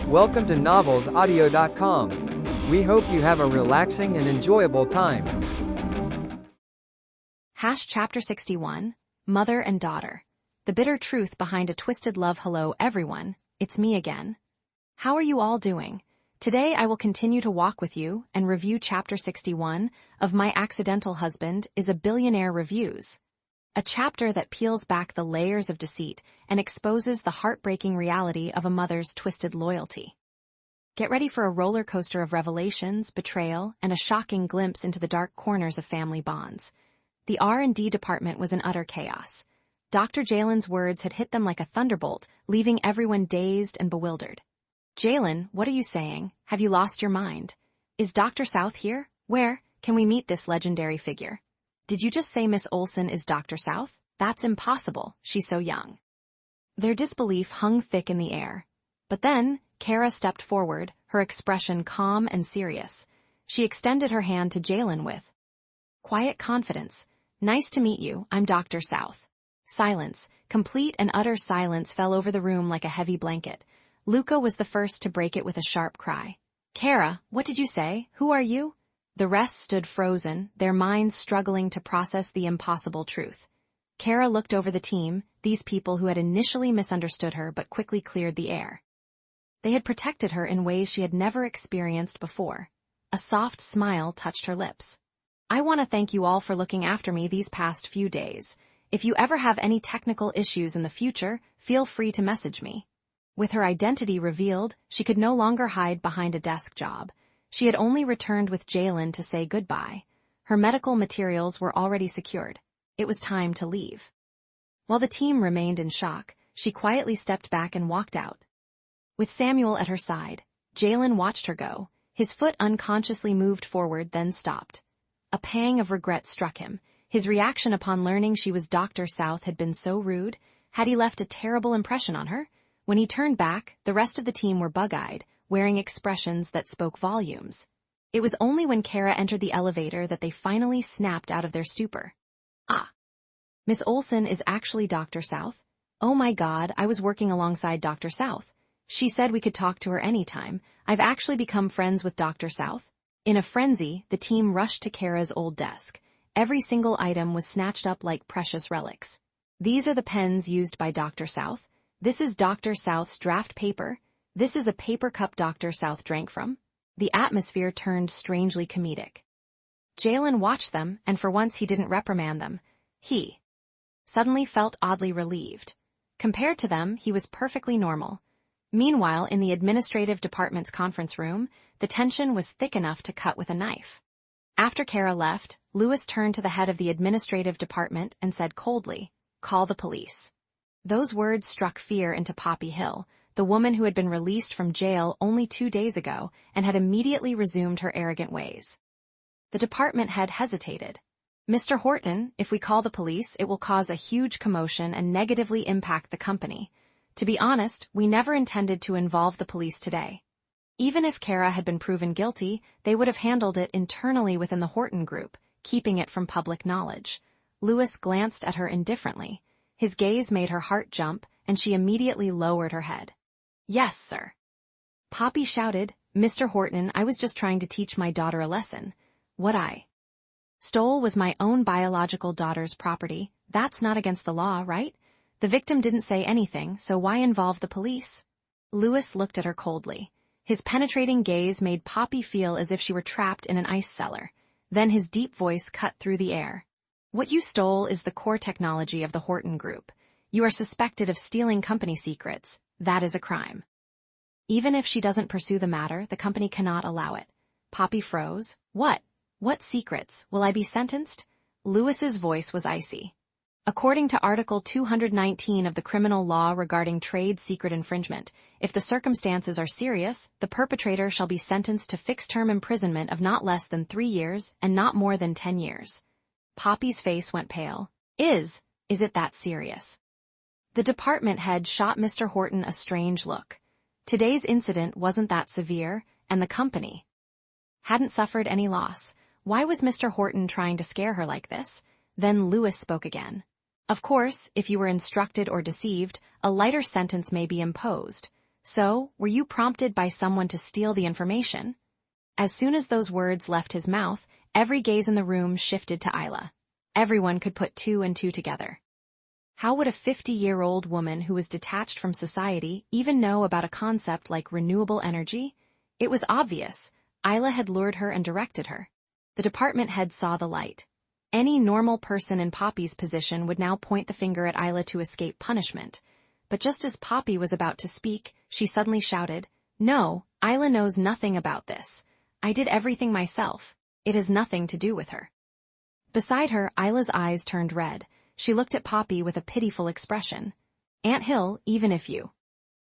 Welcome to novelsaudio.com. We hope you have a relaxing and enjoyable time. Chapter 61, Mother and Daughter. The bitter truth behind a twisted love. Hello everyone, it's me again. How are you all doing? Today I will continue to walk with you and review Chapter 61 of My Accidental Husband is a Billionaire Reviews. A chapter that peels back the layers of deceit and exposes the heartbreaking reality of a mother's twisted loyalty. Get ready for a roller coaster of revelations, betrayal, and a shocking glimpse into the dark corners of family bonds. The R&D department was in utter chaos. Dr. Jalen's words had hit them like a thunderbolt, leaving everyone dazed and bewildered. Jalen, what are you saying? Have you lost your mind? Is Dr. South here? Where can we meet this legendary figure? Did you just say Miss Olsen is Dr. South? That's impossible, she's so young. Their disbelief hung thick in the air. But then, Keira stepped forward, her expression calm and serious. She extended her hand to Jalen with quiet confidence. Nice to meet you, I'm Dr. South. Silence, complete and utter silence fell over the room like a heavy blanket. Luca was the first to break it with a sharp cry. Keira, what did you say? Who are you? The rest stood frozen, their minds struggling to process the impossible truth. Keira looked over the team, these people who had initially misunderstood her but quickly cleared the air. They had protected her in ways she had never experienced before. A soft smile touched her lips. I want to thank you all for looking after me these past few days. If you ever have any technical issues in the future, feel free to message me. With her identity revealed, she could no longer hide behind a desk job. She had only returned with Jalen to say goodbye. Her medical materials were already secured. It was time to leave. While the team remained in shock, she quietly stepped back and walked out. With Samuel at her side, Jalen watched her go. His foot unconsciously moved forward, then stopped. A pang of regret struck him. His reaction upon learning she was Dr. South had been so rude. Had he left a terrible impression on her? When he turned back, the rest of the team were bug-eyed, wearing expressions that spoke volumes. It was only when Keira entered the elevator that they finally snapped out of their stupor. Ah! Miss Olsen is actually Dr. South? Oh my God, I was working alongside Dr. South. She said we could talk to her anytime. I've actually become friends with Dr. South. In a frenzy, the team rushed to Keira's old desk. Every single item was snatched up like precious relics. These are the pens used by Dr. South. This is Dr. South's draft paper. This is a paper cup Dr. South drank from. The atmosphere turned strangely comedic. Jalen watched them, and for once he didn't reprimand them. He suddenly felt oddly relieved. Compared to them, he was perfectly normal. Meanwhile, in the administrative department's conference room, the tension was thick enough to cut with a knife. After Keira left, Lewis turned to the head of the administrative department and said coldly, "Call the police." Those words struck fear into Poppy Hill, the woman who had been released from jail only 2 days ago and had immediately resumed her arrogant ways. The department head hesitated. Mr. Horton, if we call the police, it will cause a huge commotion and negatively impact the company. To be honest, we never intended to involve the police today. Even if Keira had been proven guilty, they would have handled it internally within the Horton group, keeping it from public knowledge. Lewis glanced at her indifferently. His gaze made her heart jump, and she immediately lowered her head. Yes, sir. Poppy shouted, Mr. Horton, I was just trying to teach my daughter a lesson. What I stole was my own biological daughter's property. That's not against the law, right? The victim didn't say anything, so why involve the police? Lewis looked at her coldly. His penetrating gaze made Poppy feel as if she were trapped in an ice cellar. Then his deep voice cut through the air. What you stole is the core technology of the Horton Group. You are suspected of stealing company secrets. That is a crime. Even if she doesn't pursue the matter, the company cannot allow it. Poppy froze. What? What secrets? Will I be sentenced? Lewis's voice was icy. According to Article 219 of the criminal law regarding trade secret infringement, if the circumstances are serious, the perpetrator shall be sentenced to fixed-term imprisonment of not less than 3 years and not more than 10 years. Poppy's face went pale. Is it that serious? The department head shot Mr. Horton a strange look. Today's incident wasn't that severe, and the company hadn't suffered any loss. Why was Mr. Horton trying to scare her like this? Then Lewis spoke again. Of course, if you were instructed or deceived, a lighter sentence may be imposed. So, were you prompted by someone to steal the information? As soon as those words left his mouth, every gaze in the room shifted to Isla. Everyone could put two and two together. How would a 50-year-old woman who was detached from society even know about a concept like renewable energy? It was obvious. Isla had lured her and directed her. The department head saw the light. Any normal person in Poppy's position would now point the finger at Isla to escape punishment. But just as Poppy was about to speak, she suddenly shouted, "No, Isla knows nothing about this. I did everything myself. It has nothing to do with her." Beside her, Isla's eyes turned red. She looked at Poppy with a pitiful expression. "Aunt Hill, even if you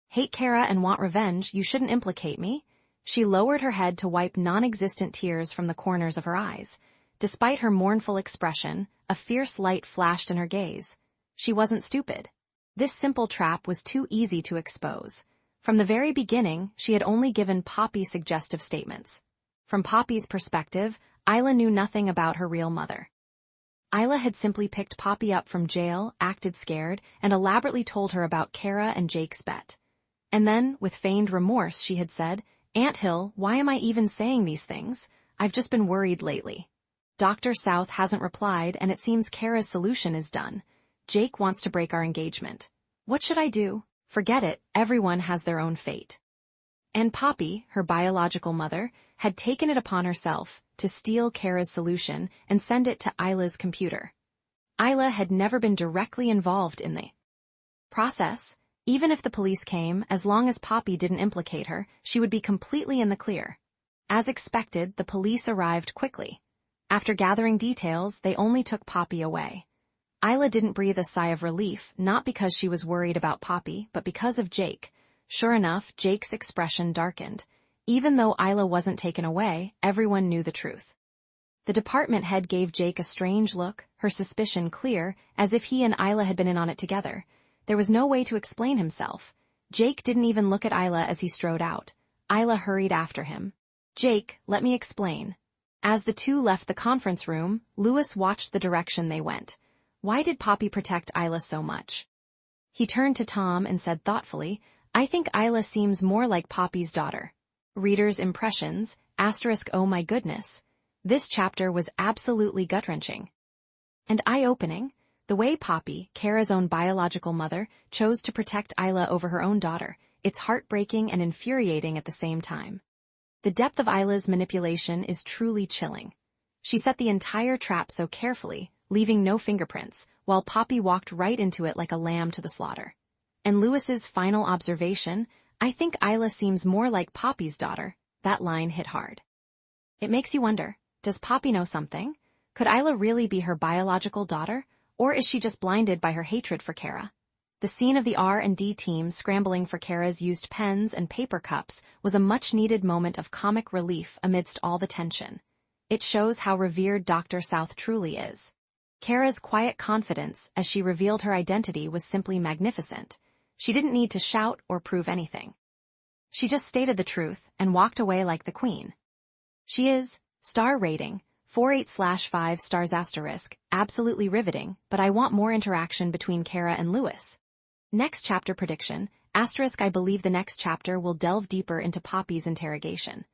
hate Keira and want revenge, you shouldn't implicate me." She lowered her head to wipe non-existent tears from the corners of her eyes. Despite her mournful expression, a fierce light flashed in her gaze. She wasn't stupid. This simple trap was too easy to expose. From the very beginning, she had only given Poppy suggestive statements. From Poppy's perspective, Isla knew nothing about her real mother. Isla had simply picked Poppy up from jail, acted scared, and elaborately told her about Keira and Jake's bet. And then, with feigned remorse, she had said, "Aunt Hill, why am I even saying these things? I've just been worried lately. Dr. South hasn't replied, and it seems Keira's solution is done. Jake wants to break our engagement. What should I do? Forget it, everyone has their own fate." And Poppy, her biological mother, had taken it upon herself to steal Keira's solution and send it to Isla's computer. Isla had never been directly involved in the process. Even if the police came, as long as Poppy didn't implicate her, she would be completely in the clear. As expected, the police arrived quickly. After gathering details, they only took Poppy away. Isla didn't breathe a sigh of relief, not because she was worried about Poppy, but because of Jake. Sure enough, Jake's expression darkened. Even though Isla wasn't taken away, everyone knew the truth. The department head gave Jake a strange look, her suspicion clear, as if he and Isla had been in on it together. There was no way to explain himself. Jake didn't even look at Isla as he strode out. Isla hurried after him. "Jake, let me explain." As the two left the conference room, Lewis watched the direction they went. Why did Poppy protect Isla so much? He turned to Tom and said thoughtfully, "I think Isla seems more like Poppy's daughter." Reader's impressions, *, oh my goodness. This chapter was absolutely gut-wrenching. And eye-opening. The way Poppy, Keira's own biological mother, chose to protect Isla over her own daughter, it's heartbreaking and infuriating at the same time. The depth of Isla's manipulation is truly chilling. She set the entire trap so carefully, leaving no fingerprints, while Poppy walked right into it like a lamb to the slaughter. And Lewis's final observation, "I think Isla seems more like Poppy's daughter," that line hit hard. It makes you wonder, does Poppy know something? Could Isla really be her biological daughter? Or is she just blinded by her hatred for Keira? The scene of the R&D team scrambling for Keira's used pens and paper cups was a much-needed moment of comic relief amidst all the tension. It shows how revered Dr. South truly is. Keira's quiet confidence as she revealed her identity was simply magnificent. She didn't need to shout or prove anything. She just stated the truth and walked away like the queen. She is, star rating, 4.8/5 stars *, absolutely riveting, but I want more interaction between Keira and Lewis. Next chapter prediction, *, I believe the next chapter will delve deeper into Poppy's interrogation.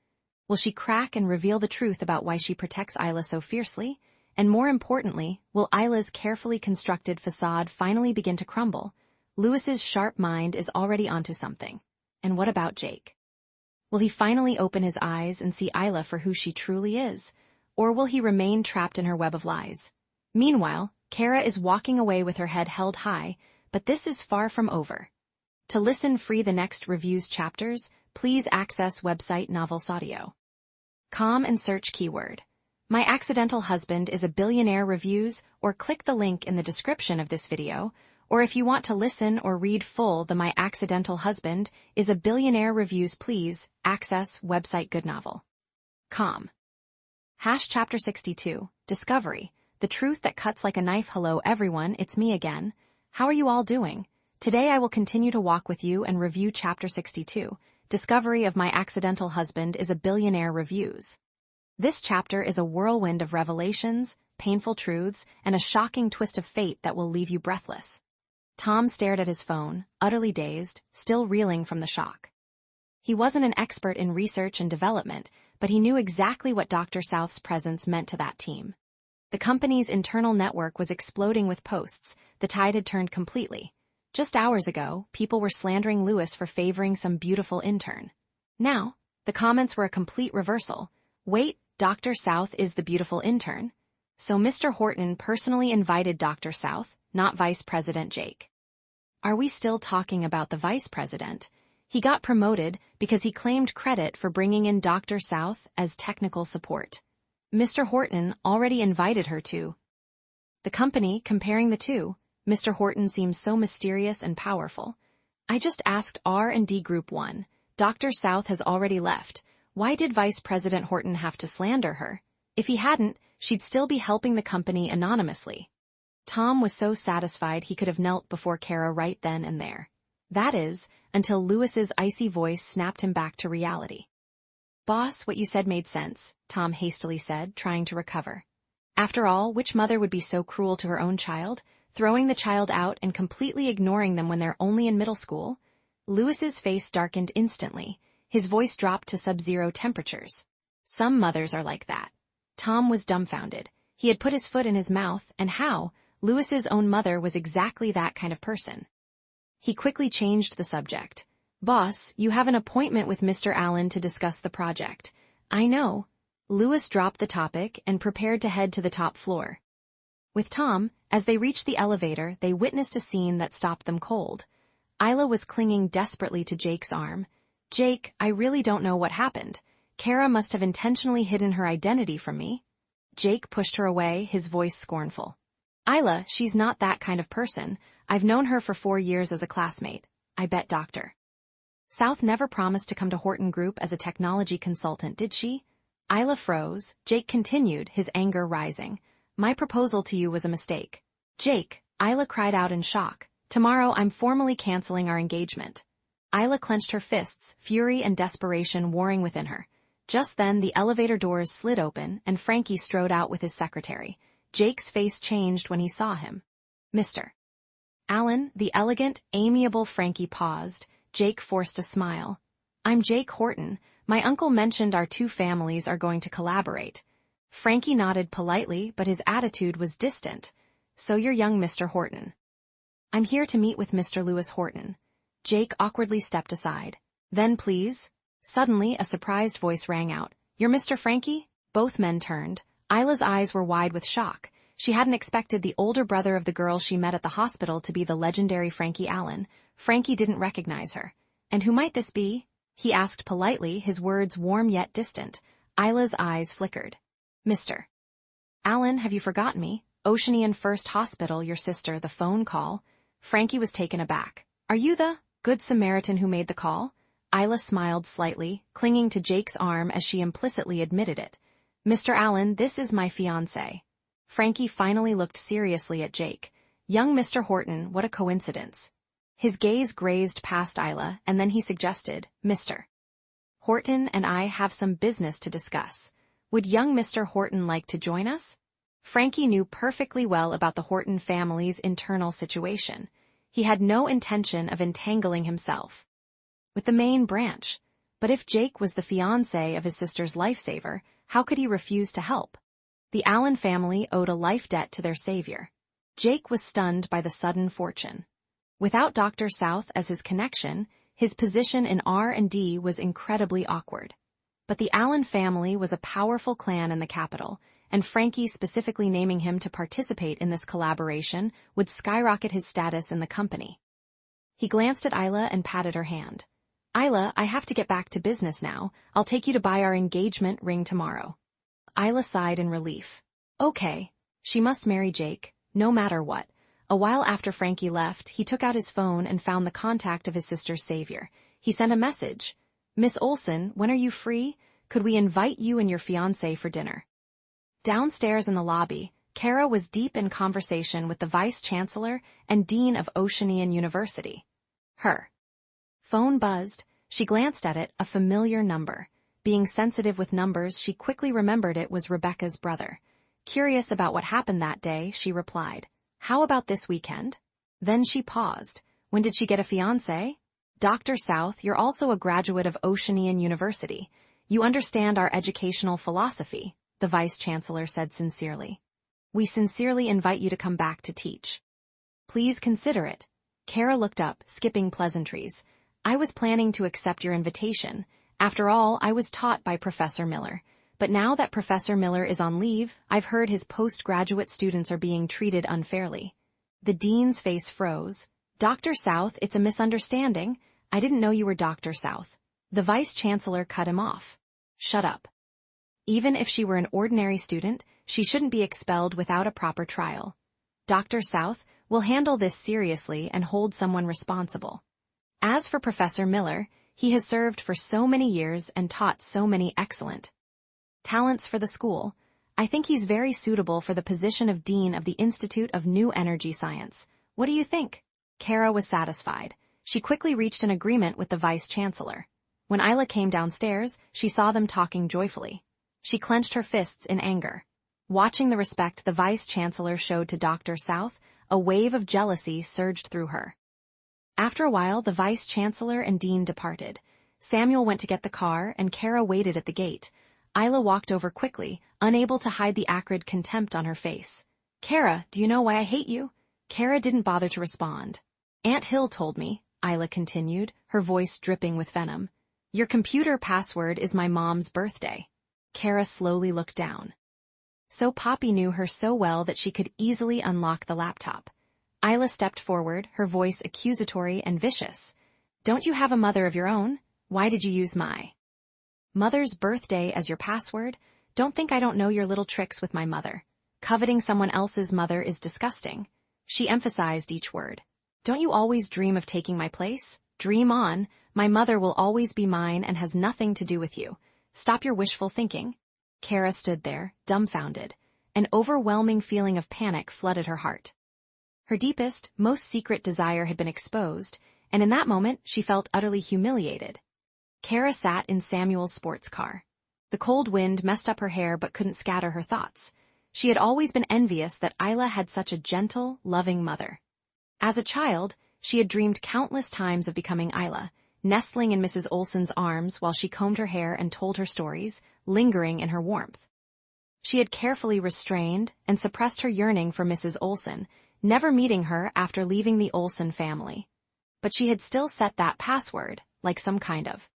Will she crack and reveal the truth about why she protects Isla so fiercely? And more importantly, will Isla's carefully constructed facade finally begin to crumble? Lewis's sharp mind is already onto something. And what about Jake? Will he finally open his eyes and see Isla for who she truly is? Or will he remain trapped in her web of lies? Meanwhile, Keira is walking away with her head held high, but this is far from over. To listen free the next reviews chapters, please access website novelsaudio.com and search keyword "My Accidental Husband is a Billionaire" reviews, or click the link in the description of this video, or if you want to listen or read full the "My Accidental Husband is a Billionaire" reviews, please access website goodnovel.com. Chapter 62, Discovery, The Truth That Cuts Like a Knife. Hello everyone, it's me again. How are you all doing? Today I will continue to walk with you and review Chapter 62, Discovery of My Accidental Husband is a Billionaire reviews. This chapter is a whirlwind of revelations, painful truths, and a shocking twist of fate that will leave you breathless. Tom stared at his phone, utterly dazed, still reeling from the shock. He wasn't an expert in research and development, but he knew exactly what Dr. South's presence meant to that team. The company's internal network was exploding with posts. The tide had turned completely. Just hours ago, people were slandering Lewis for favoring some beautiful intern. Now, the comments were a complete reversal. Wait, Dr. South is the beautiful intern? So Mr. Horton personally invited Dr. South, not Vice President Jake. Are we still talking about the Vice President? He got promoted because he claimed credit for bringing in Dr. South as technical support. Mr. Horton already invited her to. The company, comparing the two, Mr. Horton seems so mysterious and powerful. I just asked R&D Group 1. Dr. South has already left. Why did Vice President Horton have to slander her? If he hadn't, she'd still be helping the company anonymously. Tom was so satisfied he could have knelt before Keira right then and there. That is, until Lewis's icy voice snapped him back to reality. Boss, what you said made sense, Tom hastily said, trying to recover. After all, which mother would be so cruel to her own child, throwing the child out and completely ignoring them when they're only in middle school? Lewis's face darkened instantly. His voice dropped to sub-zero temperatures. Some mothers are like that. Tom was dumbfounded. He had put his foot in his mouth, and how? Lewis's own mother was exactly that kind of person. He quickly changed the subject. Boss, you have an appointment with Mr. Allen to discuss the project. I know. Lewis dropped the topic and prepared to head to the top floor. With Tom, as they reached the elevator, they witnessed a scene that stopped them cold. Isla was clinging desperately to Jake's arm. Jake, I really don't know what happened. Keira must have intentionally hidden her identity from me. Jake pushed her away, his voice scornful. Isla, she's not that kind of person. I've known her for 4 years as a classmate. I bet Dr. South never promised to come to Horton Group as a technology consultant, did she? Isla froze. Jake continued, his anger rising. My proposal to you was a mistake. Jake, Isla cried out in shock. Tomorrow I'm formally canceling our engagement. Isla clenched her fists, fury and desperation warring within her. Just then the elevator doors slid open and Frankie strode out with his secretary. Jake's face changed when he saw him. Mr. Allen, the elegant, amiable Frankie paused. Jake forced a smile. I'm Jake Horton. My uncle mentioned our two families are going to collaborate. Frankie nodded politely, but his attitude was distant. So you're young Mr. Horton. I'm here to meet with Mr. Lewis Horton. Jake awkwardly stepped aside. Then please. Suddenly, a surprised voice rang out. You're Mr. Frankie? Both men turned. Isla's eyes were wide with shock. She hadn't expected the older brother of the girl she met at the hospital to be the legendary Frankie Allen. Frankie didn't recognize her. And who might this be? He asked politely, his words warm yet distant. Isla's eyes flickered. Mr. Allen, have you forgotten me? Oceanian First Hospital, your sister, the phone call. Frankie was taken aback. Are you the Good Samaritan who made the call? Isla smiled slightly, clinging to Jake's arm as she implicitly admitted it. Mr. Allen, this is my fiancé. Frankie finally looked seriously at Jake. Young Mr. Horton, what a coincidence. His gaze grazed past Isla, and then he suggested, Mr. Horton and I have some business to discuss. Would young Mr. Horton like to join us? Frankie knew perfectly well about the Horton family's internal situation. He had no intention of entangling himself with the main branch. But if Jake was the fiancé of his sister's lifesaver, how could he refuse to help? The Allen family owed a life debt to their savior. Jake was stunned by the sudden fortune. Without Dr. South as his connection, his position in R&D was incredibly awkward. But the Allen family was a powerful clan in the capital, and Frankie specifically naming him to participate in this collaboration would skyrocket his status in the company. He glanced at Isla and patted her hand. Isla, I have to get back to business now. I'll take you to buy our engagement ring tomorrow. Isla sighed in relief. Okay. She must marry Jake, no matter what. A while after Frankie left, he took out his phone and found the contact of his sister's savior. He sent a message. Miss Olsen, when are you free? Could we invite you and your fiancé for dinner? Downstairs in the lobby, Keira was deep in conversation with the vice-chancellor and dean of Oceanian University. Her phone buzzed. She glanced at it, a familiar number. Being sensitive with numbers, she quickly remembered it was Rebecca's brother. Curious about what happened that day, she replied, How about this weekend? Then she paused. When did she get a fiancé? Dr. South, you're also a graduate of Oceanian University. You understand our educational philosophy, the Vice-Chancellor said sincerely. We sincerely invite you to come back to teach. Please consider it. Keira looked up, skipping pleasantries. I was planning to accept your invitation. After all, I was taught by Professor Miller. But now that Professor Miller is on leave, I've heard his postgraduate students are being treated unfairly. The dean's face froze. Dr. South, it's a misunderstanding. I didn't know you were Dr. South. The Vice-Chancellor cut him off. Shut up. Even if she were an ordinary student, she shouldn't be expelled without a proper trial. Dr. South, we'll handle this seriously and hold someone responsible. As for Professor Miller, he has served for so many years and taught so many excellent talents for the school. I think he's very suitable for the position of Dean of the Institute of New Energy Science. What do you think? Keira was satisfied. She quickly reached an agreement with the Vice-Chancellor. When Isla came downstairs, she saw them talking joyfully. She clenched her fists in anger. Watching the respect the Vice-Chancellor showed to Dr. South, a wave of jealousy surged through her. After a while, the Vice-Chancellor and Dean departed. Samuel went to get the car, and Keira waited at the gate. Isla walked over quickly, unable to hide the acrid contempt on her face. Keira, do you know why I hate you? Keira didn't bother to respond. Aunt Hill told me, Isla continued, her voice dripping with venom. Your computer password is my mom's birthday. Keira slowly looked down. So Poppy knew her so well that she could easily unlock the laptop. Isla stepped forward, her voice accusatory and vicious. Don't you have a mother of your own? Why did you use my mother's birthday as your password? Don't think I don't know your little tricks with my mother. Coveting someone else's mother is disgusting. She emphasized each word. Don't you always dream of taking my place? Dream on. My mother will always be mine and has nothing to do with you. Stop your wishful thinking. Keira stood there, dumbfounded. An overwhelming feeling of panic flooded her heart. Her deepest, most secret desire had been exposed, and in that moment she felt utterly humiliated. Keira sat in Samuel's sports car. The cold wind messed up her hair but couldn't scatter her thoughts. She had always been envious that Isla had such a gentle, loving mother. As a child, she had dreamed countless times of becoming Isla, nestling in Mrs. Olsen's arms while she combed her hair and told her stories, lingering in her warmth. She had carefully restrained and suppressed her yearning for Mrs. Olsen, never meeting her after leaving the Olsen family. But she had still set that password, like some kind of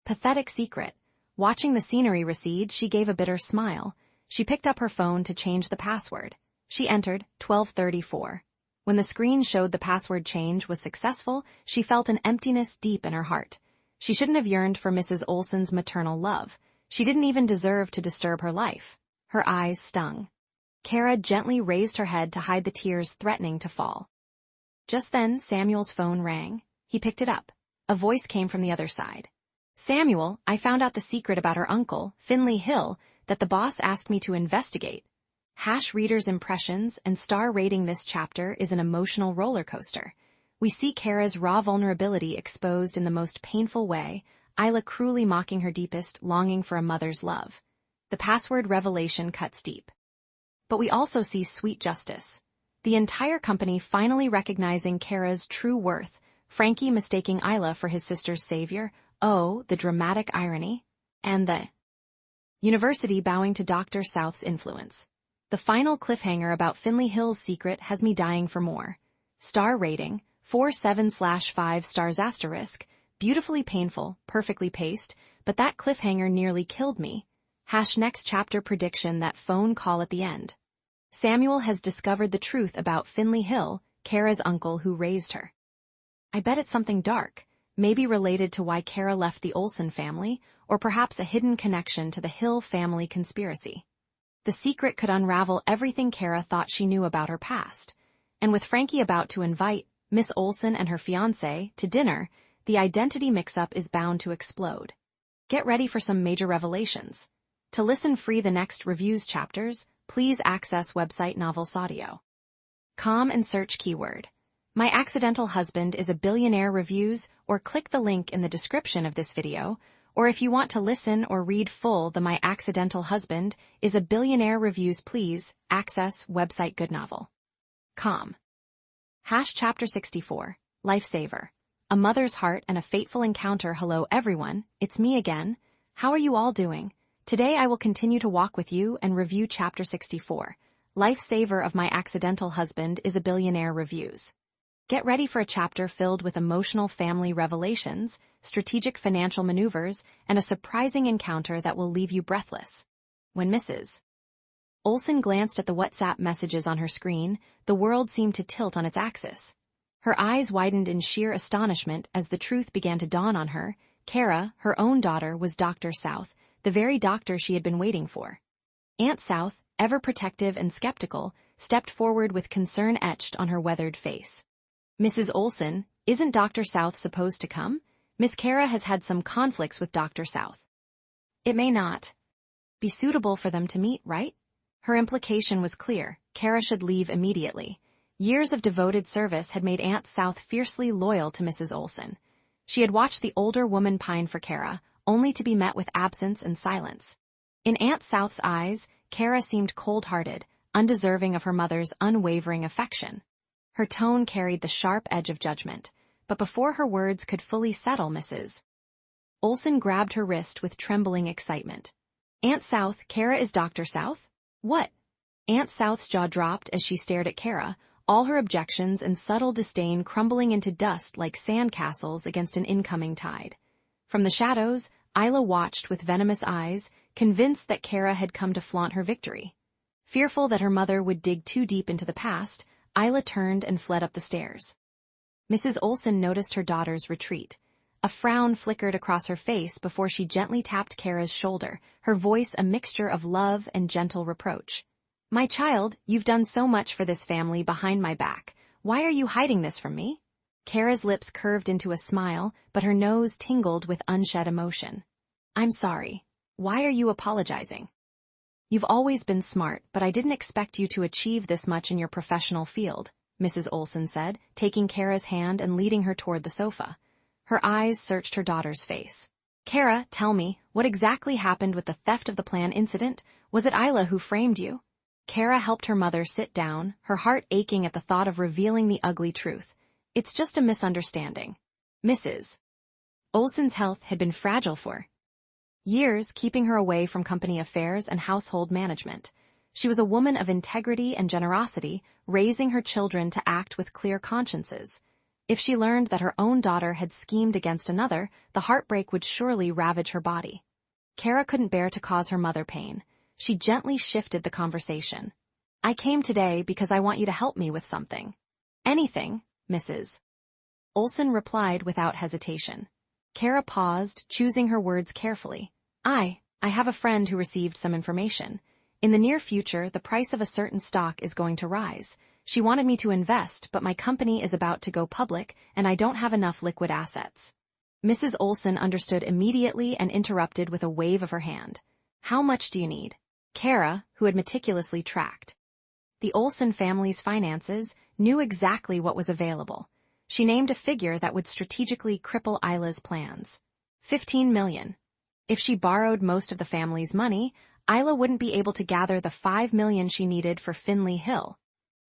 pathetic secret. Watching the scenery recede, she gave a bitter smile. She picked up her phone to change the password. She entered 1234. When the screen showed the password change was successful, she felt an emptiness deep in her heart. She shouldn't have yearned for Mrs. Olsen's maternal love. She didn't even deserve to disturb her life. Her eyes stung. Keira gently raised her head to hide the tears threatening to fall. Just then, Samuel's phone rang. He picked it up. A voice came from the other side. Samuel, I found out the secret about her uncle, Finley Hill, that the boss asked me to investigate. Reader's impressions and star rating this chapter is an emotional roller coaster. We see Keira's raw vulnerability exposed in the most painful way, Isla cruelly mocking her deepest longing for a mother's love. The password revelation cuts deep. But we also see sweet justice. The entire company finally recognizing Keira's true worth, Frankie mistaking Isla for his sister's savior, oh, the dramatic irony, and the university bowing to Dr. South's influence. The final cliffhanger about Finley Hill's secret has me dying for more. Star rating, 4.7/5 stars asterisk, beautifully painful, perfectly paced, but that cliffhanger nearly killed me. Next chapter prediction that phone call at the end. Samuel has discovered the truth about Finley Hill, Keira's uncle who raised her. I bet it's something dark, maybe related to why Keira left the Olsen family, or perhaps a hidden connection to the Hill family conspiracy. The secret could unravel everything Keira thought she knew about her past. And with Frankie about to invite Miss Olsen and her fiancé to dinner, the identity mix-up is bound to explode. Get ready for some major revelations. To listen free the next reviews chapters, please access website Novels Audio. Com and search keyword My Accidental Husband is a Billionaire reviews, or click the link in the description of this video, or if you want to listen or read full the My Accidental Husband is a Billionaire reviews, please access website goodnovel.com. Chapter 64, Lifesaver. A mother's heart and a fateful encounter. Hello everyone, it's me again. How are you all doing? Today I will continue to walk with you and review Chapter 64, Lifesaver of My Accidental Husband is a Billionaire Reviews. Get ready for a chapter filled with emotional family revelations, strategic financial maneuvers, and a surprising encounter that will leave you breathless. When Mrs. Olsen glanced at the WhatsApp messages on her screen, the world seemed to tilt on its axis. Her eyes widened in sheer astonishment as the truth began to dawn on her. Keira, her own daughter, was Dr. South, the very doctor she had been waiting for. Aunt South, ever protective and skeptical, stepped forward with concern etched on her weathered face. Mrs. Olsen, isn't Dr. South supposed to come? Miss Keira has had some conflicts with Dr. South. It may not be suitable for them to meet, right? Her implication was clear. Keira should leave immediately. Years of devoted service had made Aunt South fiercely loyal to Mrs. Olsen. She had watched the older woman pine for Keira, only to be met with absence and silence. In Aunt South's eyes, Keira seemed cold-hearted, undeserving of her mother's unwavering affection. Her tone carried the sharp edge of judgment, but before her words could fully settle, Mrs. Olsen grabbed her wrist with trembling excitement. Aunt South, Keira is Dr. South? What? Aunt South's jaw dropped as she stared at Keira, all her objections and subtle disdain crumbling into dust like sandcastles against an incoming tide. From the shadows, Isla watched with venomous eyes, convinced that Keira had come to flaunt her victory. Fearful that her mother would dig too deep into the past, Isla turned and fled up the stairs. Mrs. Olsen noticed her daughter's retreat. A frown flickered across her face before she gently tapped Keira's shoulder, her voice a mixture of love and gentle reproach. My child, you've done so much for this family behind my back. Why are you hiding this from me? Keira's lips curved into a smile, but her nose tingled with unshed emotion. I'm sorry. Why are you apologizing? You've always been smart, but I didn't expect you to achieve this much in your professional field, Mrs. Olsen said, taking Keira's hand and leading her toward the sofa. Her eyes searched her daughter's face. Keira, tell me, what exactly happened with the theft of the plan incident? Was it Isla who framed you? Keira helped her mother sit down, her heart aching at the thought of revealing the ugly truth. It's just a misunderstanding. Mrs. Olsen's health had been fragile for years, keeping her away from company affairs and household management. She was a woman of integrity and generosity, raising her children to act with clear consciences. If she learned that her own daughter had schemed against another, the heartbreak would surely ravage her body. Keira couldn't bear to cause her mother pain. She gently shifted the conversation. I came today because I want you to help me with something. Anything, Mrs. Olsen replied without hesitation. Keira paused, choosing her words carefully. I have a friend who received some information. In the near future, the price of a certain stock is going to rise. She wanted me to invest, but my company is about to go public, and I don't have enough liquid assets. Mrs. Olsen understood immediately and interrupted with a wave of her hand. How much do you need? Keira, who had meticulously tracked the Olsen family's finances, knew exactly what was available. She named a figure that would strategically cripple Isla's plans. 15 million. If she borrowed most of the family's money, Isla wouldn't be able to gather the 5 million she needed for Finley Hill.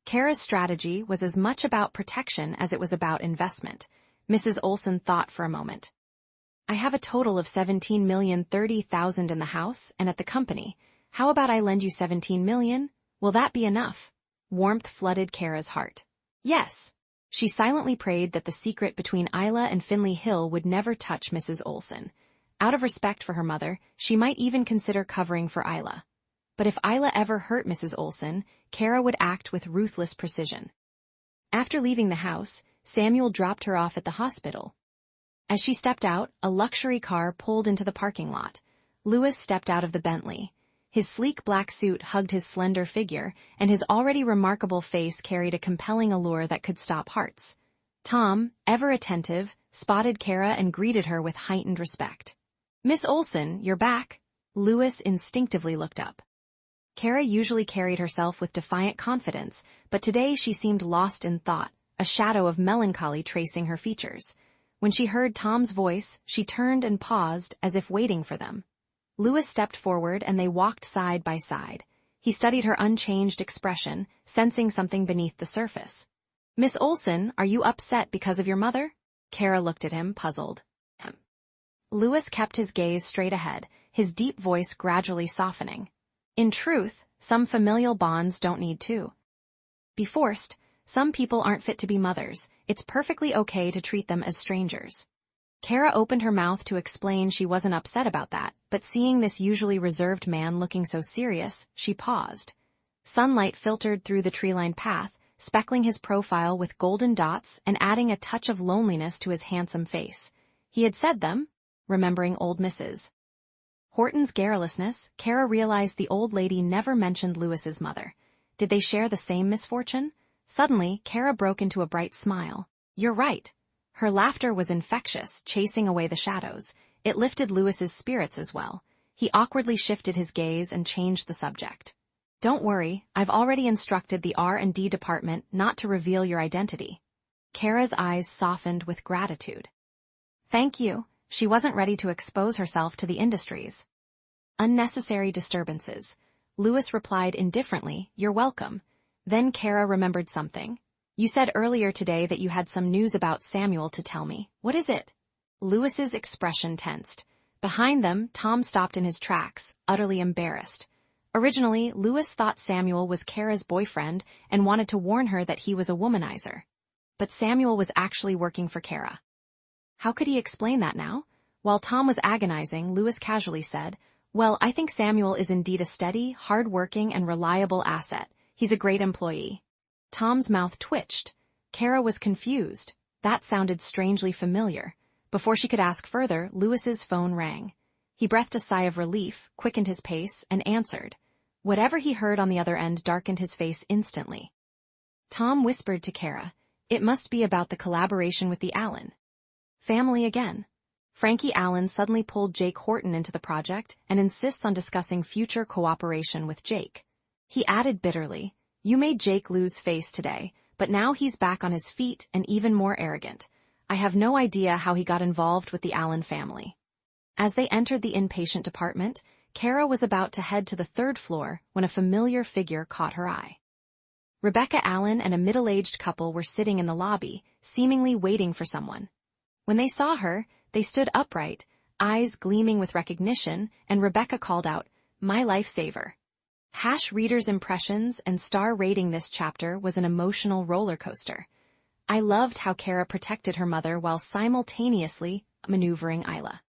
Keira's strategy was as much about protection as it was about investment. Mrs. Olsen thought for a moment. I have a total of 17,030,000 in the house and at the company. How about I lend you 17 million? Will that be enough? Warmth flooded Keira's heart. Yes. She silently prayed that the secret between Isla and Finley Hill would never touch Mrs. Olsen. Out of respect for her mother, she might even consider covering for Isla. But if Isla ever hurt Mrs. Olsen, Keira would act with ruthless precision. After leaving the house, Samuel dropped her off at the hospital. As she stepped out, a luxury car pulled into the parking lot. Louis stepped out of the Bentley. His sleek black suit hugged his slender figure, and his already remarkable face carried a compelling allure that could stop hearts. Tom, ever attentive, spotted Keira and greeted her with heightened respect. Miss Olsen, you're back. Louis instinctively looked up. Keira usually carried herself with defiant confidence, but today she seemed lost in thought, a shadow of melancholy tracing her features. When she heard Tom's voice, she turned and paused as if waiting for them. Louis stepped forward and they walked side by side. He studied her unchanged expression, sensing something beneath the surface. Miss Olsen, are you upset because of your mother? Keira looked at him, puzzled. Lewis kept his gaze straight ahead, his deep voice gradually softening. In truth, some familial bonds don't need to be forced. Some people aren't fit to be mothers. It's perfectly okay to treat them as strangers. Keira opened her mouth to explain she wasn't upset about that, but seeing this usually reserved man looking so serious, she paused. Sunlight filtered through the tree-lined path, speckling his profile with golden dots and adding a touch of loneliness to his handsome face. He had said them, remembering old Mrs. Horton's garrulousness, Keira realized the old lady never mentioned Lewis's mother. Did they share the same misfortune? Suddenly, Keira broke into a bright smile. You're right. Her laughter was infectious, chasing away the shadows. It lifted Lewis's spirits as well. He awkwardly shifted his gaze and changed the subject. Don't worry, I've already instructed the R&D department not to reveal your identity. Keira's eyes softened with gratitude. Thank you. She wasn't ready to expose herself to the industries. Unnecessary disturbances. Lewis replied indifferently, You're welcome. Then Keira remembered something. You said earlier today that you had some news about Samuel to tell me. What is it? Lewis's expression tensed. Behind them, Tom stopped in his tracks, utterly embarrassed. Originally, Lewis thought Samuel was Keira's boyfriend and wanted to warn her that he was a womanizer. But Samuel was actually working for Keira. How could he explain that now? While Tom was agonizing, Lewis casually said, Well, I think Samuel is indeed a steady, hard-working, and reliable asset. He's a great employee. Tom's mouth twitched. Keira was confused. That sounded strangely familiar. Before she could ask further, Lewis's phone rang. He breathed a sigh of relief, quickened his pace, and answered. Whatever he heard on the other end darkened his face instantly. Tom whispered to Keira, It must be about the collaboration with the Allen family again. Frankie Allen suddenly pulled Jake Horton into the project and insists on discussing future cooperation with Jake. He added bitterly, You made Jake lose face today, but now he's back on his feet and even more arrogant. I have no idea how he got involved with the Allen family. As they entered the inpatient department, Keira was about to head to the third floor when a familiar figure caught her eye. Rebecca Allen and a middle-aged couple were sitting in the lobby, seemingly waiting for someone. When they saw her, they stood upright, eyes gleaming with recognition, and Rebecca called out, My lifesaver. Reader's impressions and star rating this chapter was an emotional roller coaster. I loved how Keira protected her mother while simultaneously maneuvering Isla.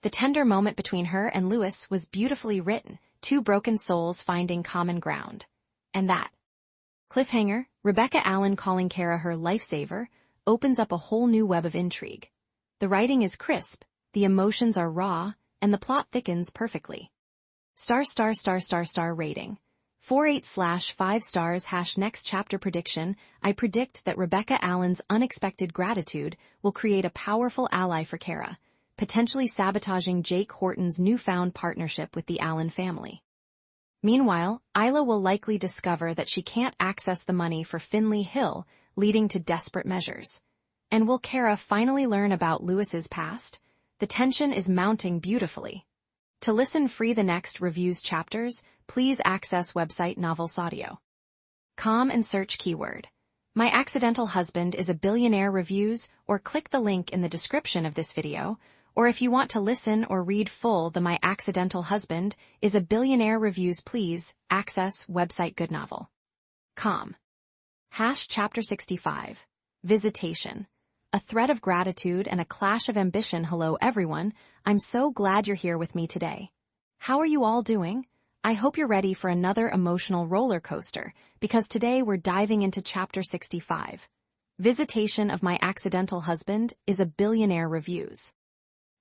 The tender moment between her and Lewis was beautifully written, two broken souls finding common ground. And that cliffhanger, Rebecca Allen calling Keira her lifesaver, opens up a whole new web of intrigue. The writing is crisp, the emotions are raw, and the plot thickens perfectly. Star rating. 48/5 stars # next chapter prediction. I predict that Rebecca Allen's unexpected gratitude will create a powerful ally for Keira, potentially sabotaging Jake Horton's newfound partnership with the Allen family. Meanwhile, Isla will likely discover that she can't access the money for Finley Hill, leading to desperate measures. And will Keira finally learn about Lewis's past? The tension is mounting beautifully. To listen free the next reviews chapters, please access website novelsaudio.com and search keyword My Accidental Husband is a Billionaire reviews, or click the link in the description of this video, or if you want to listen or read full the My Accidental Husband is a Billionaire reviews, please access website goodnovel.com. Chapter 65. Visitation. A thread of gratitude and a clash of ambition. Hello everyone, I'm so glad you're here with me today. How are you all doing? I hope you're ready for another emotional roller coaster, because today we're diving into Chapter 65. Visitation of My Accidental Husband is a Billionaire reviews.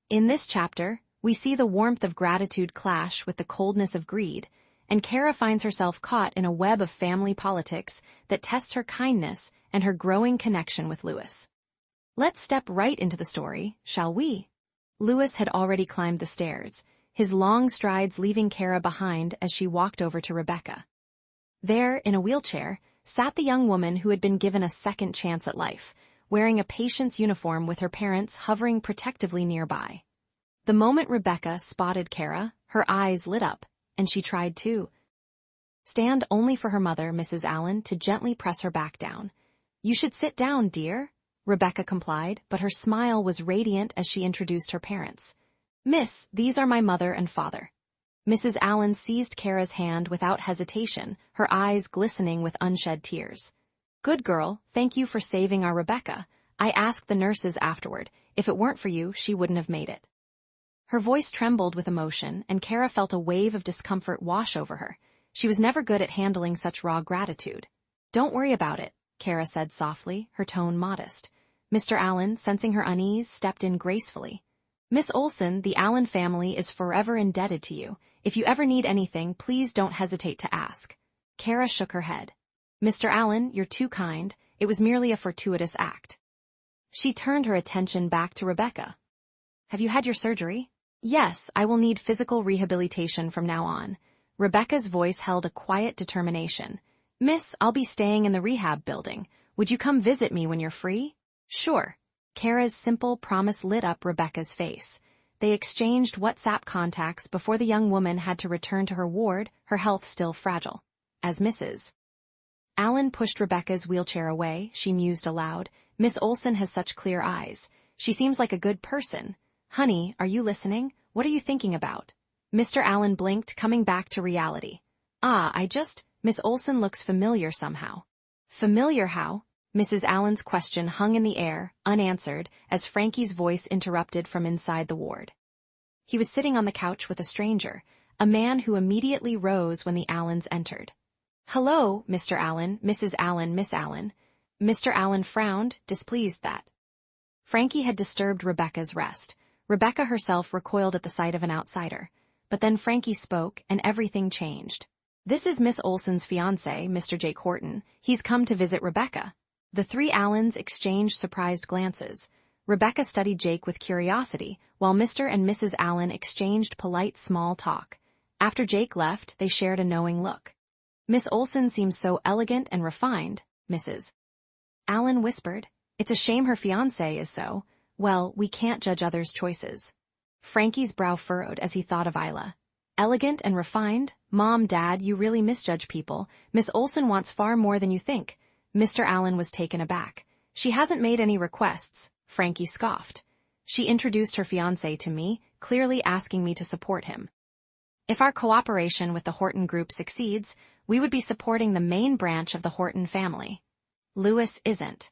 In this chapter, we see the warmth of gratitude clash with the coldness of greed, and Keira finds herself caught in a web of family politics that tests her kindness and her growing connection with Lewis. Let's step right into the story, shall we? Lewis had already climbed the stairs, his long strides leaving Keira behind as she walked over to Rebecca. There, in a wheelchair, sat the young woman who had been given a second chance at life, wearing a patient's uniform with her parents hovering protectively nearby. The moment Rebecca spotted Keira, her eyes lit up, and she tried to stand only for her mother, Mrs. Allen, to gently press her back down. You should sit down, dear, Rebecca complied, but her smile was radiant as she introduced her parents. Miss, these are my mother and father. Mrs. Allen seized Keira's hand without hesitation, her eyes glistening with unshed tears. Good girl, thank you for saving our Rebecca. I asked the nurses afterward. If it weren't for you, she wouldn't have made it. Her voice trembled with emotion, and Keira felt a wave of discomfort wash over her. She was never good at handling such raw gratitude. Don't worry about it, Keira said softly, her tone modest. Mr. Allen, sensing her unease, stepped in gracefully. Miss Olsen, the Allen family is forever indebted to you. If you ever need anything, please don't hesitate to ask. Keira shook her head. Mr. Allen, you're too kind. It was merely a fortuitous act. She turned her attention back to Rebecca. Have you had your surgery? Yes, I will need physical rehabilitation from now on. Rebecca's voice held a quiet determination. Miss, I'll be staying in the rehab building. Would you come visit me when you're free? Sure. Keira's simple promise lit up Rebecca's face. They exchanged WhatsApp contacts before the young woman had to return to her ward, her health still fragile. As Mrs. Allen pushed Rebecca's wheelchair away, she mused aloud. Miss Olsen has such clear eyes. She seems like a good person. Honey, are you listening? What are you thinking about? Mr. Allen blinked, coming back to reality. Miss Olsen looks familiar somehow. Familiar how? Mrs. Allen's question hung in the air, unanswered, as Frankie's voice interrupted from inside the ward. He was sitting on the couch with a stranger, a man who immediately rose when the Allens entered. Hello, Mr. Allen, Mrs. Allen, Miss Allen. Mr. Allen frowned, displeased that Frankie had disturbed Rebecca's rest. Rebecca herself recoiled at the sight of an outsider. But then Frankie spoke, and everything changed. This is Miss Olsen's fiancé, Mr. Jake Horton. He's come to visit Rebecca. The three Allens exchanged surprised glances. Rebecca studied Jake with curiosity, while Mr. and Mrs. Allen exchanged polite small talk. After Jake left, they shared a knowing look. Miss Olsen seems so elegant and refined, Mrs. Allen whispered. It's a shame her fiancé is so. Well, we can't judge others' choices. Frankie's brow furrowed as he thought of Isla. Elegant and refined? Mom, Dad, you really misjudge people. Miss Olsen wants far more than you think. Mr. Allen was taken aback. She hasn't made any requests, Frankie scoffed. She introduced her fiancé to me, clearly asking me to support him. If our cooperation with the Horton group succeeds, we would be supporting the main branch of the Horton family. Lewis isn't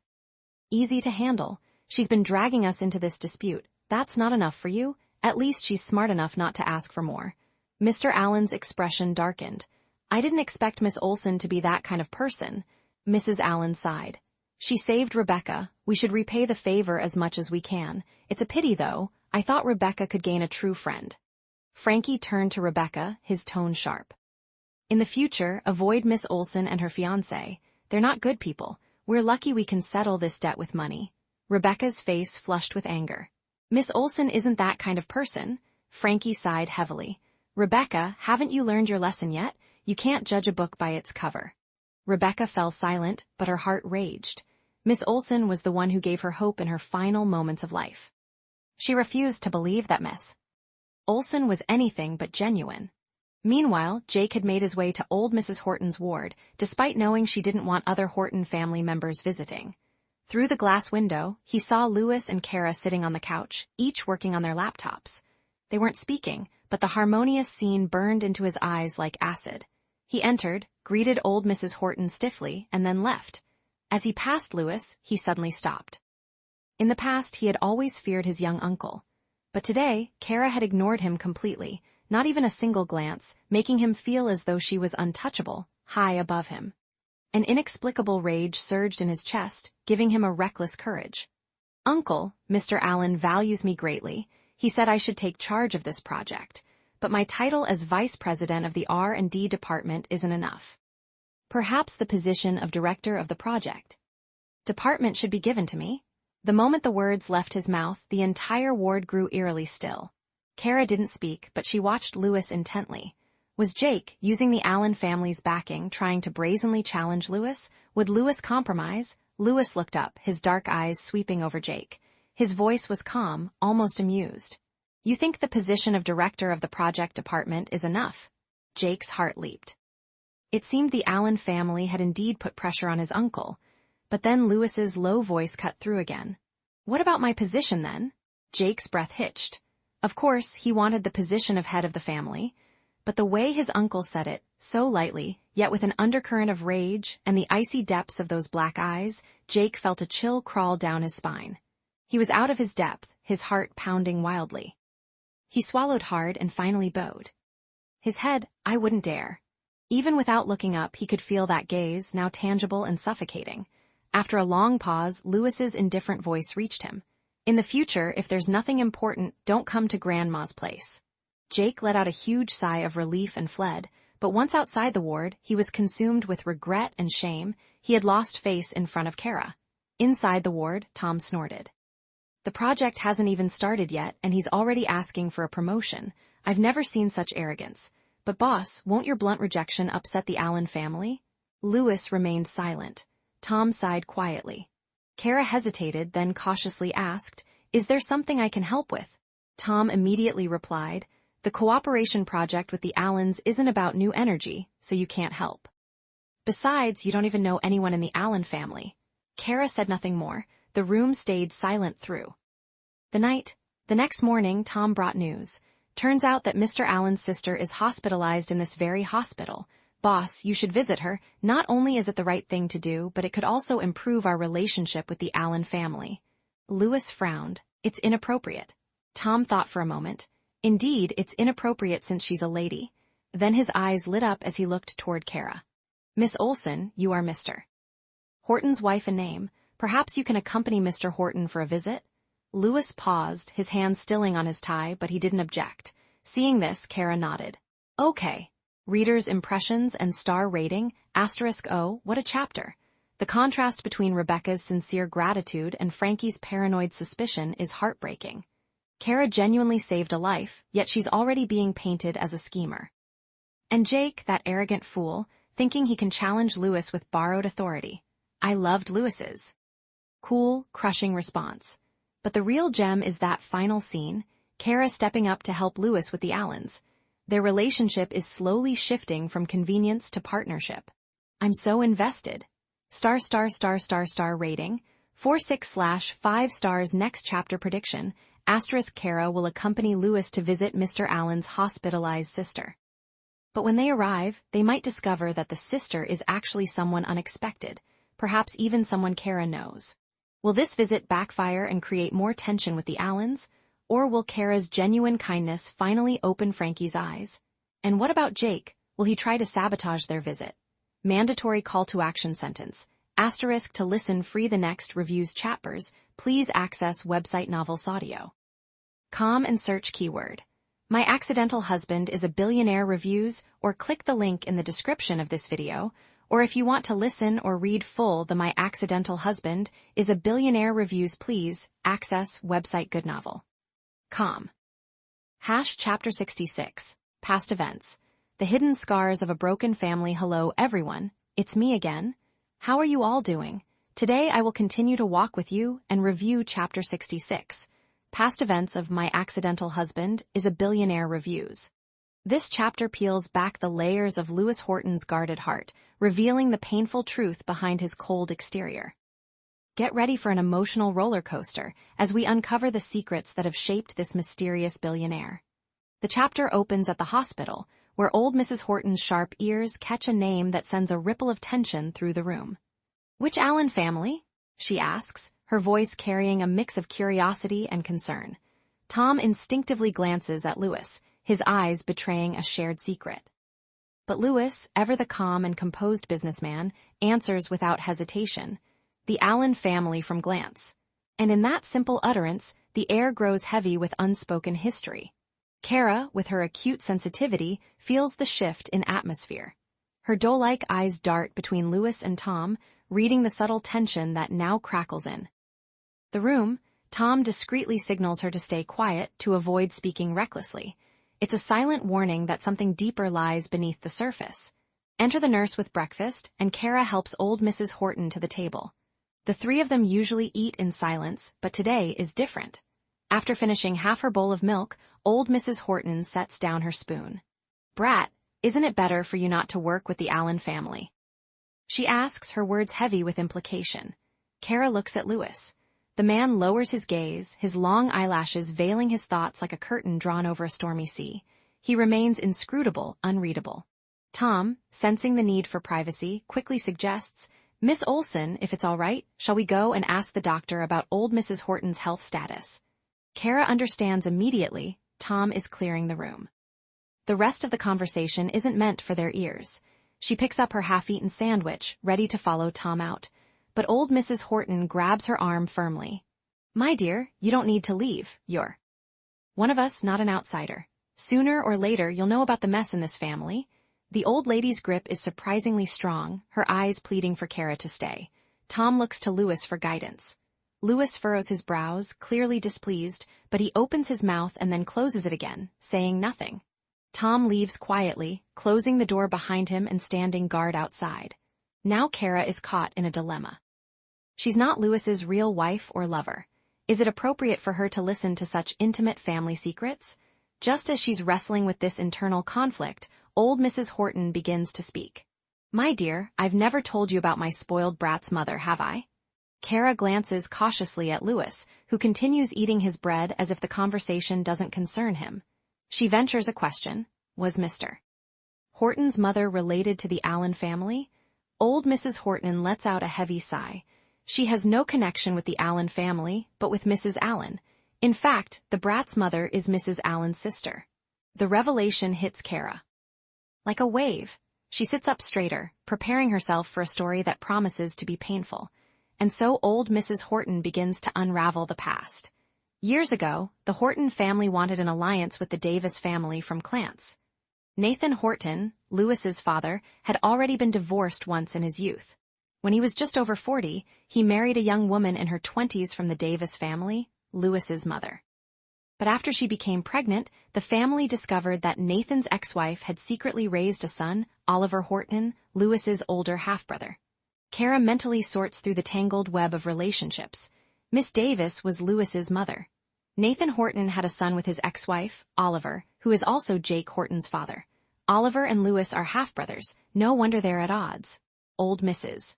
easy to handle. She's been dragging us into this dispute. That's not enough for you? At least she's smart enough not to ask for more. Mr. Allen's expression darkened. I didn't expect Miss Olsen to be that kind of person. Mrs. Allen sighed. She saved Rebecca. We should repay the favor as much as we can. It's a pity, though. I thought Rebecca could gain a true friend. Frankie turned to Rebecca, his tone sharp. In the future, avoid Miss Olsen and her fiancé. They're not good people. We're lucky we can settle this debt with money. Rebecca's face flushed with anger. Miss Olsen isn't that kind of person. Frankie sighed heavily. Rebecca, haven't you learned your lesson yet? You can't judge a book by its cover. Rebecca fell silent, but her heart raged. Miss Olsen was the one who gave her hope in her final moments of life. She refused to believe that Miss Olsen was anything but genuine. Meanwhile, Jake had made his way to old Mrs. Horton's ward, despite knowing she didn't want other Horton family members visiting. Through the glass window, he saw Lewis and Keira sitting on the couch, each working on their laptops. They weren't speaking, but the harmonious scene burned into his eyes like acid. He entered, greeted old Mrs. Horton stiffly, and then left. As he passed Lewis, he suddenly stopped. In the past, he had always feared his young uncle. But today, Keira had ignored him completely, not even a single glance, making him feel as though she was untouchable, high above him. An inexplicable rage surged in his chest, giving him a reckless courage. Uncle, Mr. Allen values me greatly. He said I should take charge of this project, but my title as vice president of the R&D department isn't enough. Perhaps the position of director of the project department should be given to me. The moment the words left his mouth, the entire ward grew eerily still. Keira didn't speak, but she watched Lewis intently. Was Jake, using the Allen family's backing, trying to brazenly challenge Lewis? Would Lewis compromise? Lewis looked up, his dark eyes sweeping over Jake. His voice was calm, almost amused. You think the position of director of the project department is enough? Jake's heart leaped. It seemed the Allen family had indeed put pressure on his uncle, But then Lewis's low voice cut through again. What about my position then? Jake's breath hitched. Of course, he wanted the position of head of the family, but the way his uncle said it, so lightly, yet with an undercurrent of rage and the icy depths of those black eyes, Jake felt a chill crawl down his spine. He was out of his depth, his heart pounding wildly. He swallowed hard and finally bowed. His head, I wouldn't dare. Even without looking up, he could feel that gaze, now tangible and suffocating. After a long pause, Lewis's indifferent voice reached him. In the future, if there's nothing important, don't come to Grandma's place. Jake let out a huge sigh of relief and fled, but once outside the ward, he was consumed with regret and shame. He had lost face in front of Keira. Inside the ward, Tom snorted. The project hasn't even started yet, and he's already asking for a promotion. I've never seen such arrogance. But boss, won't your blunt rejection upset the Allen family? Lewis remained silent. Tom sighed quietly. Keira hesitated, then cautiously asked, Is there something I can help with? Tom immediately replied, The cooperation project with the Allens isn't about new energy, so you can't help. Besides, you don't even know anyone in the Allen family. Keira said nothing more. The room stayed silent through the next morning, Tom brought news. Turns out that Mr. Allen's sister is hospitalized in this very hospital. Boss, you should visit her. Not only is it the right thing to do, but it could also improve our relationship with the Allen family. Lewis frowned. It's inappropriate. Tom thought for a moment. Indeed, it's inappropriate since she's a lady. Then his eyes lit up as he looked toward Keira. Miss Olsen, you are Mr. Horton's wife and name. Perhaps you can accompany Mr. Horton for a visit? Lewis paused, his hand stilling on his tie, but he didn't object. Seeing this, Keira nodded. Okay. Reader's impressions and star rating, *O, what a chapter. The contrast between Rebecca's sincere gratitude and Frankie's paranoid suspicion is heartbreaking. Keira genuinely saved a life, yet she's already being painted as a schemer. And Jake, that arrogant fool, thinking he can challenge Lewis with borrowed authority. I loved Lewis's cool, crushing response. But the real gem is that final scene, Keira stepping up to help Lewis with the Allens. Their relationship is slowly shifting from convenience to partnership. I'm so invested. **** rating, 4.6/5 stars. Next chapter prediction, **** Keira will accompany Lewis to visit Mr. Allen's hospitalized sister. But when they arrive, they might discover that the sister is actually someone unexpected, perhaps even someone Keira knows. Will this visit backfire and create more tension with the Allens? Or will Keira's genuine kindness finally open Frankie's eyes? And what about Jake? Will he try to sabotage their visit? Mandatory call to action sentence. * to listen free the next reviews chapters, please access website Novels Audio. Com and search keyword. My Accidental Husband is a Billionaire reviews, or click the link in the description of this video, or if you want to listen or read full the My Accidental Husband is a Billionaire reviews, please access website Good Novel. Com. Chapter 66. Past events. The hidden scars of a broken family. Hello everyone, it's me again. How are you all doing? Today I will continue to walk with you and review Chapter 66. Past events of My Accidental Husband is a Billionaire reviews. This chapter peels back the layers of Lewis Horton's guarded heart, revealing the painful truth behind his cold exterior. Get ready for an emotional roller coaster as we uncover the secrets that have shaped this mysterious billionaire. The chapter opens at the hospital, where old Mrs. Horton's sharp ears catch a name that sends a ripple of tension through the room. Which Allen family? She asks, her voice carrying a mix of curiosity and concern. Tom instinctively glances at Lewis, his eyes betraying a shared secret. But Lewis, ever the calm and composed businessman, answers without hesitation, the Allen family from glance. And in that simple utterance, the air grows heavy with unspoken history. Keira, with her acute sensitivity, feels the shift in atmosphere. Her doe-like eyes dart between Lewis and Tom, reading the subtle tension that now crackles in the room. Tom discreetly signals her to stay quiet to avoid speaking recklessly. It's a silent warning that something deeper lies beneath the surface. Enter the nurse with breakfast, and Keira helps old Mrs. Horton to the table. The three of them usually eat in silence, but today is different. After finishing half her bowl of milk, old Mrs. Horton sets down her spoon. Brat, isn't it better for you not to work with the Allen family? She asks, her words heavy with implication. Keira looks at Lewis. The man lowers his gaze, his long eyelashes veiling his thoughts like a curtain drawn over a stormy sea. He remains inscrutable, unreadable. Tom, sensing the need for privacy, quickly suggests, "Miss Olsen, if it's all right, shall we go and ask the doctor about old Mrs. Horton's health status?" Keira understands immediately. Tom is clearing the room. The rest of the conversation isn't meant for their ears. She picks up her half-eaten sandwich, ready to follow Tom out. But old Mrs. Horton grabs her arm firmly. "My dear, you don't need to leave. You're one of us, not an outsider. Sooner or later, you'll know about the mess in this family." The old lady's grip is surprisingly strong, her eyes pleading for Keira to stay. Tom looks to Lewis for guidance. Lewis furrows his brows, clearly displeased, but he opens his mouth and then closes it again, saying nothing. Tom leaves quietly, closing the door behind him and standing guard outside. Now Keira is caught in a dilemma. She's not Lewis's real wife or lover. Is it appropriate for her to listen to such intimate family secrets? Just as she's wrestling with this internal conflict, old Mrs. Horton begins to speak. "My dear, I've never told you about my spoiled brat's mother, have I?" Keira glances cautiously at Lewis, who continues eating his bread as if the conversation doesn't concern him. She ventures a question. Was Mr. Horton's mother related to the Allen family? Old Mrs. Horton lets out a heavy sigh. She has no connection with the Allen family, but with Mrs. Allen. In fact, the brat's mother is Mrs. Allen's sister. The revelation hits Keira like a wave. She sits up straighter, preparing herself for a story that promises to be painful. And so old Mrs. Horton begins to unravel the past. Years ago, the Horton family wanted an alliance with the Davis family from Clance. Nathan Horton, Lewis's father, had already been divorced once in his youth. When he was just over 40, he married a young woman in her 20s from the Davis family, Lewis's mother. But after she became pregnant, the family discovered that Nathan's ex-wife had secretly raised a son, Oliver Horton, Lewis's older half-brother. Keira mentally sorts through the tangled web of relationships. Miss Davis was Lewis's mother. Nathan Horton had a son with his ex-wife, Oliver, who is also Jake Horton's father. Oliver and Lewis are half-brothers. No wonder they're at odds. Old Mrs.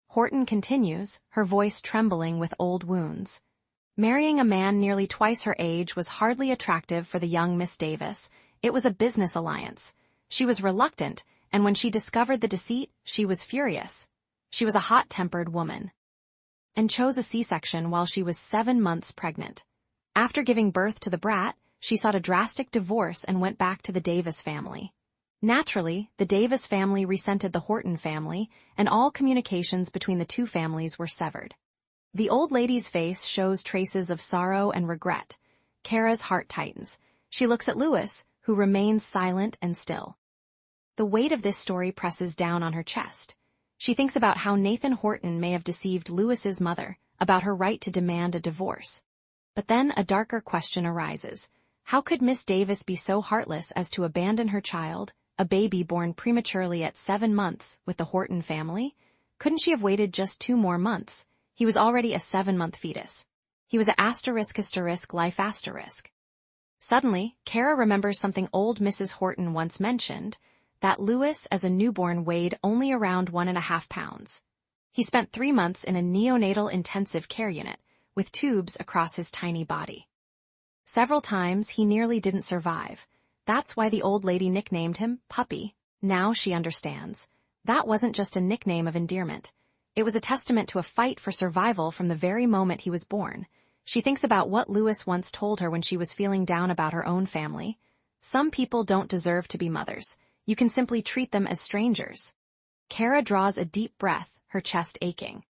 Horton continues, her voice trembling with old wounds. Marrying a man nearly twice her age was hardly attractive for the young Miss Davis. It was a business alliance. She was reluctant, and when she discovered the deceit, she was furious. She was a hot-tempered woman and chose a C-section while she was 7 months pregnant. After giving birth to the brat, she sought a drastic divorce and went back to the Davis family. Naturally, the Davis family resented the Horton family, and all communications between the two families were severed. The old lady's face shows traces of sorrow and regret. Keira's heart tightens. She looks at Lewis, who remains silent and still. The weight of this story presses down on her chest. She thinks about how Nathan Horton may have deceived Lewis's mother, about her right to demand a divorce. But then a darker question arises. How could Miss Davis be so heartless as to abandon her child, a baby born prematurely at 7 months, with the Horton family? Couldn't she have waited just 2 more months? He was already a 7-month fetus. He was a*** life asterisk. Suddenly, Keira remembers something old Mrs. Horton once mentioned, that Lewis as a newborn weighed only around 1.5 pounds. He spent 3 months in a neonatal intensive care unit, with tubes across his tiny body. Several times he nearly didn't survive. That's why the old lady nicknamed him Puppy. Now she understands. That wasn't just a nickname of endearment. It was a testament to a fight for survival from the very moment he was born. She thinks about what Lewis once told her when she was feeling down about her own family. Some people don't deserve to be mothers. You can simply treat them as strangers. Keira draws a deep breath, her chest aching.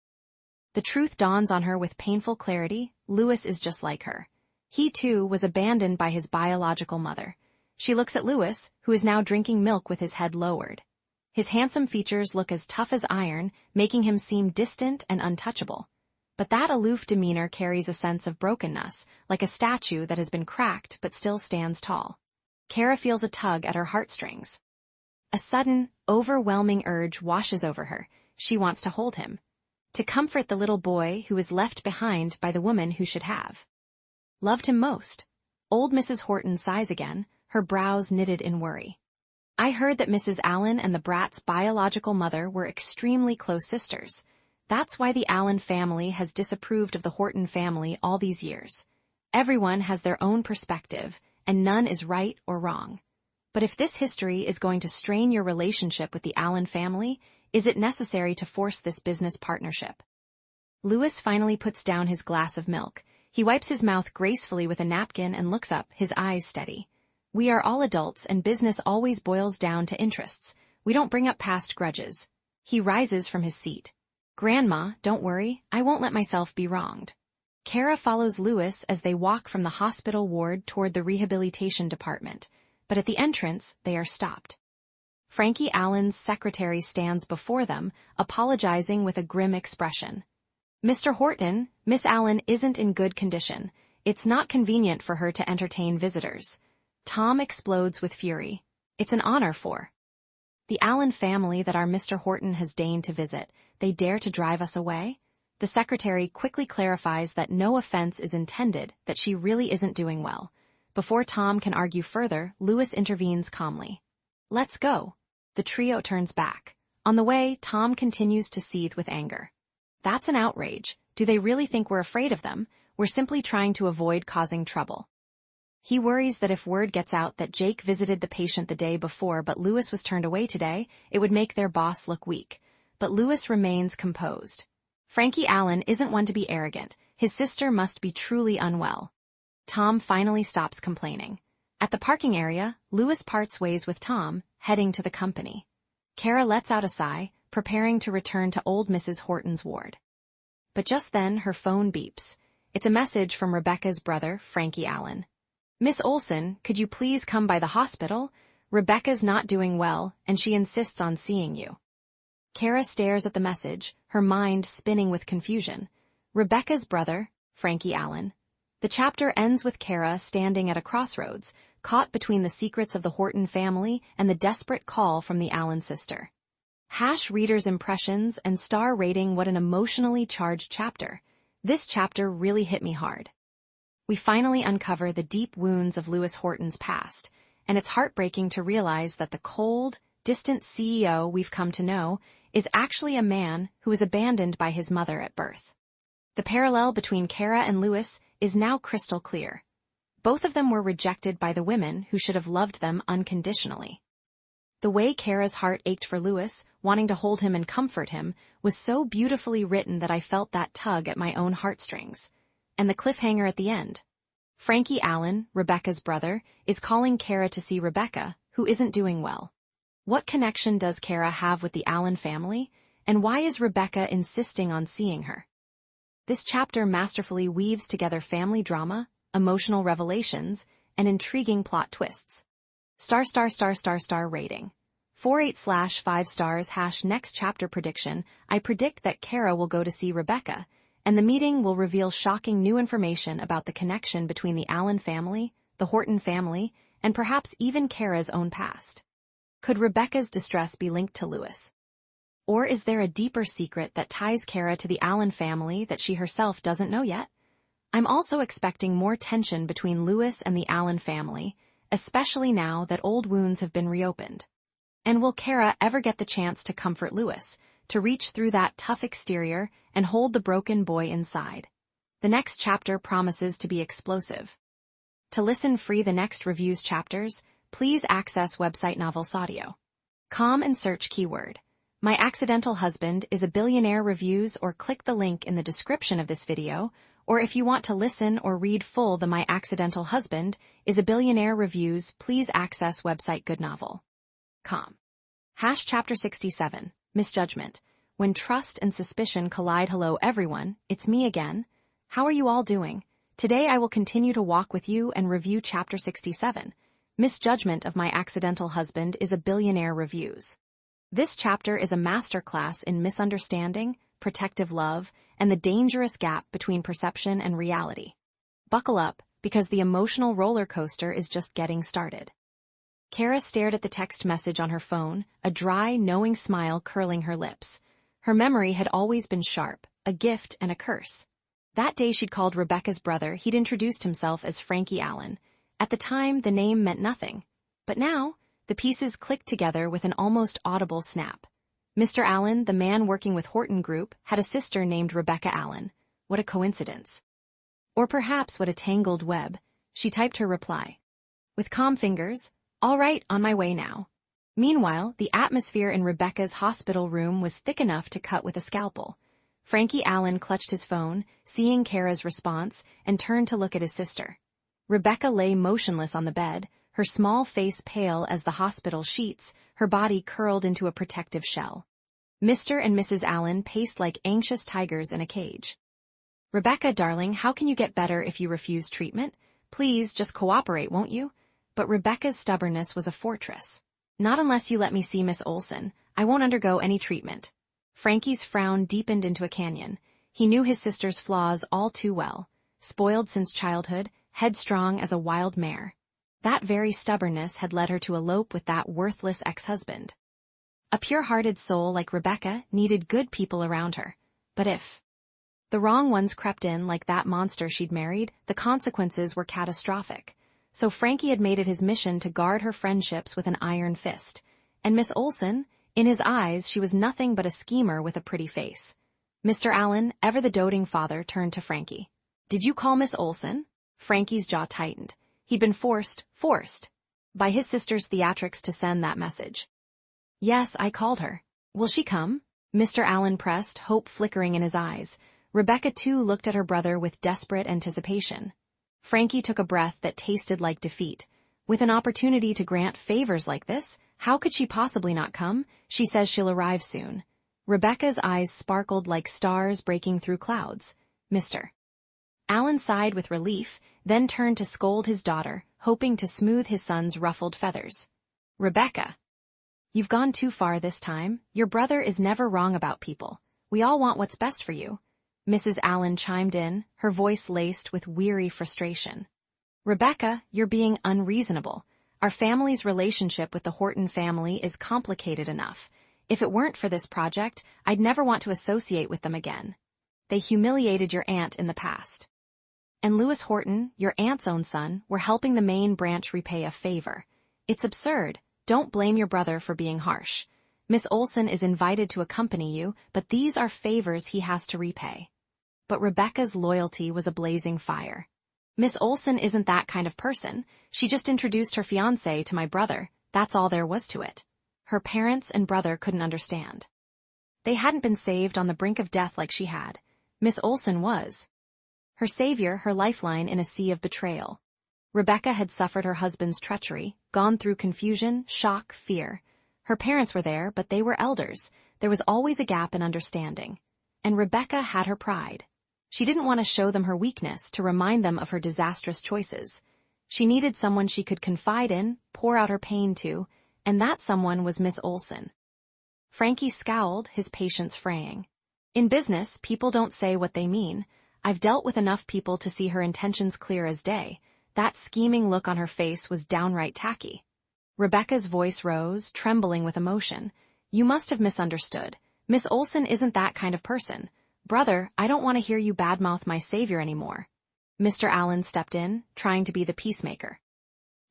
The truth dawns on her with painful clarity. Lewis is just like her. He, too, was abandoned by his biological mother. She looks at Lewis, who is now drinking milk with his head lowered. His handsome features look as tough as iron, making him seem distant and untouchable. But that aloof demeanor carries a sense of brokenness, like a statue that has been cracked but still stands tall. Keira feels a tug at her heartstrings. A sudden, overwhelming urge washes over her. She wants to hold him, to comfort the little boy who is left behind by the woman who should have loved him most. Old Mrs. Horton sighs again, her brows knitted in worry. I heard that Mrs. Allen and the brat's biological mother were extremely close sisters. That's why the Allen family has disapproved of the Horton family all these years. Everyone has their own perspective, and none is right or wrong. But if this history is going to strain your relationship with the Allen family, is it necessary to force this business partnership? Louis finally puts down his glass of milk. He wipes his mouth gracefully with a napkin and looks up, his eyes steady. We are all adults, and business always boils down to interests. We don't bring up past grudges. He rises from his seat. Grandma, don't worry, I won't let myself be wronged. Keira follows Louis as they walk from the hospital ward toward the rehabilitation department, but at the entrance, they are stopped. Frankie Allen's secretary stands before them, apologizing with a grim expression. Mr. Horton, Miss Allen isn't in good condition. It's not convenient for her to entertain visitors. Tom explodes with fury. It's an honor for the Allen family that our Mr. Horton has deigned to visit. They dare to drive us away? The secretary quickly clarifies that no offense is intended, that she really isn't doing well. Before Tom can argue further, Louis intervenes calmly. Let's go. The trio turns back. On the way, Tom continues to seethe with anger. That's an outrage. Do they really think we're afraid of them? We're simply trying to avoid causing trouble. He worries that if word gets out that Jake visited the patient the day before but Louis was turned away today, it would make their boss look weak. But Louis remains composed. Frankie Allen isn't one to be arrogant. His sister must be truly unwell. Tom finally stops complaining. At the parking area, Louis parts ways with Tom, heading to the company. Keira lets out a sigh, preparing to return to old Mrs. Horton's ward. But just then her phone beeps. It's a message from Rebecca's brother, Frankie Allen. Miss Olsen, could you please come by the hospital? Rebecca's not doing well, and she insists on seeing you. Keira stares at the message, her mind spinning with confusion. Rebecca's brother, Frankie Allen. The chapter ends with Keira standing at a crossroads, caught between the secrets of the Horton family and the desperate call from the Allen sister. Reader's impressions and star rating. What an emotionally charged chapter. This chapter really hit me hard. We finally uncover the deep wounds of Louis Horton's past, and it's heartbreaking to realize that the cold, distant CEO we've come to know is actually a man who was abandoned by his mother at birth. The parallel between Keira and Louis is now crystal clear. Both of them were rejected by the women who should have loved them unconditionally. The way Keira's heart ached for Louis, wanting to hold him and comfort him, was so beautifully written that I felt that tug at my own heartstrings. And the cliffhanger at the end. Frankie Allen, Rebecca's brother, is calling Keira to see Rebecca, who isn't doing well. What connection does Keira have with the Allen family, and why is Rebecca insisting on seeing her? This chapter masterfully weaves together family drama, emotional revelations, and intriguing plot twists. Star rating. 48/5 stars. Next chapter prediction. I predict that Keira will go to see Rebecca, and the meeting will reveal shocking new information about the connection between the Allen family, the Horton family, and perhaps even Keira's own past. Could Rebecca's distress be linked to Louis? Or is there a deeper secret that ties Keira to the Allen family that she herself doesn't know yet? I'm also expecting more tension between Louis and the Allen family, especially now that old wounds have been reopened. And will Keira ever get the chance to comfort Louis, to reach through that tough exterior and hold the broken boy inside? The next chapter promises to be explosive. To listen free the next review's chapters, please access website novelsaudio.com and search keyword My Accidental Husband is a Billionaire reviews, or click the link in the description of this video, or if you want to listen or read full the My Accidental Husband is a Billionaire reviews, please access website goodnovel.com. Chapter 67, Misjudgment. When trust and suspicion collide. Hello everyone, it's me again. How are you all doing? Today I will continue to walk with you and review Chapter 67, Misjudgment of My Accidental Husband is a Billionaire reviews. This chapter is a masterclass in misunderstanding, protective love, and the dangerous gap between perception and reality. Buckle up, because the emotional roller coaster is just getting started. Keira stared at the text message on her phone, a dry, knowing smile curling her lips. Her memory had always been sharp, a gift and a curse. That day she'd called Rebecca's brother, he'd introduced himself as Frankie Allen. At the time, the name meant nothing. But now, The pieces clicked together with an almost audible snap. Mr. Allen, the man working with Horton Group, had a sister named Rebecca Allen. What a coincidence. Or perhaps what a tangled web. She typed her reply. With calm fingers, "All right, on my way now." Meanwhile, the atmosphere in Rebecca's hospital room was thick enough to cut with a scalpel. Frankie Allen clutched his phone, seeing Keira's response, and turned to look at his sister. Rebecca lay motionless on the bed, her small face pale as the hospital sheets, her body curled into a protective shell. Mr. and Mrs. Allen paced like anxious tigers in a cage. "Rebecca, darling, how can you get better if you refuse treatment? Please, just cooperate, won't you?" But Rebecca's stubbornness was a fortress. "Not unless you let me see Miss Olsen. I won't undergo any treatment." Frankie's frown deepened into a canyon. He knew his sister's flaws all too well. Spoiled since childhood, headstrong as a wild mare. That very stubbornness had led her to elope with that worthless ex-husband. A pure-hearted soul like Rebecca needed good people around her. But if the wrong ones crept in like that monster she'd married, the consequences were catastrophic. So Frankie had made it his mission to guard her friendships with an iron fist. And Miss Olsen, in his eyes, she was nothing but a schemer with a pretty face. Mr. Allen, ever the doting father, turned to Frankie. "Did you call Miss Olsen?" Frankie's jaw tightened. He'd been forced, by his sister's theatrics to send that message. "Yes, I called her. Will she come?" Mr. Allen pressed, hope flickering in his eyes. Rebecca, too, looked at her brother with desperate anticipation. Frankie took a breath that tasted like defeat. With an opportunity to grant favors like this, how could she possibly not come? She says she'll arrive soon. Rebecca's eyes sparkled like stars breaking through clouds. Mr. Allen sighed with relief, then turned to scold his daughter, hoping to smooth his son's ruffled feathers. "Rebecca, you've gone too far this time. Your brother is never wrong about people. We all want what's best for you." Mrs. Allen chimed in, her voice laced with weary frustration. "Rebecca, you're being unreasonable. Our family's relationship with the Horton family is complicated enough. If it weren't for this project, I'd never want to associate with them again. They humiliated your aunt in the past. And Louis Horton, your aunt's own son, were helping the main branch repay a favor. It's absurd. Don't blame your brother for being harsh. Miss Olsen is invited to accompany you, but these are favors he has to repay." But Rebecca's loyalty was a blazing fire. "Miss Olsen isn't that kind of person. She just introduced her fiancé to my brother. That's all there was to it." Her parents and brother couldn't understand. They hadn't been saved on the brink of death like she had. Miss Olsen was. Her savior, her lifeline in a sea of betrayal. Rebecca had suffered her husband's treachery, gone through confusion, shock, fear. Her parents were there, but they were elders. There was always a gap in understanding. And Rebecca had her pride. She didn't want to show them her weakness, to remind them of her disastrous choices. She needed someone she could confide in, pour out her pain to, and that someone was Miss Olsen. Frankie scowled, his patience fraying. In business, people don't say what they mean. I've dealt with enough people to see her intentions clear as day. That scheming look on her face was downright tacky. Rebecca's voice rose, trembling with emotion. "You must have misunderstood. Miss Olsen isn't that kind of person. Brother, I don't want to hear you badmouth my savior anymore." Mr. Allen stepped in, trying to be the peacemaker.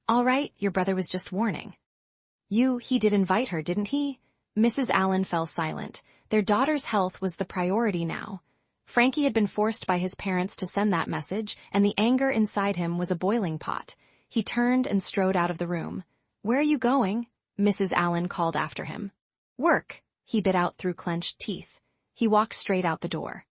"All right, your brother was just warning." He did invite her, didn't he?" Mrs. Allen fell silent. Their daughter's health was the priority now. Frankie had been forced by his parents to send that message, and the anger inside him was a boiling pot. He turned and strode out of the room. "Where are you going?" Mrs. Allen called after him. "Work," he bit out through clenched teeth. He walked straight out the door.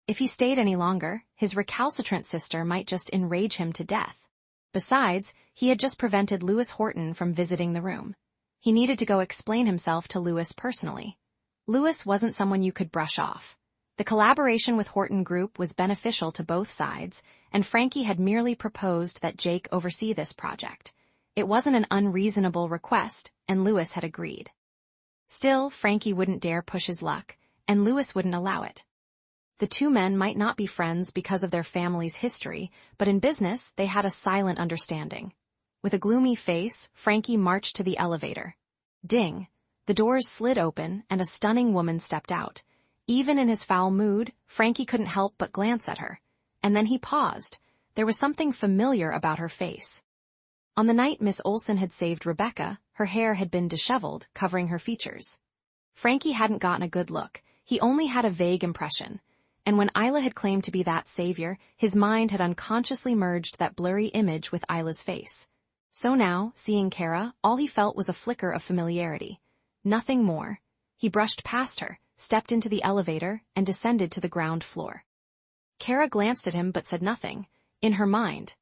If he stayed any longer, his recalcitrant sister might just enrage him to death. Besides, he had just prevented Louis Horton from visiting the room. He needed to go explain himself to Louis personally. Louis wasn't someone you could brush off. The collaboration with Horton Group was beneficial to both sides, and Frankie had merely proposed that Jake oversee this project. It wasn't an unreasonable request, and Louis had agreed. Still, Frankie wouldn't dare push his luck, and Louis wouldn't allow it. The two men might not be friends because of their family's history, but in business they had a silent understanding. With a gloomy face, Frankie marched to the elevator. Ding! The doors slid open, and a stunning woman stepped out. Even in his foul mood, Frankie couldn't help but glance at her. And then he paused. There was something familiar about her face. On the night Miss Olsen had saved Rebecca, her hair had been disheveled, covering her features. Frankie hadn't gotten a good look, he only had a vague impression. And when Isla had claimed to be that savior, his mind had unconsciously merged that blurry image with Isla's face. So now, seeing Keira, all he felt was a flicker of familiarity. Nothing more. He brushed past her, stepped into the elevator, and descended to the ground floor. Keira glanced at him but said nothing. In her mind,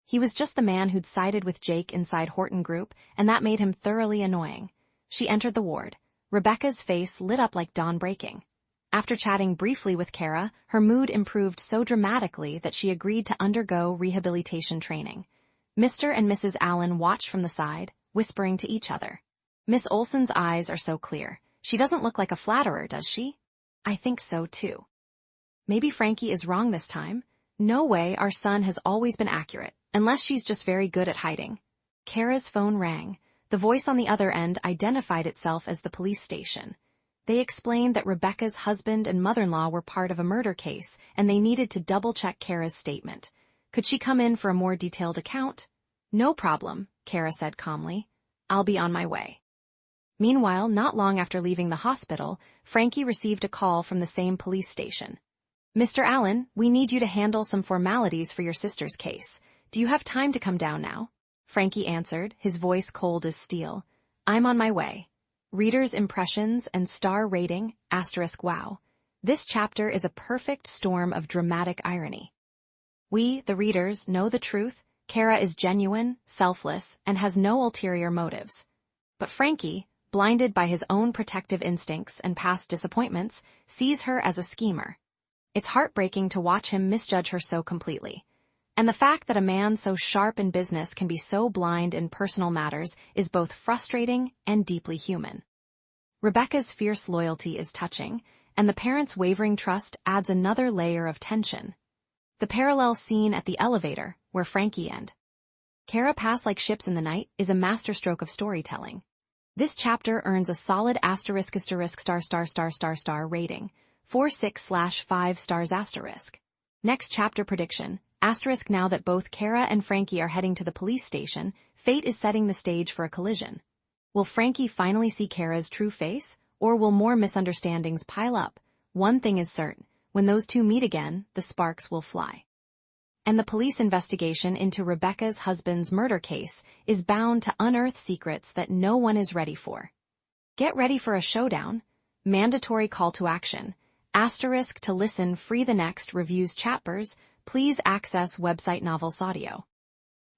he was just the man who'd sided with Jake inside Horton Group, and that made him thoroughly annoying. She entered the ward. Rebecca's face lit up like dawn breaking. After chatting briefly with Keira, her mood improved so dramatically that she agreed to undergo rehabilitation training. Mr. and Mrs. Allen watched from the side, whispering to each other. Miss Olsen's eyes are so clear. She doesn't look like a flatterer, does she? I think so, too. Maybe Frankie is wrong this time. No way, our son has always been accurate, unless she's just very good at hiding. Keira's phone rang. The voice on the other end identified itself as the police station. They explained that Rebecca's husband and mother-in-law were part of a murder case, and they needed to double-check Keira's statement. Could she come in for a more detailed account? No problem, Keira said calmly. I'll be on my way. Meanwhile, not long after leaving the hospital, Frankie received a call from the same police station. Mr. Allen, we need you to handle some formalities for your sister's case. Do you have time to come down now? Frankie answered, his voice cold as steel. I'm on my way. Reader's impressions and star rating, *wow. This chapter is a perfect storm of dramatic irony. We, the readers, know the truth. Keira is genuine, selfless, and has no ulterior motives. But Frankie, blinded by his own protective instincts and past disappointments, sees her as a schemer. It's heartbreaking to watch him misjudge her so completely. And the fact that a man so sharp in business can be so blind in personal matters is both frustrating and deeply human. Rebecca's fierce loyalty is touching, and the parents' wavering trust adds another layer of tension. The parallel scene at the elevator, where Frankie and Keira pass like ships in the night, is a masterstroke of storytelling. This chapter earns a solid **** rating, 4.6/5 stars***. Next chapter prediction. Now that both Keira and Frankie are heading to the police station, fate is setting the stage for a collision. Will Frankie finally see Keira's true face, or will more misunderstandings pile up? One thing is certain, when those two meet again, the sparks will fly. And the police investigation into Rebecca's husband's murder case is bound to unearth secrets that no one is ready for. Get ready for a showdown. Mandatory call to action. * to listen free the next reviews chapters. Please access website Novels Audio.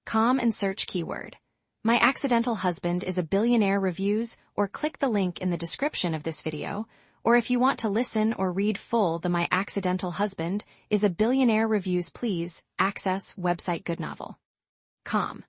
Com and search keyword My Accidental Husband is a Billionaire reviews, or click the link in the description of this video, or if you want to listen or read full the My Accidental Husband is a Billionaire reviews, please access website goodnovel. Com.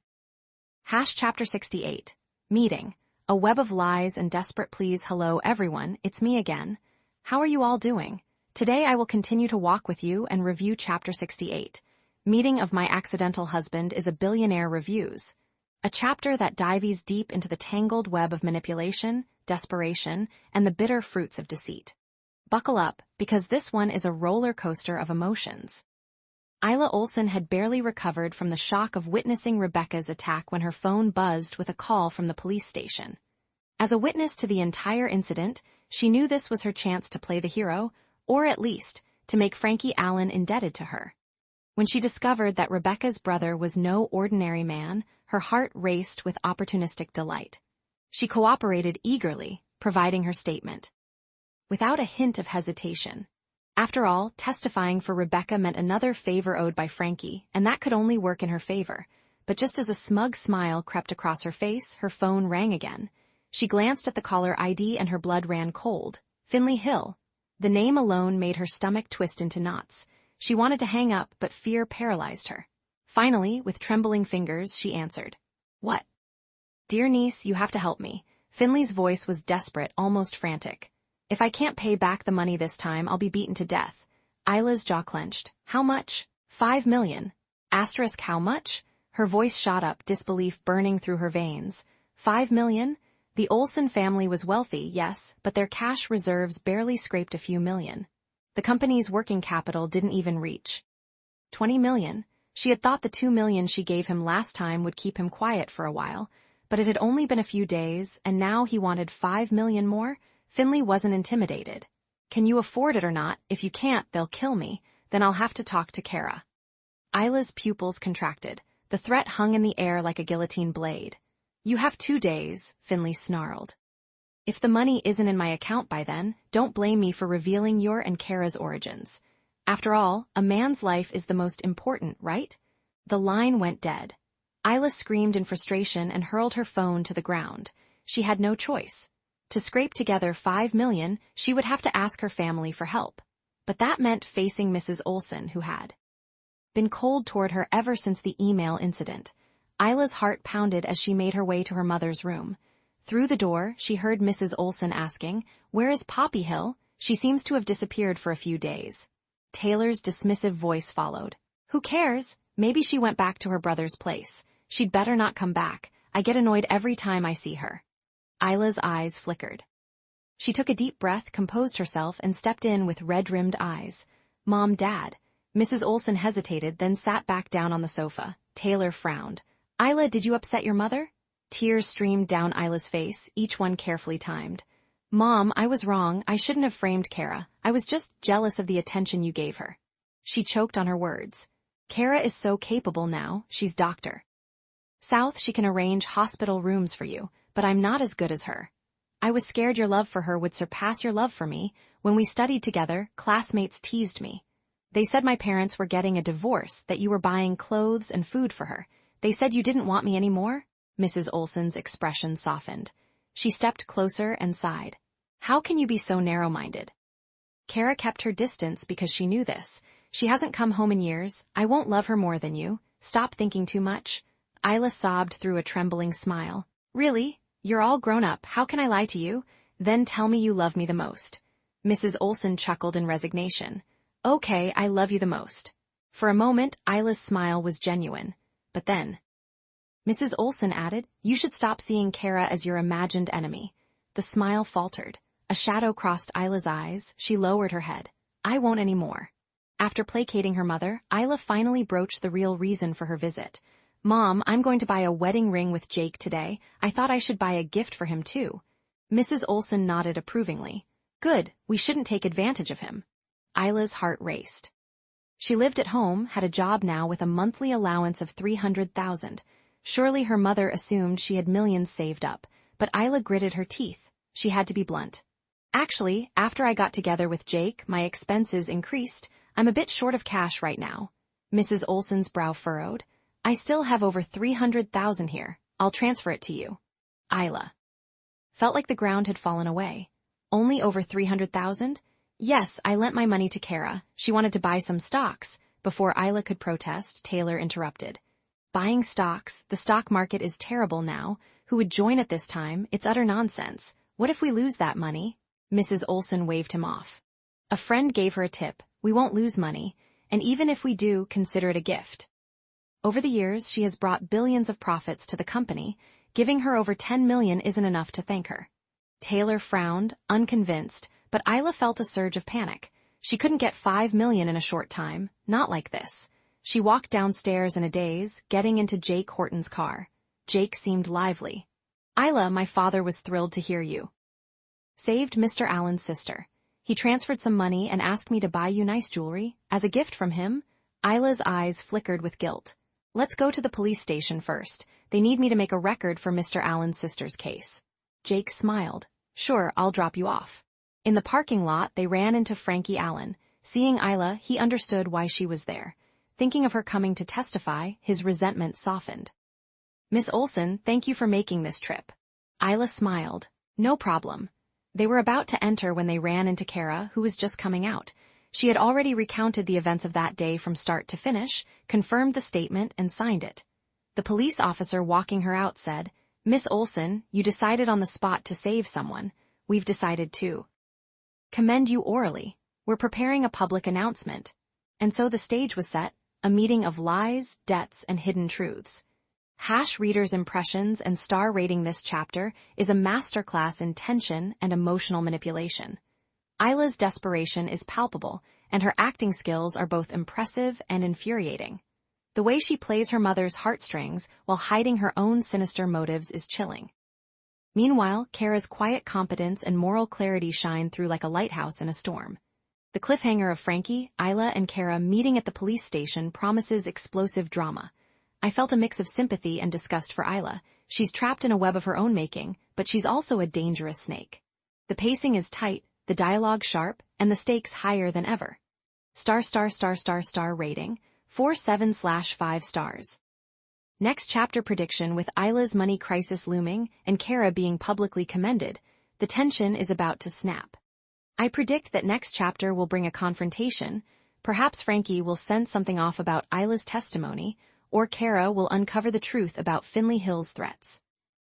Chapter 68. Meeting. A web of lies and desperate pleas. Hello everyone, it's me again. How are you all doing? Today I will continue to walk with you and review Chapter 68. Meeting of My Accidental Husband is a Billionaire reviews. A chapter that dives deep into the tangled web of manipulation, desperation, and the bitter fruits of deceit. Buckle up, because this one is a roller coaster of emotions. Isla Olsen had barely recovered from the shock of witnessing Rebecca's attack when her phone buzzed with a call from the police station. As a witness to the entire incident, she knew this was her chance to play the hero, or at least, to make Frankie Allen indebted to her. When she discovered that Rebecca's brother was no ordinary man, her heart raced with opportunistic delight. She cooperated eagerly, providing her statement, without a hint of hesitation. After all, testifying for Rebecca meant another favor owed by Frankie, and that could only work in her favor. But just as a smug smile crept across her face, her phone rang again. She glanced at the caller ID and her blood ran cold. Finley Hill. The name alone made her stomach twist into knots. She wanted to hang up, but fear paralyzed her. Finally, with trembling fingers, she answered. What? Dear niece, you have to help me. Finley's voice was desperate, almost frantic. If I can't pay back the money this time, I'll be beaten to death. Isla's jaw clenched. How much? 5 million. * how much? Her voice shot up, disbelief burning through her veins. 5 million? The Olsen family was wealthy, yes, but their cash reserves barely scraped a few million. The company's working capital didn't even reach 20 million. She had thought the 2 million she gave him last time would keep him quiet for a while, but it had only been a few days, and now he wanted 5 million more. Finley wasn't intimidated. Can you afford it or not? If you can't, they'll kill me. Then I'll have to talk to Keira. Isla's pupils contracted. The threat hung in the air like a guillotine blade. You have 2 days, Finley snarled. If the money isn't in my account by then, don't blame me for revealing your and Keira's origins. After all, a man's life is the most important, right? The line went dead. Isla screamed in frustration and hurled her phone to the ground. She had no choice. To scrape together 5 million, she would have to ask her family for help. But that meant facing Mrs. Olsen, who had been cold toward her ever since the email incident. Isla's heart pounded as she made her way to her mother's room. Through the door, she heard Mrs. Olsen asking, "Where is Poppy Hill? She seems to have disappeared for a few days." Taylor's dismissive voice followed. "Who cares? Maybe she went back to her brother's place. She'd better not come back. I get annoyed every time I see her." Isla's eyes flickered. She took a deep breath, composed herself, and stepped in with red-rimmed eyes. "Mom, Dad." Mrs. Olsen hesitated, then sat back down on the sofa. Taylor frowned. "Isla, did you upset your mother?" Tears streamed down Isla's face, each one carefully timed. "Mom, I was wrong. I shouldn't have framed Keira. I was just jealous of the attention you gave her." She choked on her words. "Keira is so capable now. She's Dr. South. She can arrange hospital rooms for you, but I'm not as good as her. I was scared your love for her would surpass your love for me. When we studied together, classmates teased me. They said my parents were getting a divorce, that you were buying clothes and food for her. They said you didn't want me anymore." Mrs. Olsen's expression softened. She stepped closer and sighed. "How can you be so narrow-minded?" Keira kept her distance because she knew this. "She hasn't come home in years. I won't love her more than you. Stop thinking too much." Isla sobbed through a trembling smile. "Really? You're all grown up. How can I lie to you? Then tell me you love me the most." Mrs. Olsen chuckled in resignation. "Okay, I love you the most." For a moment, Isla's smile was genuine. But then Mrs. Olsen added, "You should stop seeing Keira as your imagined enemy." The smile faltered. A shadow crossed Isla's eyes. She lowered her head. "I won't anymore." After placating her mother, Isla finally broached the real reason for her visit. "Mom, I'm going to buy a wedding ring with Jake today. I thought I should buy a gift for him too." Mrs. Olsen nodded approvingly. "Good, we shouldn't take advantage of him." Isla's heart raced. She lived at home, had a job now with a monthly allowance of 300,000. Surely her mother assumed she had millions saved up, but Isla gritted her teeth. She had to be blunt. "Actually, after I got together with Jake, my expenses increased. I'm a bit short of cash right now." Mrs. Olsen's brow furrowed. "I still have over 300,000 here. I'll transfer it to you." Isla felt like the ground had fallen away. "Only over 300,000? "Yes, I lent my money to Keira. She wanted to buy some stocks." Before Isla could protest, Taylor interrupted. "Buying stocks? The stock market is terrible now. Who would join at this time? It's utter nonsense. What if we lose that money?" Mrs. Olsen waved him off. "A friend gave her a tip. We won't lose money. And even if we do, consider it a gift." Over the years, she has brought billions of profits to the company. Giving her over 10 million isn't enough to thank her. Taylor frowned, unconvinced, but Isla felt a surge of panic. She couldn't get 5 million in a short time, not like this. She walked downstairs in a daze, getting into Jake Horton's car. Jake seemed lively. "Isla, my father was thrilled to hear you saved Mr. Allen's sister. He transferred some money and asked me to buy you nice jewelry, as a gift from him." Isla's eyes flickered with guilt. "Let's go to the police station first. They need me to make a record for Mr. Allen's sister's case." Jake smiled. "Sure, I'll drop you off." In the parking lot, they ran into Frankie Allen. Seeing Isla, he understood why she was there. Thinking of her coming to testify, his resentment softened. "Miss Olsen, thank you for making this trip." Isla smiled. "No problem." They were about to enter when they ran into Keira, who was just coming out. She had already recounted the events of that day from start to finish, confirmed the statement, and signed it. The police officer walking her out said, "Miss Olsen, you decided on the spot to save someone. We've decided to commend you orally. We're preparing a public announcement." And so the stage was set, a meeting of lies, debts, and hidden truths. Hash Reader's Impressions and star rating this chapter is a masterclass in tension and emotional manipulation. Isla's desperation is palpable, and her acting skills are both impressive and infuriating. The way she plays her mother's heartstrings while hiding her own sinister motives is chilling. Meanwhile, Keira's quiet competence and moral clarity shine through like a lighthouse in a storm. The cliffhanger of Frankie, Isla, and Keira meeting at the police station promises explosive drama. I felt a mix of sympathy and disgust for Isla. She's trapped in a web of her own making, but she's also a dangerous snake. The pacing is tight, the dialogue sharp, and the stakes higher than ever. Star rating, 4.7/5 stars. Next chapter prediction. With Isla's money crisis looming and Keira being publicly commended, the tension is about to snap. I predict that next chapter will bring a confrontation. Perhaps Frankie will sense something off about Isla's testimony, or Keira will uncover the truth about Finley Hill's threats.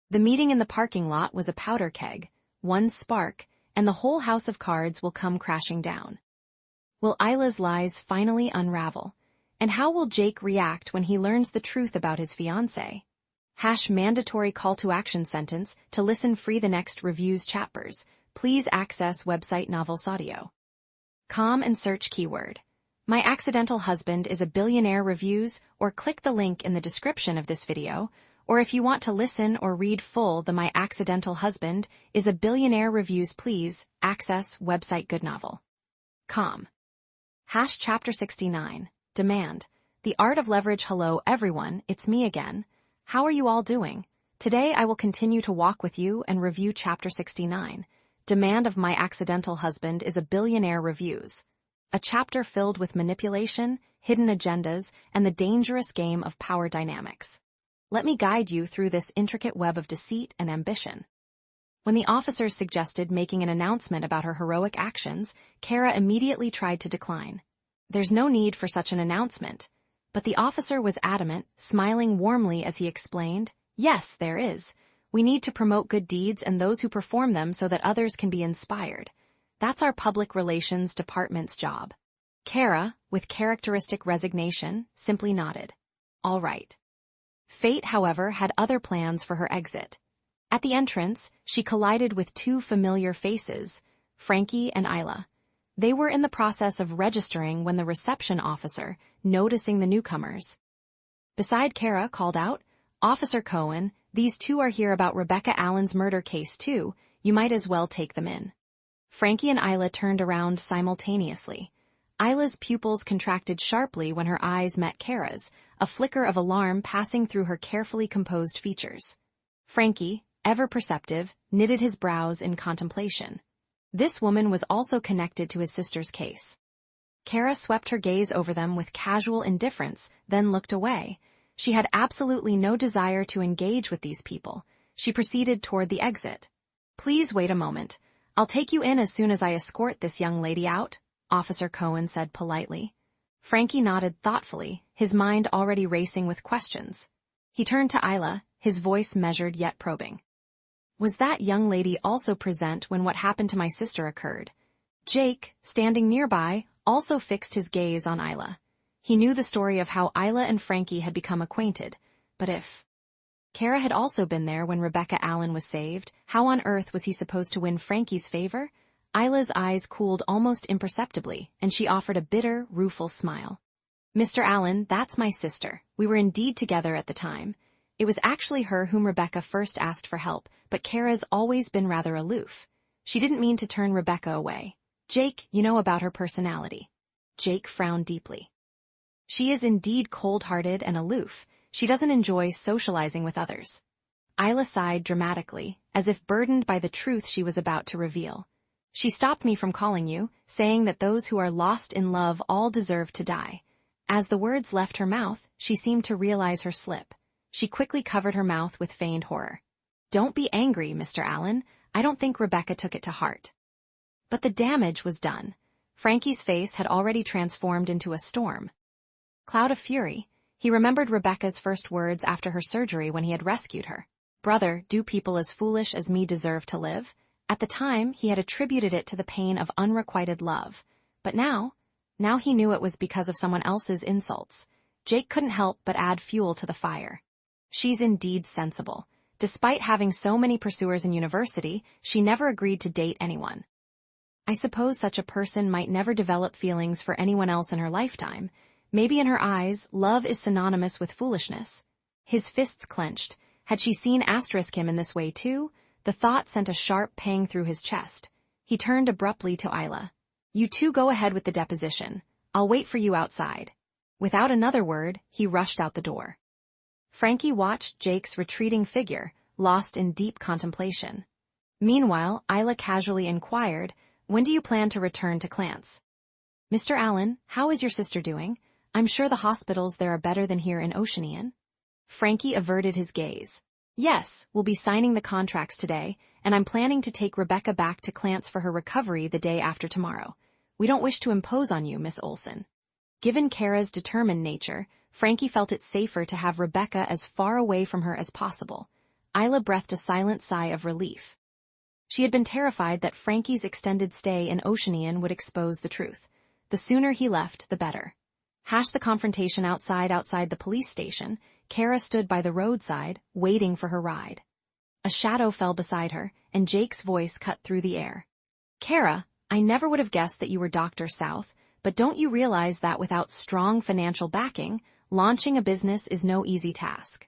The meeting in the parking lot was a powder keg, one spark, and the whole house of cards will come crashing down. Will Isla's lies finally unravel? And how will Jake react when he learns the truth about his fiancée? #mandatory call to action sentence to listen free the next reviews chapters. Please access website Novels Audio. Com and search keyword My Accidental Husband is a Billionaire reviews, or click the link in the description of this video, or if you want to listen or read full the My Accidental Husband is a Billionaire reviews, please access website goodnovel.com. Chapter 69 Demand The Art of Leverage. Hello everyone, it's me again. How are you all doing? Today I will continue to walk with you and review Chapter 69. Demand of My Accidental Husband is a Billionaire reviews. A chapter filled with manipulation, hidden agendas, and the dangerous game of power dynamics. Let me guide you through this intricate web of deceit and ambition. When the officers suggested making an announcement about her heroic actions, Keira immediately tried to decline. There's no need for such an announcement. But the officer was adamant, smiling warmly as he explained, yes, there is. We need to promote good deeds and those who perform them so that others can be inspired. That's our public relations department's job. Keira, with characteristic resignation, simply nodded. All right. Fate, however, had other plans for her exit. At the entrance, she collided with two familiar faces, Frankie and Isla. They were in the process of registering when the reception officer, noticing the newcomers. Beside Keira, called out, Officer Cohen, these two are here about Rebecca Allen's murder case too, you might as well take them in. Frankie and Isla turned around simultaneously. Isla's pupils contracted sharply when her eyes met Keira's, a flicker of alarm passing through her carefully composed features. Frankie, ever perceptive, knitted his brows in contemplation. This woman was also connected to his sister's case. Keira swept her gaze over them with casual indifference, then looked away. She had absolutely no desire to engage with these people. She proceeded toward the exit. Please wait a moment. I'll take you in as soon as I escort this young lady out, Officer Cohen said politely. Frankie nodded thoughtfully, his mind already racing with questions. He turned to Isla, his voice measured yet probing. Was that young lady also present when what happened to my sister occurred? Jake, standing nearby, also fixed his gaze on Isla. He knew the story of how Isla and Frankie had become acquainted, but if Keira had also been there when Rebecca Allen was saved, how on earth was he supposed to win Frankie's favor? Isla's eyes cooled almost imperceptibly, and she offered a bitter, rueful smile. Mr. Allen, that's my sister. We were indeed together at the time. It was actually her whom Rebecca first asked for help, but Keira's always been rather aloof. She didn't mean to turn Rebecca away. Jake, you know about her personality. Jake frowned deeply. She is indeed cold-hearted and aloof. She doesn't enjoy socializing with others. Isla sighed dramatically, as if burdened by the truth she was about to reveal. She stopped me from calling you, saying that those who are lost in love all deserve to die. As the words left her mouth, she seemed to realize her slip. She quickly covered her mouth with feigned horror. Don't be angry, Mr. Allen. I don't think Rebecca took it to heart. But the damage was done. Frankie's face had already transformed into a storm. Cloud of fury. He remembered Rebecca's first words after her surgery when he had rescued her. Brother, do people as foolish as me deserve to live? At the time, he had attributed it to the pain of unrequited love. But now he knew it was because of someone else's insults. Jake couldn't help but add fuel to the fire. She's indeed sensible. Despite having so many pursuers in university, she never agreed to date anyone. I suppose such a person might never develop feelings for anyone else in her lifetime. Maybe in her eyes, love is synonymous with foolishness. His fists clenched. Had she seen asterisk him in this way too? The thought sent a sharp pang through his chest. He turned abruptly to Isla. "You two go ahead with the deposition. I'll wait for you outside." Without another word, he rushed out the door. Frankie watched Jake's retreating figure, lost in deep contemplation. Meanwhile, Isla casually inquired, "When do you plan to return to Clance?" "Mr. Allen, how is your sister doing? I'm sure the hospitals there are better than here in Oceanian." Frankie averted his gaze. "Yes, we'll be signing the contracts today, and I'm planning to take Rebecca back to Clance for her recovery the day after tomorrow. We don't wish to impose on you, Miss Olsen." Given Keira's determined nature, Frankie felt it safer to have Rebecca as far away from her as possible. Isla breathed a silent sigh of relief. She had been terrified that Frankie's extended stay in Oceanian would expose the truth. The sooner he left, the better. Hash the confrontation outside the police station, Keira stood by the roadside, waiting for her ride. A shadow fell beside her, and Jake's voice cut through the air. "Keira, I never would have guessed that you were Dr. South, but don't you realize that without strong financial backing, launching a business is no easy task?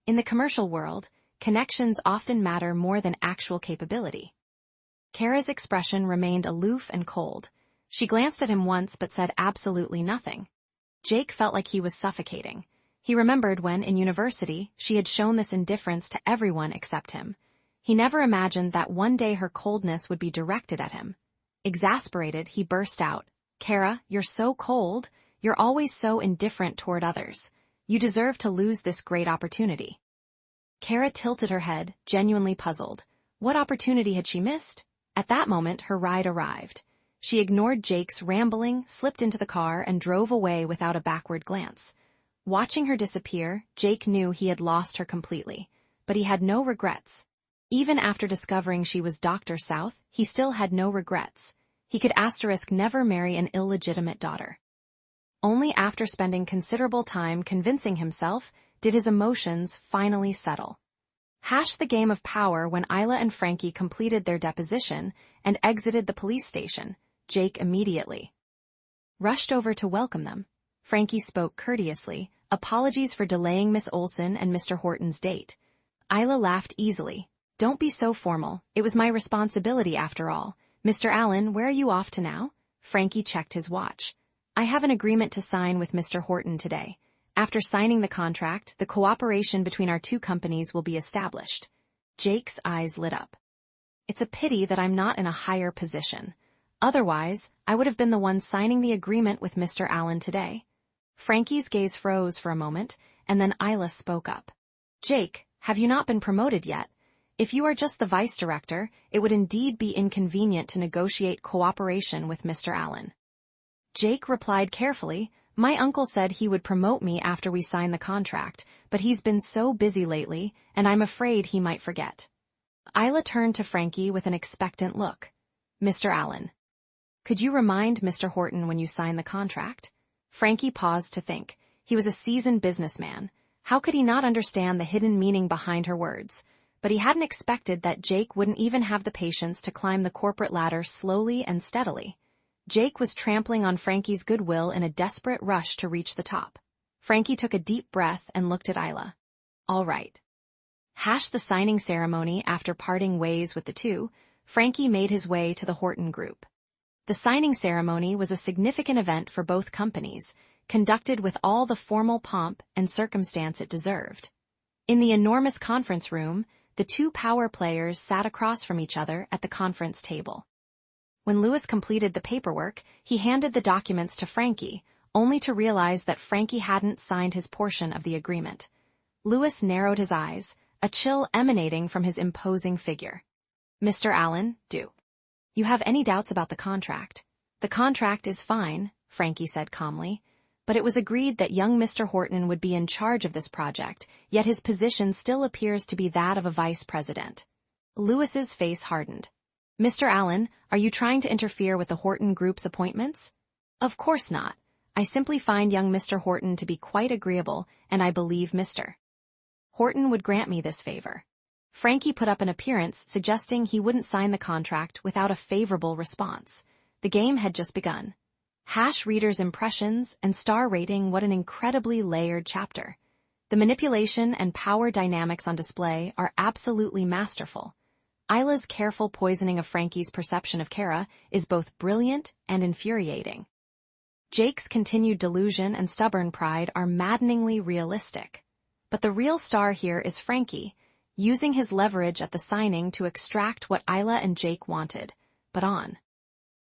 In the commercial world, connections often matter more than actual capability." Keira's expression remained aloof and cold. She glanced at him once but said absolutely nothing. Jake felt like he was suffocating. He remembered when, in university, she had shown this indifference to everyone except him. He never imagined that one day her coldness would be directed at him. Exasperated, he burst out, "Keira, you're so cold. You're always so indifferent toward others. You deserve to lose this great opportunity." Keira tilted her head, genuinely puzzled. What opportunity had she missed? At that moment, her ride arrived. She ignored Jake's rambling, slipped into the car, and drove away without a backward glance. Watching her disappear, Jake knew he had lost her completely, but he had no regrets. Even after discovering she was Dr. South, he still had no regrets. He could never marry an illegitimate daughter. Only after spending considerable time convincing himself did his emotions finally settle. Hash the game of power when Isla and Frankie completed their deposition and exited the police station. Jake immediately rushed over to welcome them. Frankie spoke courteously, apologies for delaying Miss Olsen and Mr. Horton's date. Isla laughed easily. "Don't be so formal. It was my responsibility after all. Mr. Allen, where are you off to now?" Frankie checked his watch. "I have an agreement to sign with Mr. Horton today. After signing the contract, the cooperation between our two companies will be established." Jake's eyes lit up. "It's a pity that I'm not in a higher position. Otherwise, I would have been the one signing the agreement with Mr. Allen today." Frankie's gaze froze for a moment, and then Isla spoke up. "Jake, have you not been promoted yet? If you are just the vice director, it would indeed be inconvenient to negotiate cooperation with Mr. Allen." Jake replied carefully, "My uncle said he would promote me after we sign the contract, but he's been so busy lately, and I'm afraid he might forget." Isla turned to Frankie with an expectant look. "Mr. Allen, could you remind Mr. Horton when you sign the contract?" Frankie paused to think. He was a seasoned businessman. How could he not understand the hidden meaning behind her words? But he hadn't expected that Jake wouldn't even have the patience to climb the corporate ladder slowly and steadily. Jake was trampling on Frankie's goodwill in a desperate rush to reach the top. Frankie took a deep breath and looked at Isla. "All right." Hash the signing ceremony after parting ways with the two, Frankie made his way to the Horton Group. The signing ceremony was a significant event for both companies, conducted with all the formal pomp and circumstance it deserved. In the enormous conference room, the two power players sat across from each other at the conference table. When Lewis completed the paperwork, he handed the documents to Frankie, only to realize that Frankie hadn't signed his portion of the agreement. Lewis narrowed his eyes, a chill emanating from his imposing figure. "Mr. Allen, do you have any doubts about the contract?" "The contract is fine," Frankie said calmly, "but it was agreed that young Mr. Horton would be in charge of this project, yet his position still appears to be that of a vice president." Lewis's face hardened. "Mr. Allen, are you trying to interfere with the Horton Group's appointments?" "Of course not. I simply find young Mr. Horton to be quite agreeable, and I believe Mr. Horton would grant me this favor." Frankie put up an appearance suggesting he wouldn't sign the contract without a favorable response. The game had just begun. Hash readers' impressions and star rating. What an incredibly layered chapter. The manipulation and power dynamics on display are absolutely masterful. Isla's careful poisoning of Frankie's perception of Keira is both brilliant and infuriating. Jake's continued delusion and stubborn pride are maddeningly realistic. But the real star here is Frankie, using his leverage at the signing to extract what Isla and Jake wanted, but on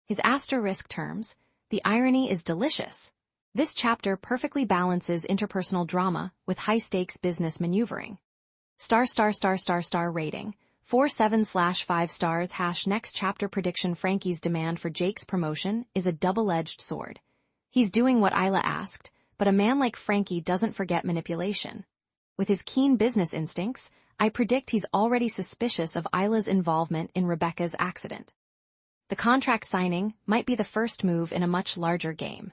his asterisk terms. The irony is delicious. This chapter perfectly balances interpersonal drama with high-stakes business maneuvering. Star rating. 4.7/5 stars. Next chapter prediction. Frankie's demand for Jake's promotion is a double-edged sword. He's doing what Isla asked, but a man like Frankie doesn't forget manipulation. With his keen business instincts, I predict he's already suspicious of Isla's involvement in Rebecca's accident. The contract signing might be the first move in a much larger game.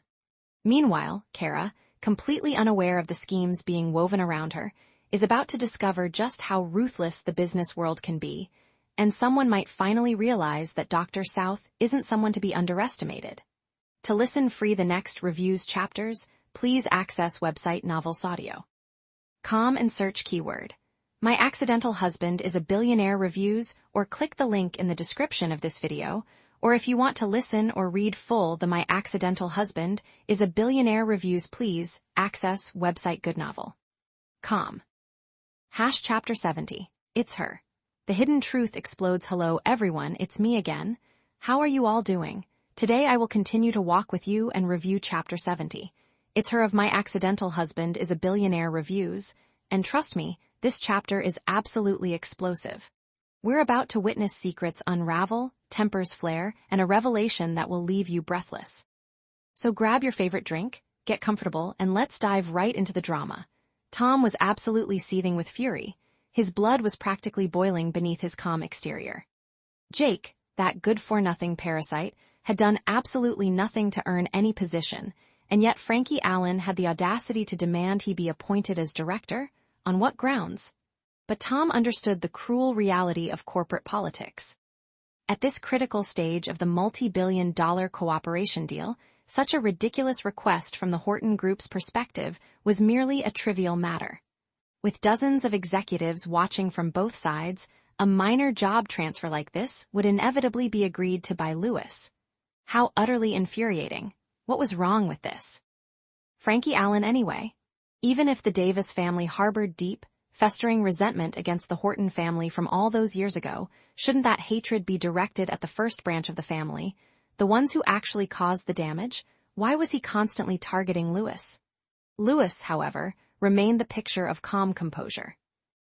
Meanwhile, Keira, completely unaware of the schemes being woven around her, is about to discover just how ruthless the business world can be, and someone might finally realize that Dr. South isn't someone to be underestimated. To listen free the next reviews chapters, please access website Novels Audio. Com and search keyword My Accidental Husband is a Billionaire reviews, or click the link in the description of this video, or if you want to listen or read full the My Accidental Husband is a Billionaire reviews, please access website goodnovel.com. Chapter 70. It's her. The hidden truth explodes. Hello everyone, it's me again. How are you all doing? Today I will continue to walk with you and review chapter 70. It's her of My Accidental Husband is a Billionaire reviews, and trust me, this chapter is absolutely explosive. We're about to witness secrets unravel, tempers flare, and a revelation that will leave you breathless. So grab your favorite drink, get comfortable, and let's dive right into the drama. Tom was absolutely seething with fury. His blood was practically boiling beneath his calm exterior. Jake, that good-for-nothing parasite, had done absolutely nothing to earn any position, and yet Frankie Allen had the audacity to demand he be appointed as director? On what grounds? But Tom understood the cruel reality of corporate politics. At this critical stage of the multi-billion-dollar cooperation deal, such a ridiculous request from the Horton Group's perspective was merely a trivial matter. With dozens of executives watching from both sides, a minor job transfer like this would inevitably be agreed to by Lewis. How utterly infuriating. What was wrong with this? Frankie Allen anyway. Even if the Davis family harbored deep, festering resentment against the Horton family from all those years ago, shouldn't that hatred be directed at the first branch of the family, the ones who actually caused the damage? Why was he constantly targeting Lewis? Lewis, however, remained the picture of calm composure.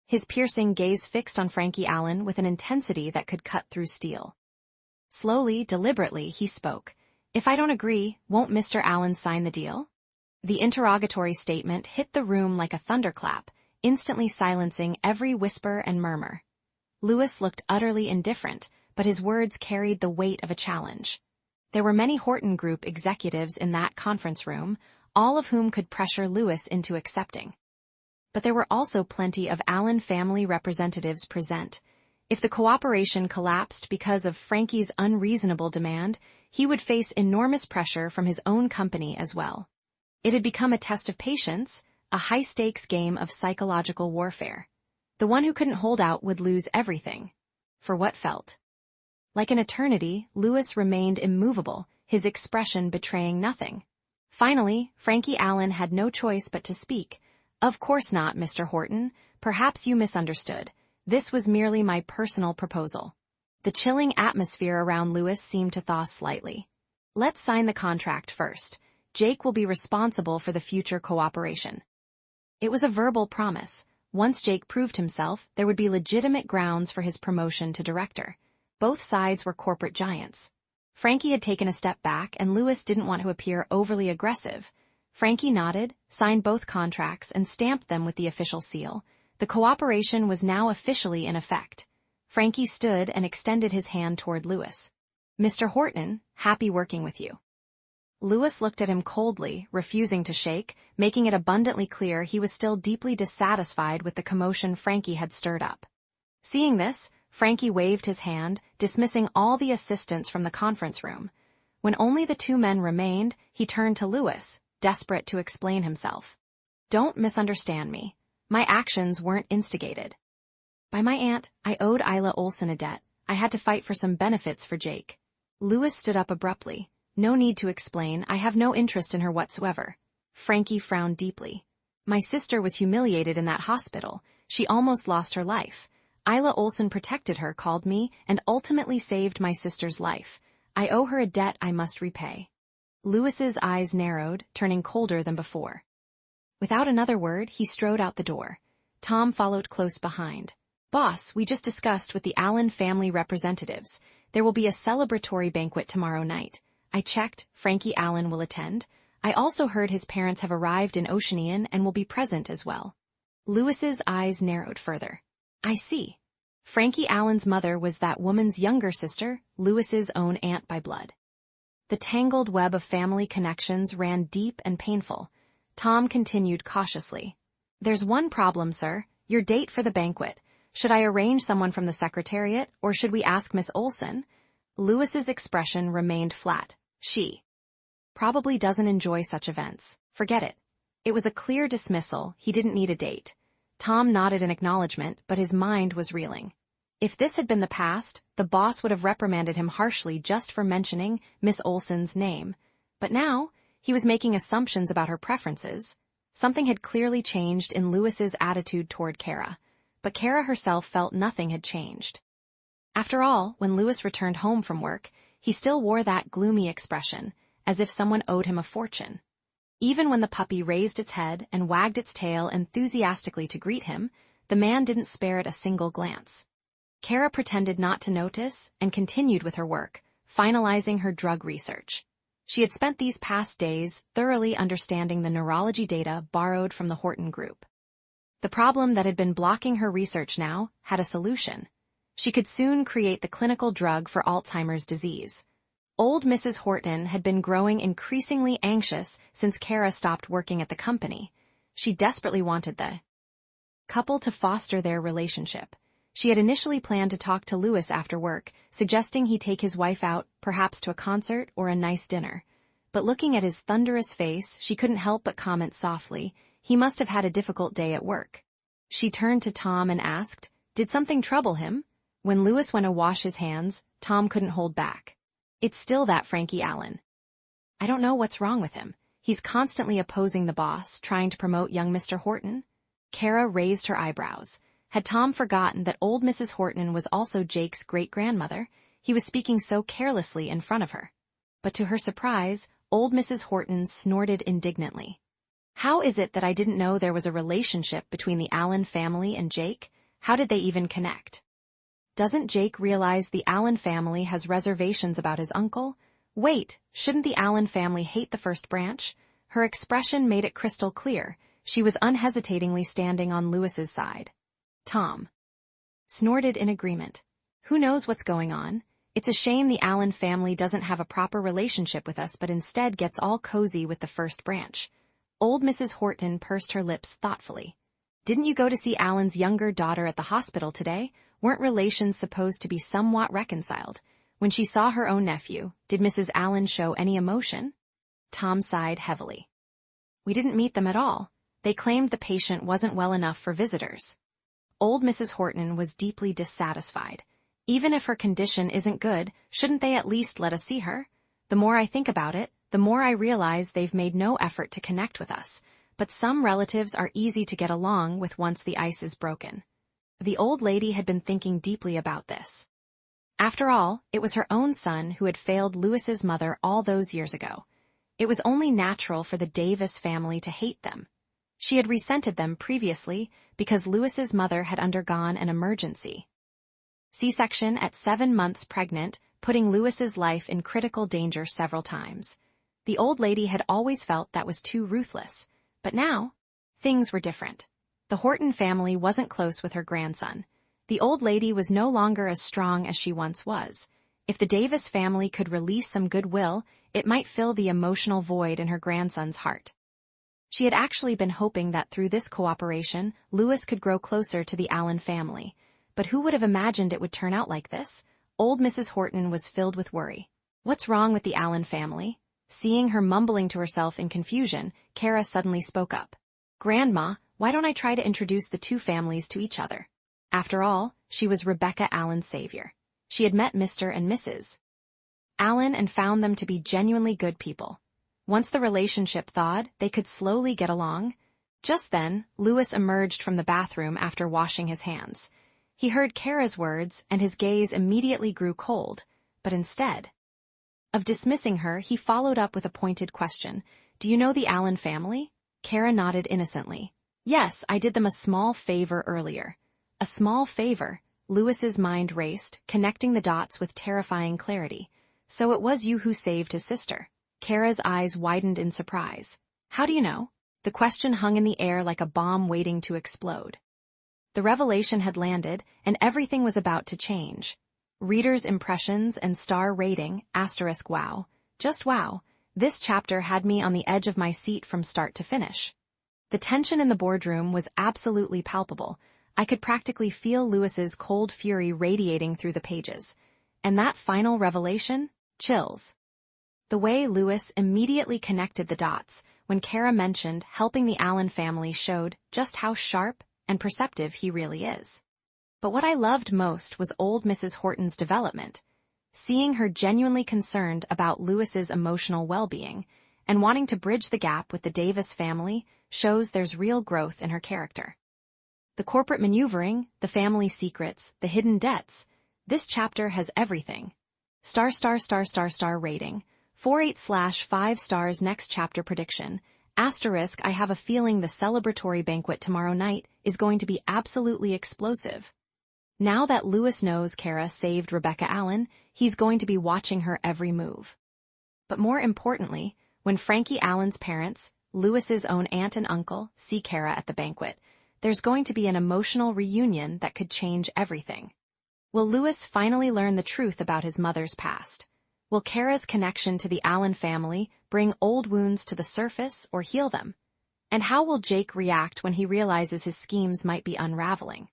His piercing gaze fixed on Frankie Allen with an intensity that could cut through steel. Slowly, deliberately, he spoke. If I don't agree, won't Mr. Allen sign the deal? The interrogatory statement hit the room like a thunderclap, instantly silencing every whisper and murmur. Lewis looked utterly indifferent, but his words carried the weight of a challenge. There were many Horton Group executives in that conference room, all of whom could pressure Lewis into accepting. But there were also plenty of Allen family representatives present. If the cooperation collapsed because of Frankie's unreasonable demand, he would face enormous pressure from his own company as well. It had become a test of patience, a high-stakes game of psychological warfare. The one who couldn't hold out would lose everything. For what felt like an eternity, Lewis remained immovable, his expression betraying nothing. Finally, Frankie Allen had no choice but to speak. Of course not, Mr. Horton. Perhaps you misunderstood. This was merely my personal proposal. The chilling atmosphere around Lewis seemed to thaw slightly. Let's sign the contract first. Jake will be responsible for the future cooperation. It was a verbal promise. Once Jake proved himself, there would be legitimate grounds for his promotion to director. Both sides were corporate giants. Frankie had taken a step back, and Lewis didn't want to appear overly aggressive. Frankie nodded, signed both contracts, and stamped them with the official seal. The cooperation was now officially in effect. Frankie stood and extended his hand toward Lewis. Mr. Horton, happy working with you. Lewis looked at him coldly, refusing to shake, making it abundantly clear he was still deeply dissatisfied with the commotion Frankie had stirred up. Seeing this, Frankie waved his hand, dismissing all the assistants from the conference room. When only the two men remained, he turned to Lewis, desperate to explain himself. Don't misunderstand me. My actions weren't instigated by my aunt. I owed Keira Olsen a debt. I had to fight for some benefits for Jake. Lewis stood up abruptly. No need to explain, I have no interest in her whatsoever. Frankie frowned deeply. My sister was humiliated in that hospital. She almost lost her life. Keira Olsen protected her, called me, and ultimately saved my sister's life. I owe her a debt I must repay. Lewis's eyes narrowed, turning colder than before. Without another word, he strode out the door. Tom followed close behind. Boss, we just discussed with the Allen family representatives. There will be a celebratory banquet tomorrow night. I checked, Frankie Allen will attend. I also heard his parents have arrived in Oceanian and will be present as well. Lewis's eyes narrowed further. I see. Frankie Allen's mother was that woman's younger sister, Lewis's own aunt by blood. The tangled web of family connections ran deep and painful. Tom continued cautiously. There's one problem, sir. Your date for the banquet. Should I arrange someone from the secretariat, or should we ask Miss Olsen? Lewis's expression remained flat. She probably doesn't enjoy such events. Forget it. It was a clear dismissal. He didn't need a date. Tom nodded in acknowledgement, but his mind was reeling. If this had been the past, the boss would have reprimanded him harshly just for mentioning Miss Olsen's name. But now, he was making assumptions about her preferences. Something had clearly changed in Lewis's attitude toward Keira. But Keira herself felt nothing had changed. After all, when Lewis returned home from work, he still wore that gloomy expression, as if someone owed him a fortune. Even when the puppy raised its head and wagged its tail enthusiastically to greet him, the man didn't spare it a single glance. Keira pretended not to notice and continued with her work, finalizing her drug research. She had spent these past days thoroughly understanding the neurology data borrowed from the Horton group. The problem that had been blocking her research now had a solution. She could soon create the clinical drug for Alzheimer's disease. Old Mrs. Horton had been growing increasingly anxious since Keira stopped working at the company. She desperately wanted the couple to foster their relationship. She had initially planned to talk to Lewis after work, suggesting he take his wife out, perhaps to a concert or a nice dinner. But looking at his thunderous face, she couldn't help but comment softly, he must have had a difficult day at work. She turned to Tom and asked, did something trouble him? When Lewis went to wash his hands, Tom couldn't hold back. It's still that Frankie Allen. I don't know what's wrong with him. He's constantly opposing the boss, trying to promote young Mr. Horton. Keira raised her eyebrows. Had Tom forgotten that old Mrs. Horton was also Jake's great-grandmother? He was speaking so carelessly in front of her. But to her surprise, old Mrs. Horton snorted indignantly. How is it that I didn't know there was a relationship between the Allen family and Jake? How did they even connect? Doesn't Jake realize the Allen family has reservations about his uncle? Wait, shouldn't the Allen family hate the first branch? Her expression made it crystal clear. She was unhesitatingly standing on Lewis's side. Tom snorted in agreement. Who knows what's going on? It's a shame the Allen family doesn't have a proper relationship with us but instead gets all cozy with the first branch. Old Mrs. Horton pursed her lips thoughtfully. Didn't you go to see Allen's younger daughter at the hospital today? Weren't relations supposed to be somewhat reconciled? When she saw her own nephew, did Mrs. Allen show any emotion? Tom sighed heavily. We didn't meet them at all. They claimed the patient wasn't well enough for visitors. Old Mrs. Horton was deeply dissatisfied. Even if her condition isn't good, shouldn't they at least let us see her? The more I think about it, the more I realize they've made no effort to connect with us. But some relatives are easy to get along with once the ice is broken. The old lady had been thinking deeply about this. After all, it was her own son who had failed Lewis's mother all those years ago. It was only natural for the Davis family to hate them. She had resented them previously because Lewis's mother had undergone an emergency C-section at 7 months pregnant, putting Lewis's life in critical danger several times. The old lady had always felt that was too ruthless. But now, things were different. The Horton family wasn't close with her grandson. The old lady was no longer as strong as she once was. If the Davis family could release some goodwill, it might fill the emotional void in her grandson's heart. She had actually been hoping that through this cooperation, Lewis could grow closer to the Allen family. But who would have imagined it would turn out like this? Old Mrs. Horton was filled with worry. What's wrong with the Allen family? Seeing her mumbling to herself in confusion, Keira suddenly spoke up. Grandma, why don't I try to introduce the two families to each other? After all, she was Rebecca Allen's savior. She had met Mr. and Mrs. Allen and found them to be genuinely good people. Once the relationship thawed, they could slowly get along. Just then, Louis emerged from the bathroom after washing his hands. He heard Keira's words, and his gaze immediately grew cold, but instead of dismissing her, he followed up with a pointed question. Do you know the Allen family? Keira nodded innocently. Yes, I did them a small favor earlier. A small favor? Louis's mind raced, connecting the dots with terrifying clarity. So it was you who saved his sister. Keira's eyes widened in surprise. How do you know? The question hung in the air like a bomb waiting to explode. The revelation had landed, and everything was about to change. Readers' impressions and star rating, *wow. Just wow. This chapter had me on the edge of my seat from start to finish. The tension in the boardroom was absolutely palpable. I could practically feel Louis's cold fury radiating through the pages. And that final revelation? Chills. The way Louis immediately connected the dots when Keira mentioned helping the Allen family showed just how sharp and perceptive he really is. But what I loved most was old Mrs. Horton's development. Seeing her genuinely concerned about Louis's emotional well-being and wanting to bridge the gap with the Davis family shows there's real growth in her character. The corporate maneuvering, the family secrets, the hidden debts. This chapter has everything. Star rating. 4.8/5 stars. Next chapter prediction. Asterisk, I have a feeling the celebratory banquet tomorrow night is going to be absolutely explosive. Now that Louis knows Keira saved Rebecca Allen, he's going to be watching her every move. But more importantly, when Frankie Allen's parents, Louis's own aunt and uncle, see Keira at the banquet, there's going to be an emotional reunion that could change everything. Will Louis finally learn the truth about his mother's past? Will Keira's connection to the Allen family bring old wounds to the surface or heal them? And how will Jake react when he realizes his schemes might be unraveling?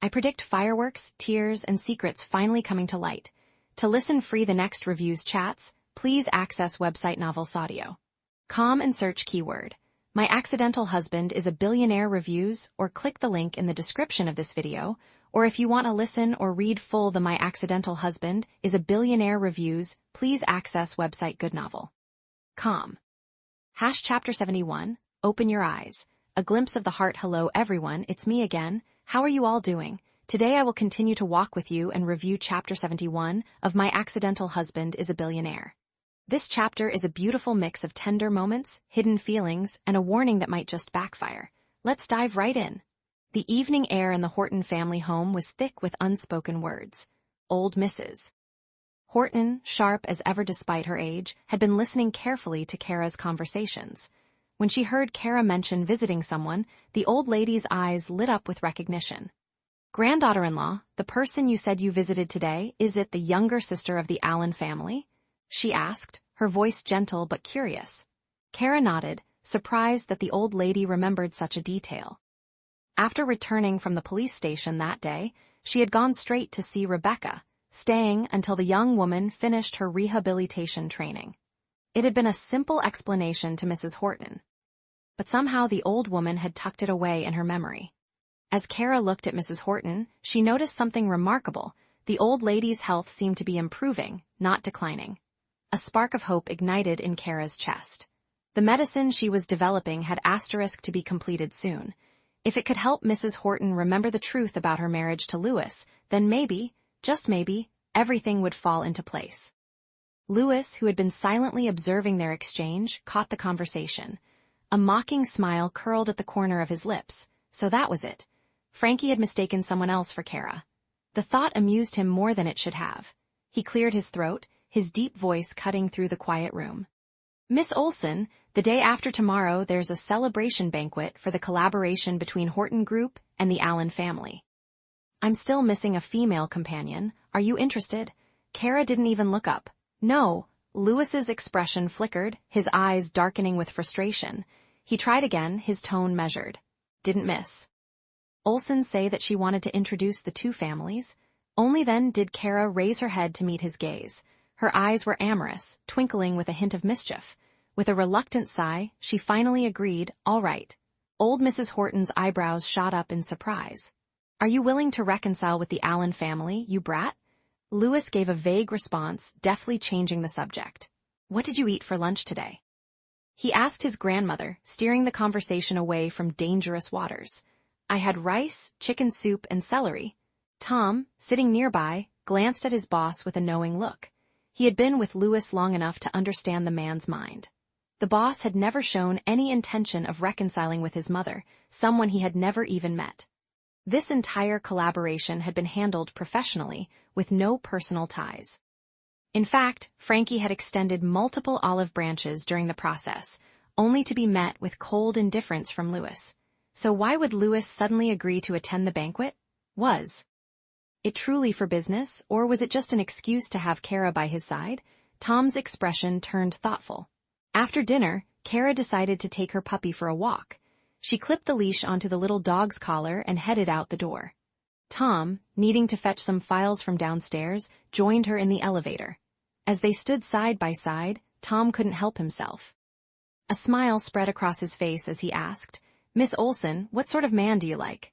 I predict fireworks, tears, and secrets finally coming to light. To listen free the next reviews chats, please access website novelsaudio.com and search keyword My Accidental Husband is a Billionaire reviews, or click the link in the description of this video, or if you want to listen or read full the My Accidental Husband is a Billionaire reviews, please access website goodnovel.com. Chapter 71, Open Your Eyes. A glimpse of the heart. Hello everyone, it's me again. How are you all doing? Today I will continue to walk with you and review Chapter 71 of My Accidental Husband is a Billionaire. This chapter is a beautiful mix of tender moments, hidden feelings, and a warning that might just backfire. Let's dive right in. The evening air in the Horton family home was thick with unspoken words. Old Mrs. Horton, sharp as ever despite her age, had been listening carefully to Keira's conversations. When she heard Keira mention visiting someone, the old lady's eyes lit up with recognition. Granddaughter-in-law, the person you said you visited today, is it the younger sister of the Allen family? She asked, her voice gentle but curious. Keira nodded, surprised that the old lady remembered such a detail. After returning from the police station that day, she had gone straight to see Rebecca, staying until the young woman finished her rehabilitation training. It had been a simple explanation to Mrs. Horton, but somehow the old woman had tucked it away in her memory. As Keira looked at Mrs. Horton, she noticed something remarkable. The old lady's health seemed to be improving, not declining. A spark of hope ignited in Keira's chest. The medicine she was developing had asterisk to be completed soon. If it could help Mrs. Horton remember the truth about her marriage to Louis, then maybe, just maybe, everything would fall into place. Louis, who had been silently observing their exchange, caught the conversation. A mocking smile curled at the corner of his lips. So that was it. Frankie had mistaken someone else for Keira. The thought amused him more than it should have. He cleared his throat, his deep voice cutting through the quiet room. Miss Olsen, the day after tomorrow there's a celebration banquet for the collaboration between Horton Group and the Allen family. I'm still missing a female companion. Are you interested? Keira didn't even look up. No. Louis's expression flickered, his eyes darkening with frustration. He tried again, his tone measured. Didn't miss. Olsen say that she wanted to introduce the two families. Only then did Keira raise her head to meet his gaze. Her eyes were amorous, twinkling with a hint of mischief. With a reluctant sigh, she finally agreed, "All right." Old Mrs. Horton's eyebrows shot up in surprise. "Are you willing to reconcile with the Allen family, you brat?" Louis gave a vague response, deftly changing the subject. "What did you eat for lunch today?" He asked his grandmother, steering the conversation away from dangerous waters. "I had rice, chicken soup, and celery." Tom, sitting nearby, glanced at his boss with a knowing look. He had been with Louis long enough to understand the man's mind. The boss had never shown any intention of reconciling with his mother, someone he had never even met. This entire collaboration had been handled professionally, with no personal ties. In fact, Frankie had extended multiple olive branches during the process, only to be met with cold indifference from Louis. So why would Louis suddenly agree to attend the banquet? Was it truly for business, or was it just an excuse to have Keira by his side? Tom's expression turned thoughtful. After dinner, Keira decided to take her puppy for a walk. She clipped the leash onto the little dog's collar and headed out the door. Tom, needing to fetch some files from downstairs, joined her in the elevator. As they stood side by side, Tom couldn't help himself. A smile spread across his face as he asked, "Miss Olsen, what sort of man do you like?"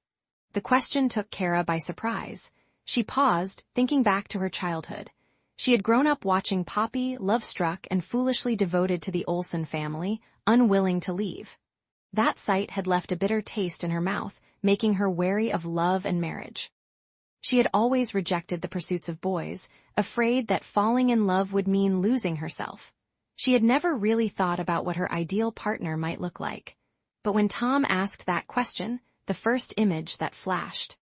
The question took Keira by surprise. She paused, thinking back to her childhood. She had grown up watching Poppy, love-struck and foolishly devoted to the Olsen family, unwilling to leave. That sight had left a bitter taste in her mouth, making her wary of love and marriage. She had always rejected the pursuits of boys, afraid that falling in love would mean losing herself. She had never really thought about what her ideal partner might look like. But when Tom asked that question, the first image that flashed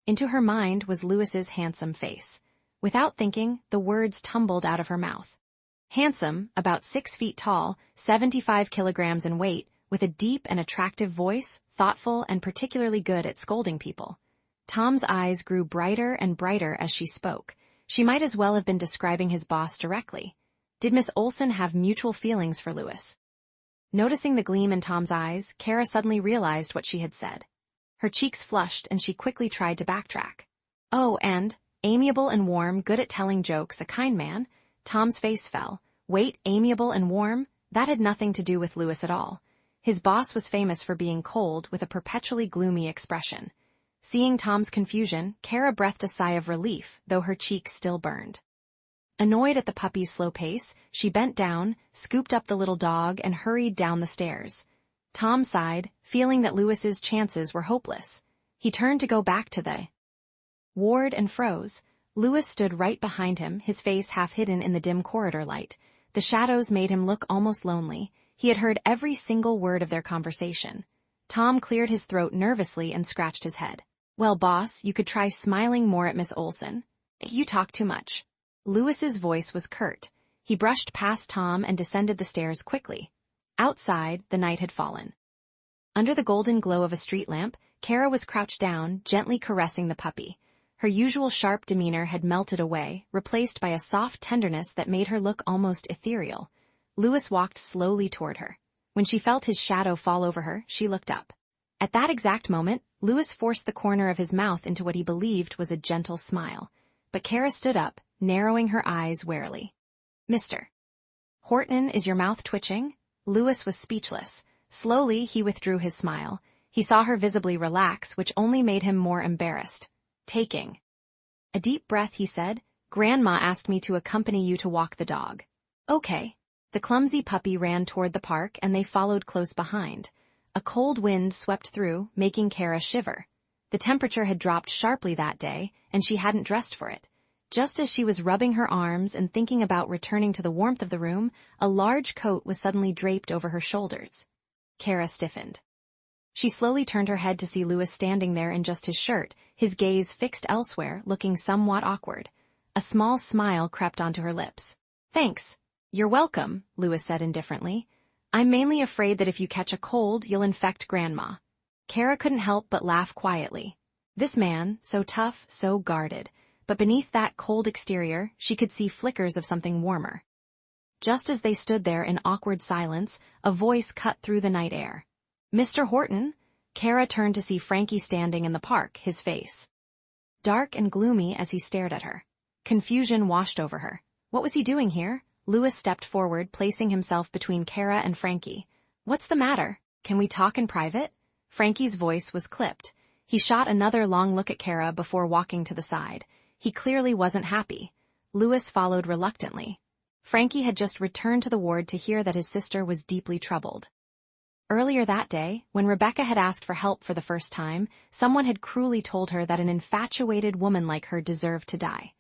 into her mind was Louis's handsome face. Without thinking, the words tumbled out of her mouth. Handsome, about 6 feet tall, 75 kilograms in weight, with a deep and attractive voice, thoughtful and particularly good at scolding people. Tom's eyes grew brighter and brighter as she spoke. She might as well have been describing his boss directly. Did Miss Olsen have mutual feelings for Louis? Noticing the gleam in Tom's eyes, Keira suddenly realized what she had said. Her cheeks flushed and she quickly tried to backtrack. "Oh, and amiable and warm, good at telling jokes, a kind man." Tom's face fell. Wait, amiable and warm? That had nothing to do with Louis at all. His boss was famous for being cold, with a perpetually gloomy expression. Seeing Tom's confusion, Keira breathed a sigh of relief, though her cheeks still burned. Annoyed at the puppy's slow pace, she bent down, scooped up the little dog, and hurried down the stairs. Tom sighed, feeling that Louis's chances were hopeless. He turned to go back to the ward and froze. Louis stood right behind him, his face half hidden in the dim corridor light. The shadows made him look almost lonely. He had heard every single word of their conversation. Tom cleared his throat nervously and scratched his head. "Well, boss, you could try smiling more at Miss Olsen. You talk too much." Louis's voice was curt. He brushed past Tom and descended the stairs quickly. Outside, the night had fallen. Under the golden glow of a street lamp, Keira was crouched down, gently caressing the puppy. Her usual sharp demeanor had melted away, replaced by a soft tenderness that made her look almost ethereal. Louis walked slowly toward her. When she felt his shadow fall over her, she looked up. At that exact moment, Louis forced the corner of his mouth into what he believed was a gentle smile. But Keira stood up, narrowing her eyes warily. "Mr. Horton, is your mouth twitching?" Louis was speechless. Slowly, he withdrew his smile. He saw her visibly relax, which only made him more embarrassed. Taking a deep breath, he said, "Grandma asked me to accompany you to walk the dog." "Okay." The clumsy puppy ran toward the park, and they followed close behind. A cold wind swept through, making Keira shiver. The temperature had dropped sharply that day, and she hadn't dressed for it. Just as she was rubbing her arms and thinking about returning to the warmth of the room, a large coat was suddenly draped over her shoulders. Keira stiffened. She slowly turned her head to see Louis standing there in just his shirt, his gaze fixed elsewhere, looking somewhat awkward. A small smile crept onto her lips. "Thanks. You're welcome," Louis said indifferently. "I'm mainly afraid that if you catch a cold, you'll infect Grandma." Keira couldn't help but laugh quietly. This man, so tough, so guarded. But beneath that cold exterior, she could see flickers of something warmer. Just as they stood there in awkward silence, a voice cut through the night air. "Mr. Horton?" Keira turned to see Frankie standing in the park, his face dark and gloomy as he stared at her. Confusion washed over her. What was he doing here? Louis stepped forward, placing himself between Keira and Frankie. What's the matter? Can we talk in private? Frankie's voice was clipped. He shot another long look at Keira before walking to the side. He clearly wasn't happy. Louis followed reluctantly. Frankie had just returned to the ward to hear that his sister was deeply troubled. Earlier that day, when Rebecca had asked for help for the first time, someone had cruelly told her that an infatuated woman like her deserved to die.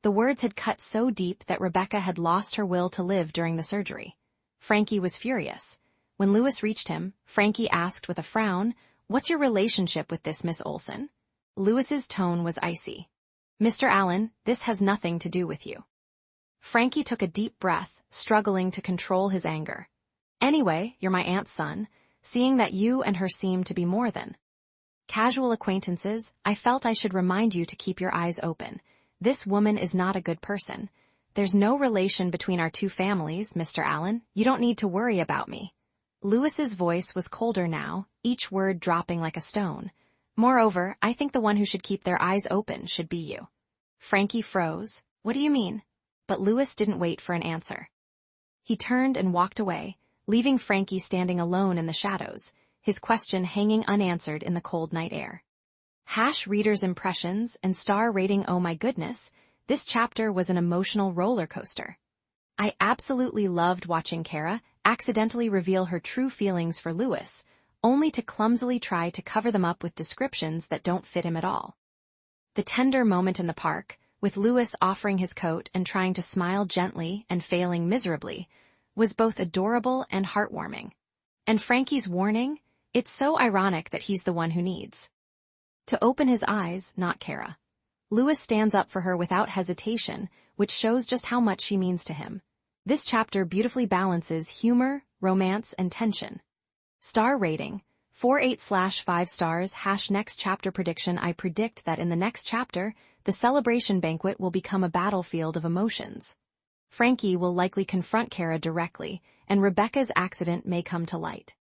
The words had cut so deep that Rebecca had lost her will to live during the surgery. Frankie was furious. When Louis reached him, Frankie asked with a frown, "What's your relationship with this Miss Olsen?" Louis's tone was icy. "Mr. Allen, this has nothing to do with you." Frankie took a deep breath, struggling to control his anger. "Anyway, you're my aunt's son, seeing that you and her seem to be more than casual acquaintances, I felt I should remind you to keep your eyes open. This woman is not a good person. There's no relation between our two families, Mr. Allen. You don't need to worry about me." Louis's voice was colder now, each word dropping like a stone. "Moreover, I think the one who should keep their eyes open should be you." Frankie froze. "What do you mean?" But Louis didn't wait for an answer. He turned and walked away, leaving Frankie standing alone in the shadows, his question hanging unanswered in the cold night air. Reader's impressions and star rating. Oh my goodness, this chapter was an emotional roller coaster. I absolutely loved watching Keira accidentally reveal her true feelings for Louis, only to clumsily try to cover them up with descriptions that don't fit him at all. The tender moment in the park, with Louis offering his coat and trying to smile gently and failing miserably, was both adorable and heartwarming. And Frankie's warning, it's so ironic that he's the one who needs to open his eyes, not Keira. Louis stands up for her without hesitation, which shows just how much she means to him. This chapter beautifully balances humor, romance, and tension. Star rating, 4.8/5 stars. Next chapter prediction. I predict that in the next chapter, the celebration banquet will become a battlefield of emotions. Frankie will likely confront Keira directly, and Rebecca's accident may come to light.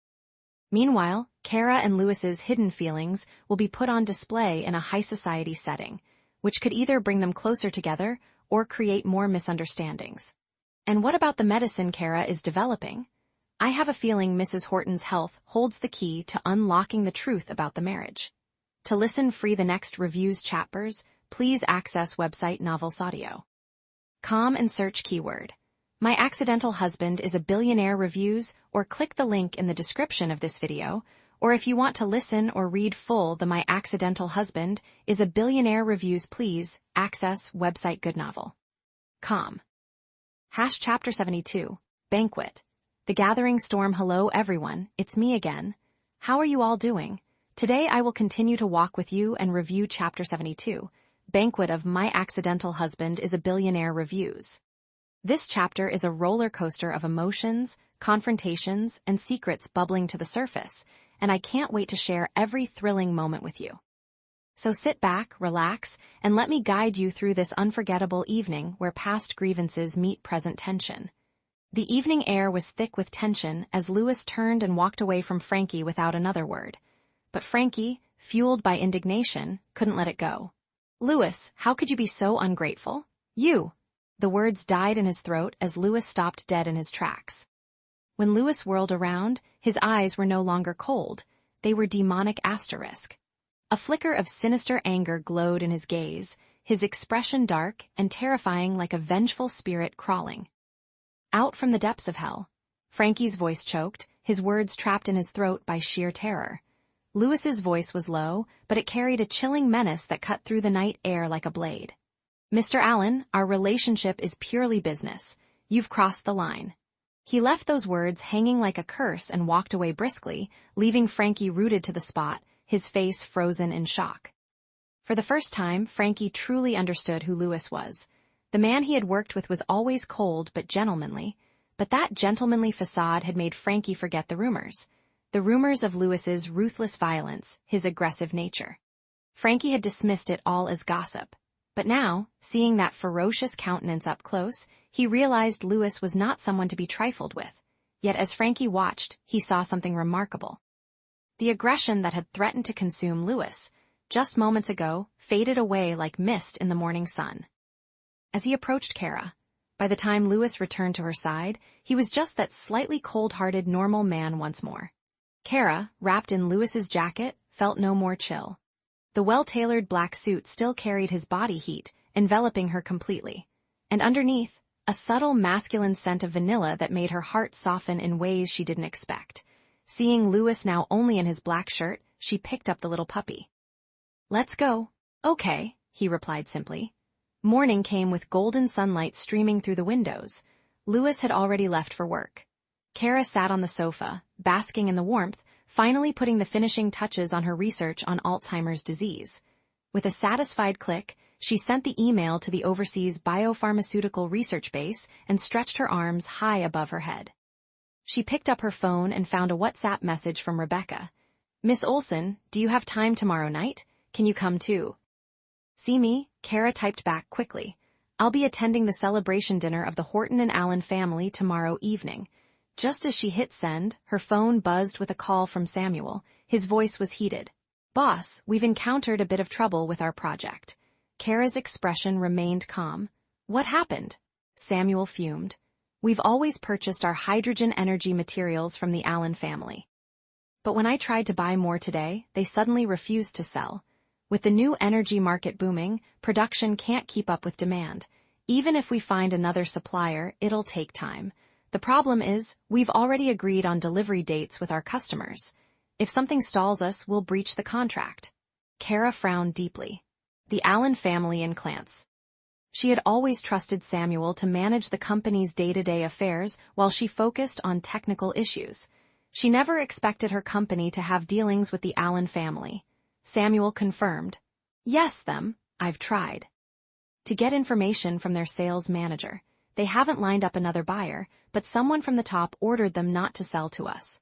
Meanwhile, Keira and Louis's hidden feelings will be put on display in a high society setting, which could either bring them closer together or create more misunderstandings. And what about the medicine Keira is developing? I have a feeling Mrs. Horton's health holds the key to unlocking the truth about the marriage. To listen free the next reviews chapters, please access website novelsaudio.com and search keyword "My Accidental Husband is a Billionaire" reviews, or click the link in the description of this video, or if you want to listen or read full the "My Accidental Husband is a Billionaire" reviews, please access website goodnovel.com. Chapter 72, Banquet. The Gathering Storm. Hello everyone, it's me again. How are you all doing? Today I will continue to walk with you and review Chapter 72, Banquet of My Accidental Husband is a Billionaire reviews. This chapter is a roller coaster of emotions, confrontations, and secrets bubbling to the surface, and I can't wait to share every thrilling moment with you. So sit back, relax, and let me guide you through this unforgettable evening where past grievances meet present tension. The evening air was thick with tension as Louis turned and walked away from Frankie without another word. But Frankie, fueled by indignation, couldn't let it go. "Louis, how could you be so ungrateful? You!" The words died in his throat as Louis stopped dead in his tracks. When Louis whirled around, his eyes were no longer cold, they were demonic asterisk. A flicker of sinister anger glowed in his gaze, his expression dark and terrifying like a vengeful spirit crawling out from the depths of hell. Frankie's voice choked, his words trapped in his throat by sheer terror. Louis's voice was low, but it carried a chilling menace that cut through the night air like a blade. "Mr. Allen, our relationship is purely business. You've crossed the line." He left those words hanging like a curse and walked away briskly, leaving Frankie rooted to the spot, his face frozen in shock. For the first time, Frankie truly understood who Louis was. The man he had worked with was always cold but gentlemanly, but that gentlemanly facade had made Frankie forget the rumors of Louis's ruthless violence, his aggressive nature. Frankie had dismissed it all as gossip. But now, seeing that ferocious countenance up close, he realized Louis was not someone to be trifled with. Yet as Frankie watched, he saw something remarkable. The aggression that had threatened to consume Louis, just moments ago, faded away like mist in the morning sun. As he approached Keira, By the time Louis returned to her side, he was just that slightly cold-hearted normal man once more. Keira, wrapped in Louis's jacket, felt no more chill. The well-tailored black suit still carried his body heat, enveloping her completely. And underneath, a subtle masculine scent of vanilla that made her heart soften in ways she didn't expect. Seeing Louis now only in his black shirt, she picked up the little puppy. "Let's go." "Okay," he replied simply. Morning came with golden sunlight streaming through the windows. Louis had already left for work. Keira sat on the sofa, basking in the warmth, finally putting the finishing touches on her research on Alzheimer's disease. With a satisfied click, she sent the email to the overseas biopharmaceutical research base and stretched her arms high above her head. She picked up her phone and found a WhatsApp message from Rebecca. "Miss Olsen, do you have time tomorrow night? Can you come too?" "See me?" Keira typed back quickly. "I'll be attending the celebration dinner of the Horton and Allen family tomorrow evening." Just as she hit send, her phone buzzed with a call from Samuel. His voice was heated. "Boss, we've encountered a bit of trouble with our project." Keira's expression remained calm. "What happened?" Samuel fumed. "We've always purchased our hydrogen energy materials from the Allen family. But when I tried to buy more today, they suddenly refused to sell. With the new energy market booming, production can't keep up with demand. Even if we find another supplier, it'll take time. The problem is, we've already agreed on delivery dates with our customers. If something stalls us, we'll breach the contract." Keira frowned deeply. The Allen family in Clance. She had always trusted Samuel to manage the company's day-to-day affairs while she focused on technical issues. She never expected her company to have dealings with the Allen family. Samuel confirmed. "Yes, I've tried to get information from their sales manager. They haven't lined up another buyer, but someone from the top ordered them not to sell to us."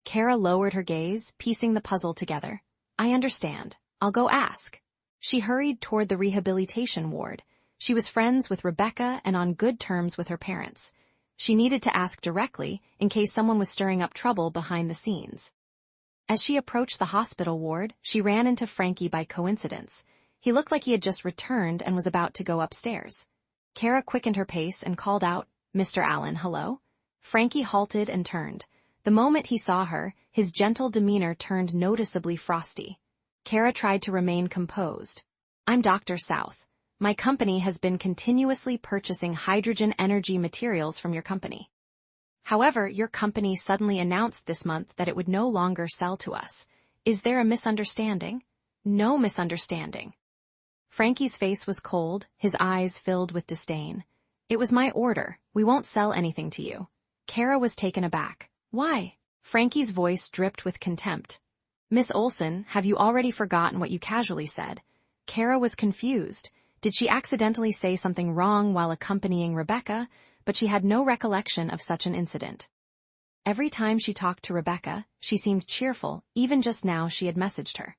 Keira lowered her gaze, piecing the puzzle together. "I understand. I'll go ask." She hurried toward the rehabilitation ward. She was friends with Rebecca and on good terms with her parents. She needed to ask directly in case someone was stirring up trouble behind the scenes. As she approached the hospital ward, she ran into Frankie by coincidence. He looked like he had just returned and was about to go upstairs. Keira quickened her pace and called out, "Mr. Allen, hello?" Frankie halted and turned. The moment he saw her, his gentle demeanor turned noticeably frosty. Keira tried to remain composed. "I'm Dr. South. My company has been continuously purchasing hydrogen energy materials from your company. However, your company suddenly announced this month that it would no longer sell to us. Is there a misunderstanding?" "No misunderstanding." Frankie's face was cold, his eyes filled with disdain. "It was my order. We won't sell anything to you." Keira was taken aback. "Why?" Frankie's voice dripped with contempt. "Miss Olsen, have you already forgotten what you casually said?" Keira was confused. Did she accidentally say something wrong while accompanying Rebecca? But she had no recollection of such an incident. Every time she talked to Rebecca, she seemed cheerful, even just now she had messaged her.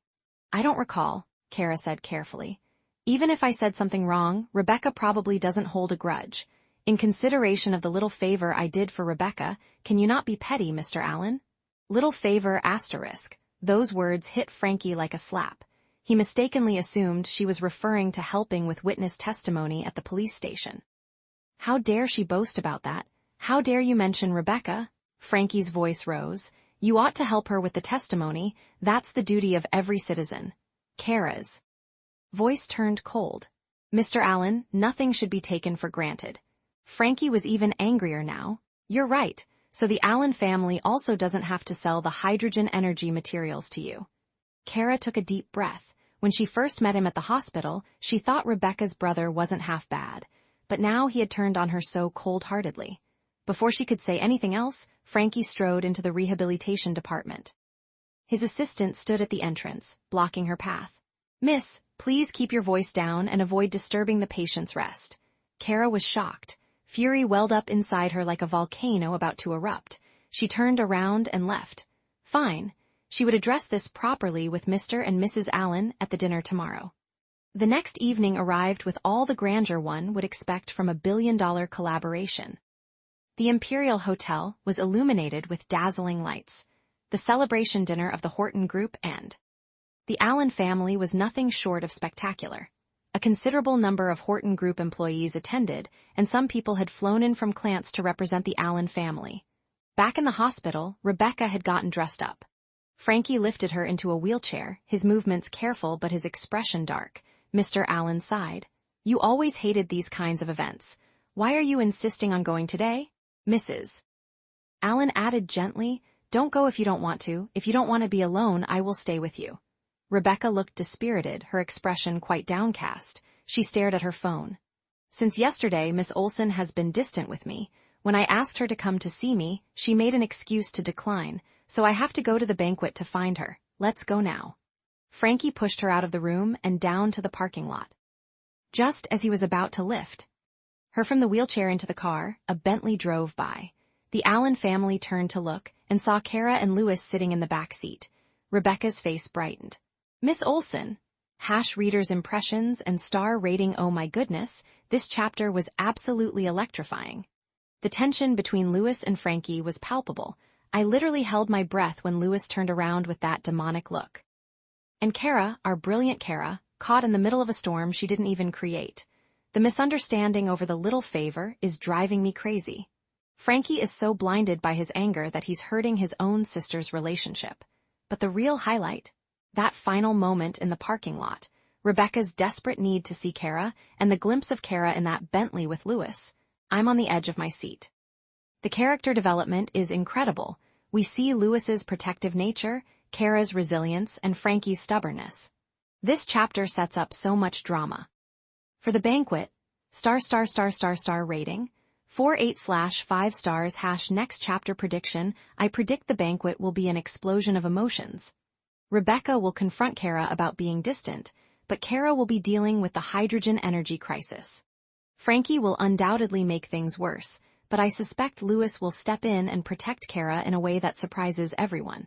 "I don't recall," Keira said carefully. "Even if I said something wrong, Rebecca probably doesn't hold a grudge. In consideration of the little favor I did for Rebecca, can you not be petty, Mr. Allen?" Little favor asterisk. Those words hit Frankie like a slap. He mistakenly assumed she was referring to helping with witness testimony at the police station. "How dare she boast about that? How dare you mention Rebecca?" Frankie's voice rose. "You ought to help her with the testimony. That's the duty of every citizen." Keira's voice turned cold. "Mr. Allen, nothing should be taken for granted." Frankie was even angrier now. "You're right. So the Allen family also doesn't have to sell the hydrogen energy materials to you." Keira took a deep breath. When she first met him at the hospital, she thought Rebecca's brother wasn't half bad. But now he had turned on her so cold-heartedly. Before she could say anything else, Frankie strode into the rehabilitation department. His assistant stood at the entrance, blocking her path. "Miss, please keep your voice down and avoid disturbing the patient's rest." Keira was shocked. Fury welled up inside her like a volcano about to erupt. She turned around and left. Fine. She would address this properly with Mr. and Mrs. Allen at the dinner tomorrow. The next evening arrived with all the grandeur one would expect from a billion-dollar collaboration. The Imperial Hotel was illuminated with dazzling lights. The celebration dinner of the Horton Group and the Allen family was nothing short of spectacular. A considerable number of Horton Group employees attended, and some people had flown in from Clance to represent the Allen family. Back in the hospital, Rebecca had gotten dressed up. Frankie lifted her into a wheelchair, his movements careful but his expression dark. Mr. Allen sighed. "You always hated these kinds of events. Why are you insisting on going today, Mrs. Allen added gently, "Don't go if you don't want to. If you don't want to be alone, I will stay with you." Rebecca looked dispirited, her expression quite downcast. She stared at her phone. "Since yesterday, Miss Olsen has been distant with me. When I asked her to come to see me, she made an excuse to decline, so I have to go to the banquet to find her. Let's go now." Frankie pushed her out of the room and down to the parking lot. Just as he was about to lift her from the wheelchair into the car, a Bentley drove by. The Allen family turned to look and saw Keira and Louis sitting in the back seat. Rebecca's face brightened. "Miss Olsen." Reader's impressions and star rating. Oh my goodness, this chapter was absolutely electrifying. The tension between Louis and Frankie was palpable. I literally held my breath when Louis turned around with that demonic look. And Keira, our brilliant Keira, caught in the middle of a storm she didn't even create. The misunderstanding over the little favor is driving me crazy. Frankie is so blinded by his anger that he's hurting his own sister's relationship. But the real highlight, that final moment in the parking lot, Rebecca's desperate need to see Keira, and the glimpse of Keira in that Bentley with Louis. I'm on the edge of my seat. The character development is incredible. We see Louis's protective nature, Keira's resilience, and Frankie's stubbornness. This chapter sets up so much drama. For the banquet, star rating, 4.8/5 stars. Next chapter prediction, I predict the banquet will be an explosion of emotions. Rebecca will confront Keira about being distant, but Keira will be dealing with the hydrogen energy crisis. Frankie will undoubtedly make things worse, but I suspect Louis will step in and protect Keira in a way that surprises everyone.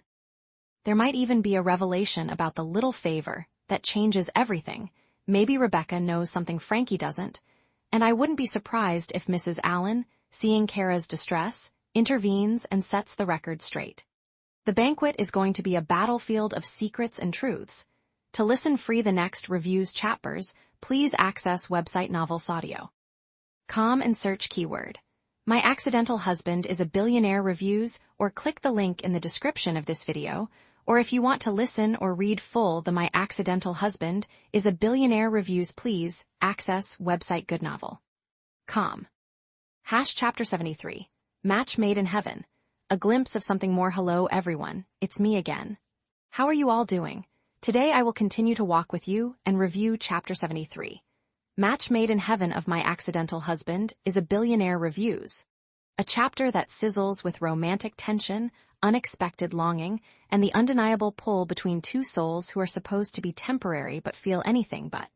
There might even be a revelation about the little favor that changes everything. Maybe Rebecca knows something Frankie doesn't, and I wouldn't be surprised if Mrs. Allen, seeing Keira's distress, intervenes and sets the record straight. The banquet is going to be a battlefield of secrets and truths. To listen free the next reviews chapters, please access website novelsaudio.com and search keyword "My Accidental Husband is a Billionaire" reviews, or click the link in the description of this video, or if you want to listen or read full the My Accidental Husband is a Billionaire reviews, please access website goodnovel.com. Chapter 73. Match Made in Heaven. A glimpse of something more. Hello everyone, it's me again. How are you all doing? Today I will continue to walk with you and review Chapter 73. Match Made in Heaven of My Accidental Husband is a Billionaire reviews. A chapter that sizzles with romantic tension, unexpected longing, and the undeniable pull between two souls who are supposed to be temporary but feel anything but.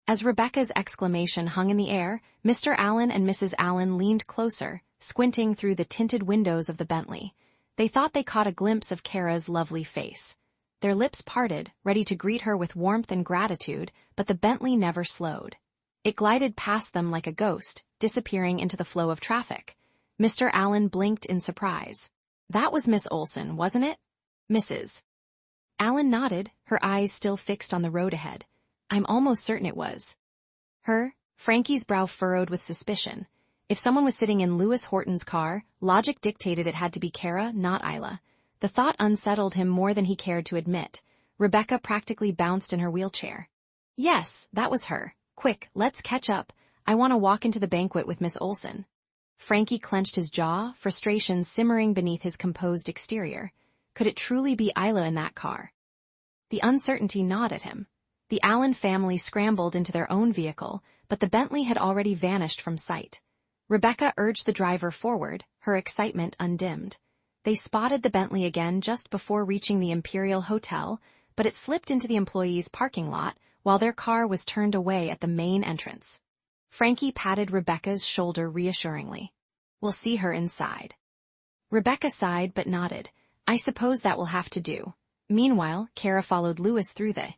As Rebecca's exclamation hung in the air, Mr. Allen and Mrs. Allen leaned closer, squinting through the tinted windows of the Bentley. They thought they caught a glimpse of Keira's lovely face. Their lips parted, ready to greet her with warmth and gratitude, but the Bentley never slowed. It glided past them like a ghost, disappearing into the flow of traffic. Mr. Allen blinked in surprise. That was Miss Olsen, wasn't it? Mrs. Allen nodded, her eyes still fixed on the road ahead. I'm almost certain it was her. Frankie's brow furrowed with suspicion. If someone was sitting in Louis Horton's car, logic dictated it had to be Keira, not Isla. The thought unsettled him more than he cared to admit. Rebecca practically bounced in her wheelchair. Yes, that was her. Quick, let's catch up. I want to walk into the banquet with Miss Olsen. Frankie clenched his jaw, frustration simmering beneath his composed exterior. Could it truly be Isla in that car? The uncertainty gnawed at him. The Allen family scrambled into their own vehicle, but the Bentley had already vanished from sight. Rebecca urged the driver forward, her excitement undimmed. They spotted the Bentley again just before reaching the Imperial Hotel, but it slipped into the employees' parking lot while their car was turned away at the main entrance. Frankie patted Rebecca's shoulder reassuringly. We'll see her inside. Rebecca sighed but nodded. I suppose that will have to do. Meanwhile, Keira followed Louis through the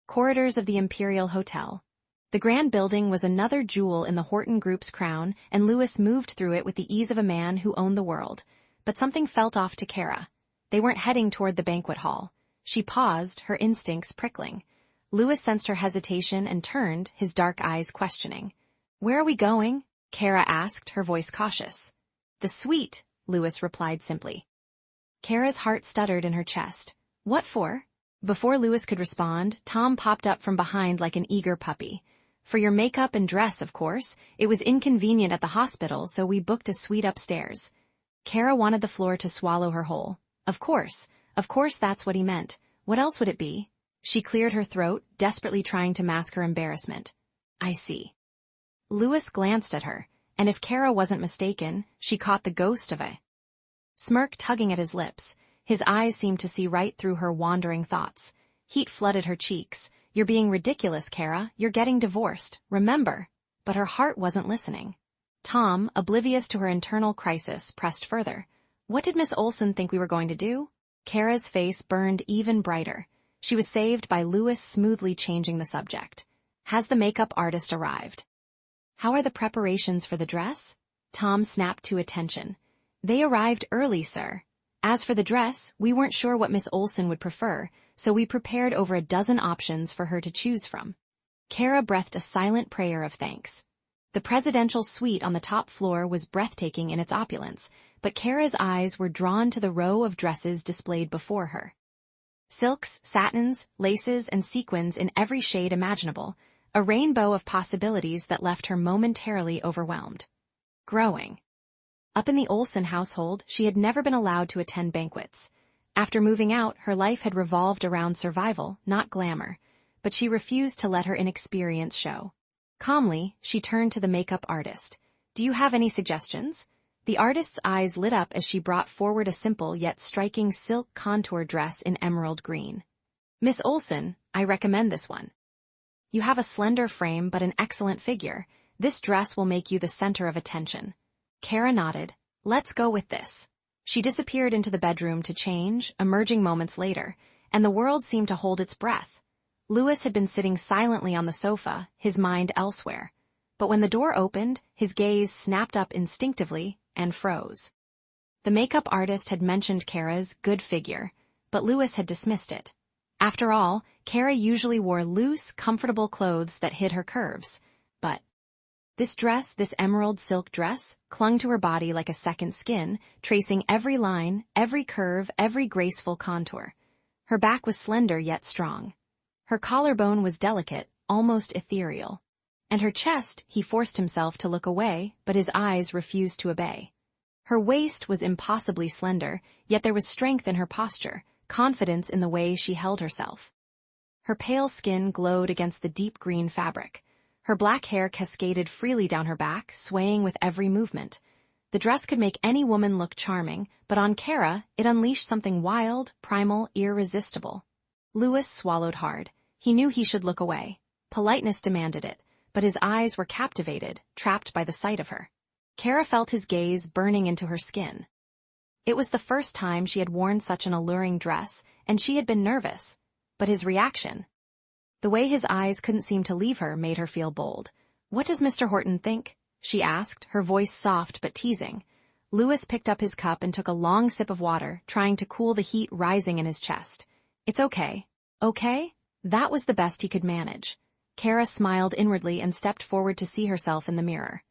corridors of the Imperial Hotel. The grand building was another jewel in the Horton Group's crown, and Louis moved through it with the ease of a man who owned the world. But something felt off to Keira. They weren't heading toward the banquet hall. She paused, her instincts prickling. Louis sensed her hesitation and turned, his dark eyes questioning. "Where are we going?" Keira asked, her voice cautious. "The suite," Louis replied simply. Keira's heart stuttered in her chest. "What for?" Before Louis could respond, Tom popped up from behind like an eager puppy. "For your makeup and dress, of course. It was inconvenient at the hospital, so we booked a suite upstairs." Keira wanted the floor to swallow her whole. Of course that's what he meant. What else would it be? She cleared her throat, desperately trying to mask her embarrassment. "I see." Louis glanced at her, and if Keira wasn't mistaken, she caught the ghost of a smirk tugging at his lips. His eyes seemed to see right through her wandering thoughts. Heat flooded her cheeks. "You're being ridiculous, Keira. You're getting divorced, remember." But her heart wasn't listening. Tom, oblivious to her internal crisis, pressed further. "What did Miss Olsen think we were going to do?" Keira's face burned even brighter. She was saved by Louis smoothly changing the subject. "Has the makeup artist arrived?" "How are the preparations for the dress?" Tom snapped to attention. "They arrived early, sir. As for the dress, we weren't sure what Miss Olsen would prefer, so we prepared over a dozen options for her to choose from." Keira breathed a silent prayer of thanks. The presidential suite on the top floor was breathtaking in its opulence, but Keira's eyes were drawn to the row of dresses displayed before her. Silks, satins, laces, and sequins in every shade imaginable, a rainbow of possibilities that left her momentarily overwhelmed. Growing up in the Olsen household, she had never been allowed to attend banquets. After moving out, her life had revolved around survival, not glamour, but she refused to let her inexperience show. Calmly, she turned to the makeup artist. "Do you have any suggestions?" The artist's eyes lit up as she brought forward a simple yet striking silk contour dress in emerald green. "Miss Olsen, I recommend this one. You have a slender frame but an excellent figure. This dress will make you the center of attention." Keira nodded. "Let's go with this." She disappeared into the bedroom to change, emerging moments later, and the world seemed to hold its breath. Louis had been sitting silently on the sofa, his mind elsewhere. But when the door opened, his gaze snapped up instinctively and froze. The makeup artist had mentioned Keira's good figure, but Louis had dismissed it. After all, Keira usually wore loose, comfortable clothes that hid her curves. But this dress, this emerald silk dress, clung to her body like a second skin, tracing every line, every curve, every graceful contour. Her back was slender yet strong. Her collarbone was delicate, almost ethereal. And her chest, he forced himself to look away, but his eyes refused to obey. Her waist was impossibly slender, yet there was strength in her posture, confidence in the way she held herself. Her pale skin glowed against the deep green fabric. Her black hair cascaded freely down her back, swaying with every movement. The dress could make any woman look charming, but on Keira, it unleashed something wild, primal, irresistible. Louis swallowed hard. He knew he should look away. Politeness demanded it, but his eyes were captivated, trapped by the sight of her. Keira felt his gaze burning into her skin. It was the first time she had worn such an alluring dress, and she had been nervous. But his reaction, the way his eyes couldn't seem to leave her, made her feel bold. "What does Mr. Horton think?" she asked, her voice soft but teasing. Louis picked up his cup and took a long sip of water, trying to cool the heat rising in his chest. "It's okay." "Okay?" That was the best he could manage. Keira smiled inwardly and stepped forward to see herself in the mirror.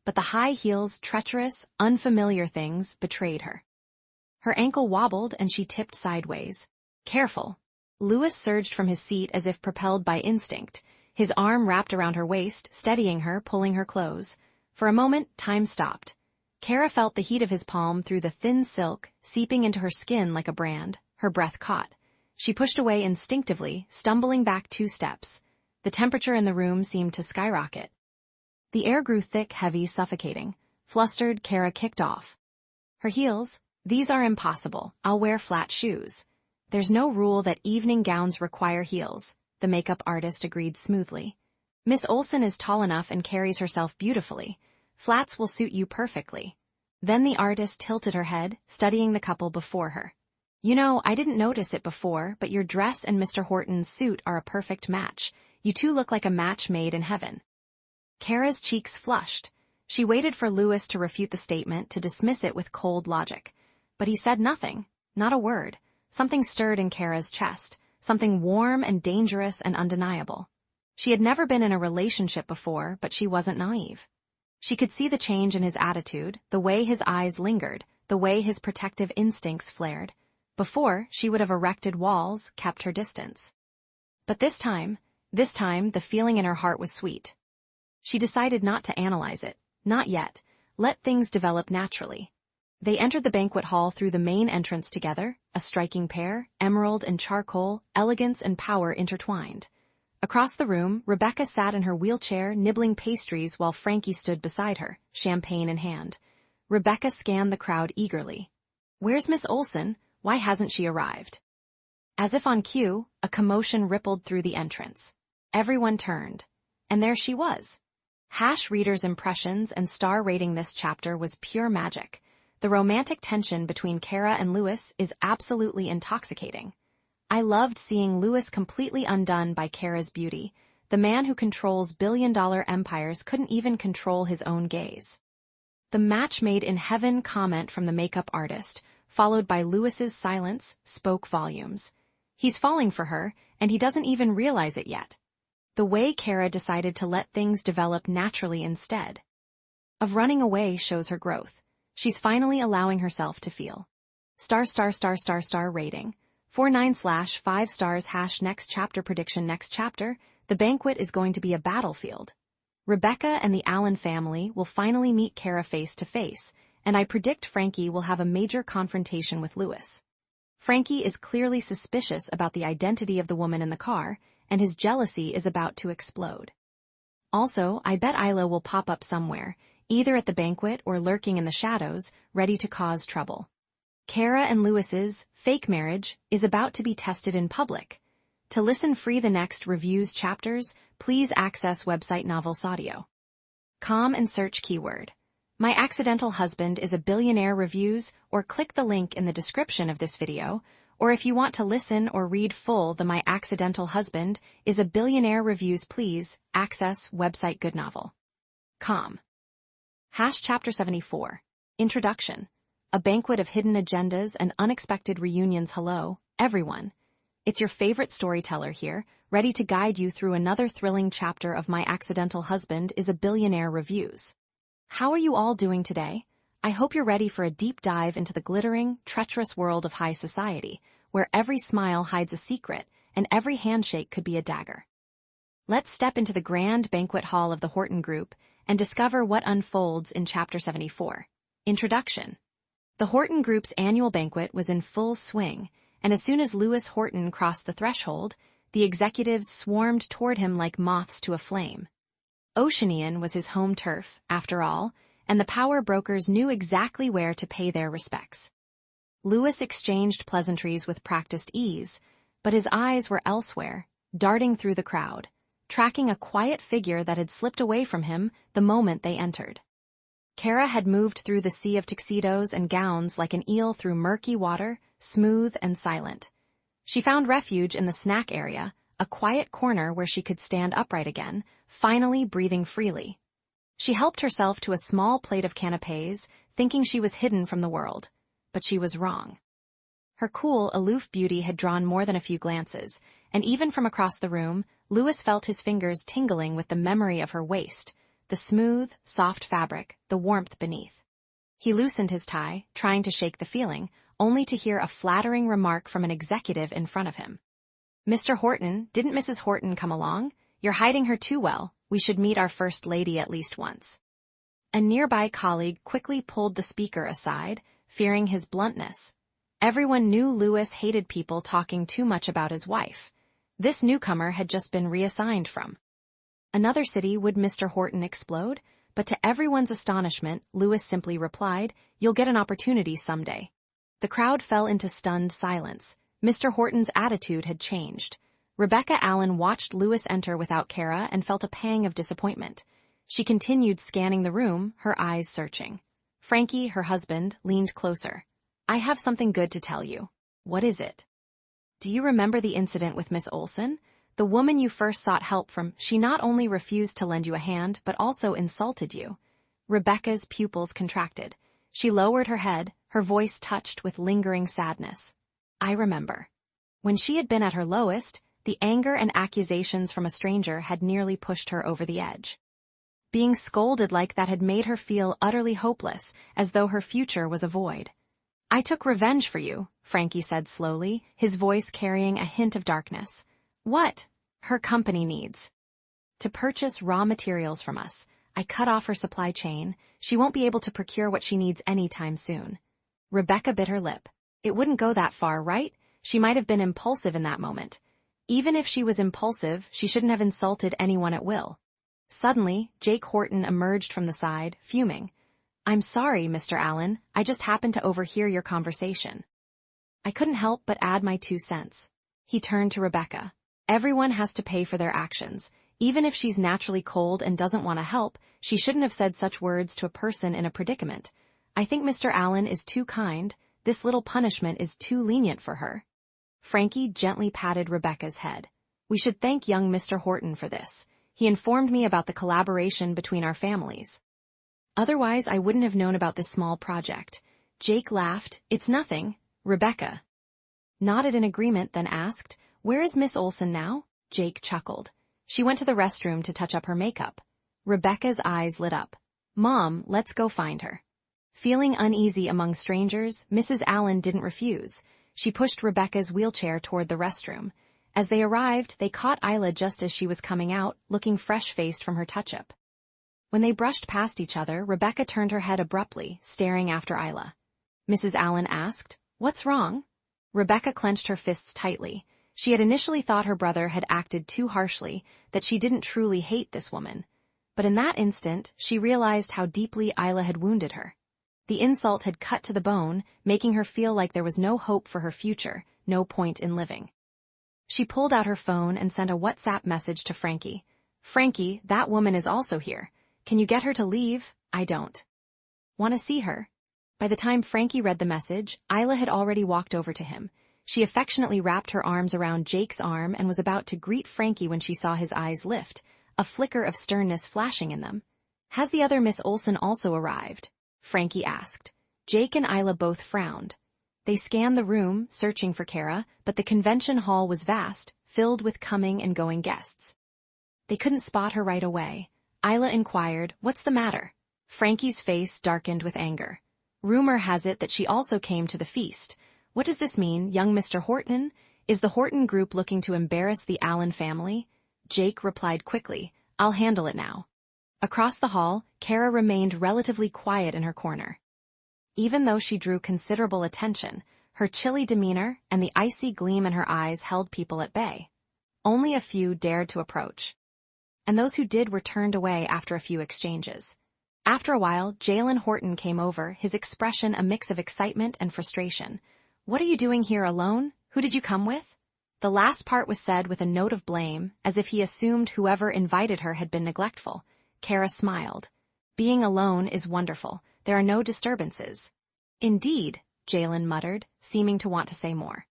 But the high heels, treacherous, unfamiliar things, betrayed her. Her ankle wobbled and she tipped sideways. "Careful." Louis surged from his seat as if propelled by instinct. His arm wrapped around her waist, steadying her, pulling her close. For a moment, time stopped. Keira felt the heat of his palm through the thin silk, seeping into her skin like a brand. Her breath caught. She pushed away instinctively, stumbling back 2 steps. The temperature in the room seemed to skyrocket. The air grew thick, heavy, suffocating. Flustered, Keira kicked off her heels. "These are impossible. I'll wear flat shoes." "There's no rule that evening gowns require heels," the makeup artist agreed smoothly. "Miss Olsen is tall enough and carries herself beautifully. Flats will suit you perfectly." Then the artist tilted her head, studying the couple before her. "You know, I didn't notice it before, but your dress and Mr. Horton's suit are a perfect match. You two look like a match made in heaven." Keira's cheeks flushed. She waited for Louis to refute the statement, to dismiss it with cold logic. But he said nothing, not a word. Something stirred in Keira's chest, something warm and dangerous and undeniable. She had never been in a relationship before, but she wasn't naive. She could see the change in his attitude, the way his eyes lingered, the way his protective instincts flared. Before, she would have erected walls, kept her distance. But this time, the feeling in her heart was sweet. She decided not to analyze it, not yet. Let things develop naturally. They entered the banquet hall through the main entrance together, a striking pair, emerald and charcoal, elegance and power intertwined. Across the room, Rebecca sat in her wheelchair nibbling pastries while Frankie stood beside her, champagne in hand. Rebecca scanned the crowd eagerly. "Where's Miss Olsen? Why hasn't she arrived?" As if on cue, a commotion rippled through the entrance. Everyone turned. And there she was. Reader's impressions and star rating this chapter was pure magic. The romantic tension between Keira and Lewis is absolutely intoxicating. I loved seeing Lewis completely undone by Keira's beauty. The man who controls billion-dollar empires couldn't even control his own gaze. The match made in heaven comment from the makeup artist, followed by Lewis's silence, spoke volumes. He's falling for her, and he doesn't even realize it yet. The way Keira decided to let things develop naturally instead of running away shows her growth. She's finally allowing herself to feel. Star rating. 49/5 stars. Next chapter prediction. Next chapter, the banquet is going to be a battlefield. Rebecca and the Allen family will finally meet Keira face to face, and I predict Frankie will have a major confrontation with Lewis. Frankie is clearly suspicious about the identity of the woman in the car, and his jealousy is about to explode. Also, I bet Isla will pop up somewhere, either at the banquet or lurking in the shadows, ready to cause trouble. Keira and Lewis's fake marriage is about to be tested in public. To listen free the next reviews chapters, please access website novelsaudio.com and search keyword "My Accidental Husband is a Billionaire" reviews, or click the link in the description of this video, or if you want to listen or read full the My Accidental Husband is a Billionaire reviews, please access website goodnovel.com. Chapter 74. Introduction. A banquet of hidden agendas and unexpected reunions. Hello, everyone. It's your favorite storyteller here, ready to guide you through another thrilling chapter of My Accidental Husband is a Billionaire reviews. How are you all doing today? I hope you're ready for a deep dive into the glittering, treacherous world of high society, where every smile hides a secret and every handshake could be a dagger. Let's step into the grand banquet hall of the Horton Group and discover what unfolds in Chapter 74. Introduction. The Horton Group's annual banquet was in full swing, and as soon as Lewis Horton crossed the threshold, the executives swarmed toward him like moths to a flame. Oceanian was his home turf, after all, and the power brokers knew exactly where to pay their respects. Lewis exchanged pleasantries with practiced ease, but his eyes were elsewhere, darting through the crowd, tracking a quiet figure that had slipped away from him the moment they entered. Keira had moved through the sea of tuxedos and gowns like an eel through murky water, smooth and silent. She found refuge in the snack area, a quiet corner where she could stand upright again, finally breathing freely. She helped herself to a small plate of canapés, thinking she was hidden from the world. But she was wrong. Her cool, aloof beauty had drawn more than a few glances, and even from across the room, Lewis felt his fingers tingling with the memory of her waist, the smooth, soft fabric, the warmth beneath. He loosened his tie, trying to shake the feeling, only to hear a flattering remark from an executive in front of him. "Mr. Horton, didn't Mrs. Horton come along? You're hiding her too well. We should meet our First Lady at least once." A nearby colleague quickly pulled the speaker aside, fearing his bluntness. Everyone knew Lewis hated people talking too much about his wife. This newcomer had just been reassigned from another city. Would Mr. Horton explode? But to everyone's astonishment, Lewis simply replied, "You'll get an opportunity someday." The crowd fell into stunned silence. Mr. Horton's attitude had changed. Rebecca Allen watched Lewis enter without Keira and felt a pang of disappointment. She continued scanning the room, her eyes searching. Frankie, her husband, leaned closer. "I have something good to tell you." "What is it?" "Do you remember the incident with Miss Olsen? The woman you first sought help from, she not only refused to lend you a hand, but also insulted you." Rebecca's pupils contracted. She lowered her head, her voice touched with lingering sadness. "I remember." When she had been at her lowest, the anger and accusations from a stranger had nearly pushed her over the edge. Being scolded like that had made her feel utterly hopeless, as though her future was a void. "I took revenge for you," Frankie said slowly, his voice carrying a hint of darkness. "What? Her company needs to purchase raw materials from us. I cut off her supply chain. She won't be able to procure what she needs anytime soon." Rebecca bit her lip. It wouldn't go that far, right? She might have been impulsive in that moment. Even if she was impulsive, she shouldn't have insulted anyone at will. Suddenly, Jake Horton emerged from the side, fuming. "I'm sorry, Mr. Allen. I just happened to overhear your conversation." I couldn't help but add my 2 cents. He turned to Rebecca. "Everyone has to pay for their actions. Even if she's naturally cold and doesn't want to help, she shouldn't have said such words to a person in a predicament. I think Mr. Allen is too kind. This little punishment is too lenient for her." Frankie gently patted Rebecca's head. "We should thank young Mr. Horton for this. He informed me about the collaboration between our families. Otherwise, I wouldn't have known about this small project." Jake laughed. "It's nothing." Rebecca nodded in agreement, then asked, "Where is Miss Olsen now?" Jake chuckled. "She went to the restroom to touch up her makeup." Rebecca's eyes lit up. "Mom, let's go find her." Feeling uneasy among strangers, Mrs. Allen didn't refuse. She pushed Rebecca's wheelchair toward the restroom. As they arrived, they caught Isla just as she was coming out, looking fresh-faced from her touch-up. When they brushed past each other, Rebecca turned her head abruptly, staring after Isla. Mrs. Allen asked, "What's wrong?" Rebecca clenched her fists tightly. She had initially thought her brother had acted too harshly, that she didn't truly hate this woman. But in that instant, she realized how deeply Isla had wounded her. The insult had cut to the bone, making her feel like there was no hope for her future, no point in living. She pulled out her phone and sent a WhatsApp message to Frankie. "Frankie, that woman is also here. Can you get her to leave? I don't want to see her." By the time Frankie read the message, Isla had already walked over to him. She affectionately wrapped her arms around Jake's arm and was about to greet Frankie when she saw his eyes lift, a flicker of sternness flashing in them. "Has the other Miss Olsen also arrived?" Frankie asked. Jake and Isla both frowned. They scanned the room, searching for Keira, but the convention hall was vast, filled with coming and going guests. They couldn't spot her right away. Isla inquired, "What's the matter?" Frankie's face darkened with anger. "Rumor has it that she also came to the feast. What does this mean, young Mr. Horton? Is the Horton group looking to embarrass the Allen family?" Jake replied quickly, "I'll handle it now." Across the hall, Keira remained relatively quiet in her corner. Even though she drew considerable attention, her chilly demeanor and the icy gleam in her eyes held people at bay. Only a few dared to approach, and those who did were turned away after a few exchanges. After a while, Jalen Horton came over, his expression a mix of excitement and frustration. "What are you doing here alone? Who did you come with?" The last part was said with a note of blame, as if he assumed whoever invited her had been neglectful. Keira smiled. "Being alone is wonderful. There are no disturbances." "Indeed," Jalen muttered, seeming to want to say more.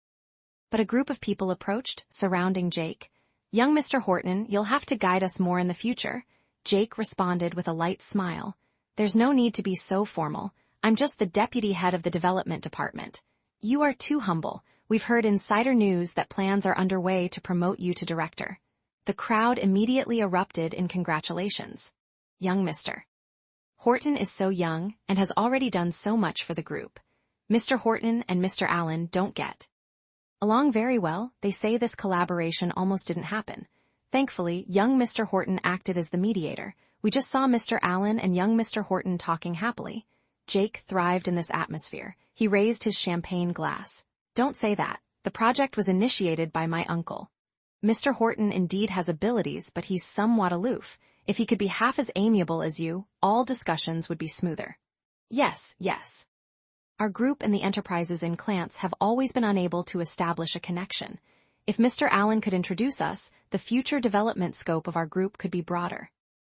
But a group of people approached, surrounding Jake. "Young Mr. Horton, you'll have to guide us more in the future." Jake responded with a light smile. "There's no need to be so formal. I'm just the deputy head of the development department." "You are too humble. We've heard insider news that plans are underway to promote you to director." The crowd immediately erupted in congratulations. "Young Mr. Horton is so young and has already done so much for the group. Mr. Horton and Mr. Allen don't get along very well. They say this collaboration almost didn't happen. Thankfully, young Mr. Horton acted as the mediator. We just saw Mr. Allen and young Mr. Horton talking happily." Jake thrived in this atmosphere. He raised his champagne glass. "Don't say that. The project was initiated by my uncle. Mr. Horton indeed has abilities, but he's somewhat aloof. If he could be half as amiable as you, all discussions would be smoother." "Yes, yes. Our group and the enterprises in Clance have always been unable to establish a connection. If Mr. Allen could introduce us, the future development scope of our group could be broader."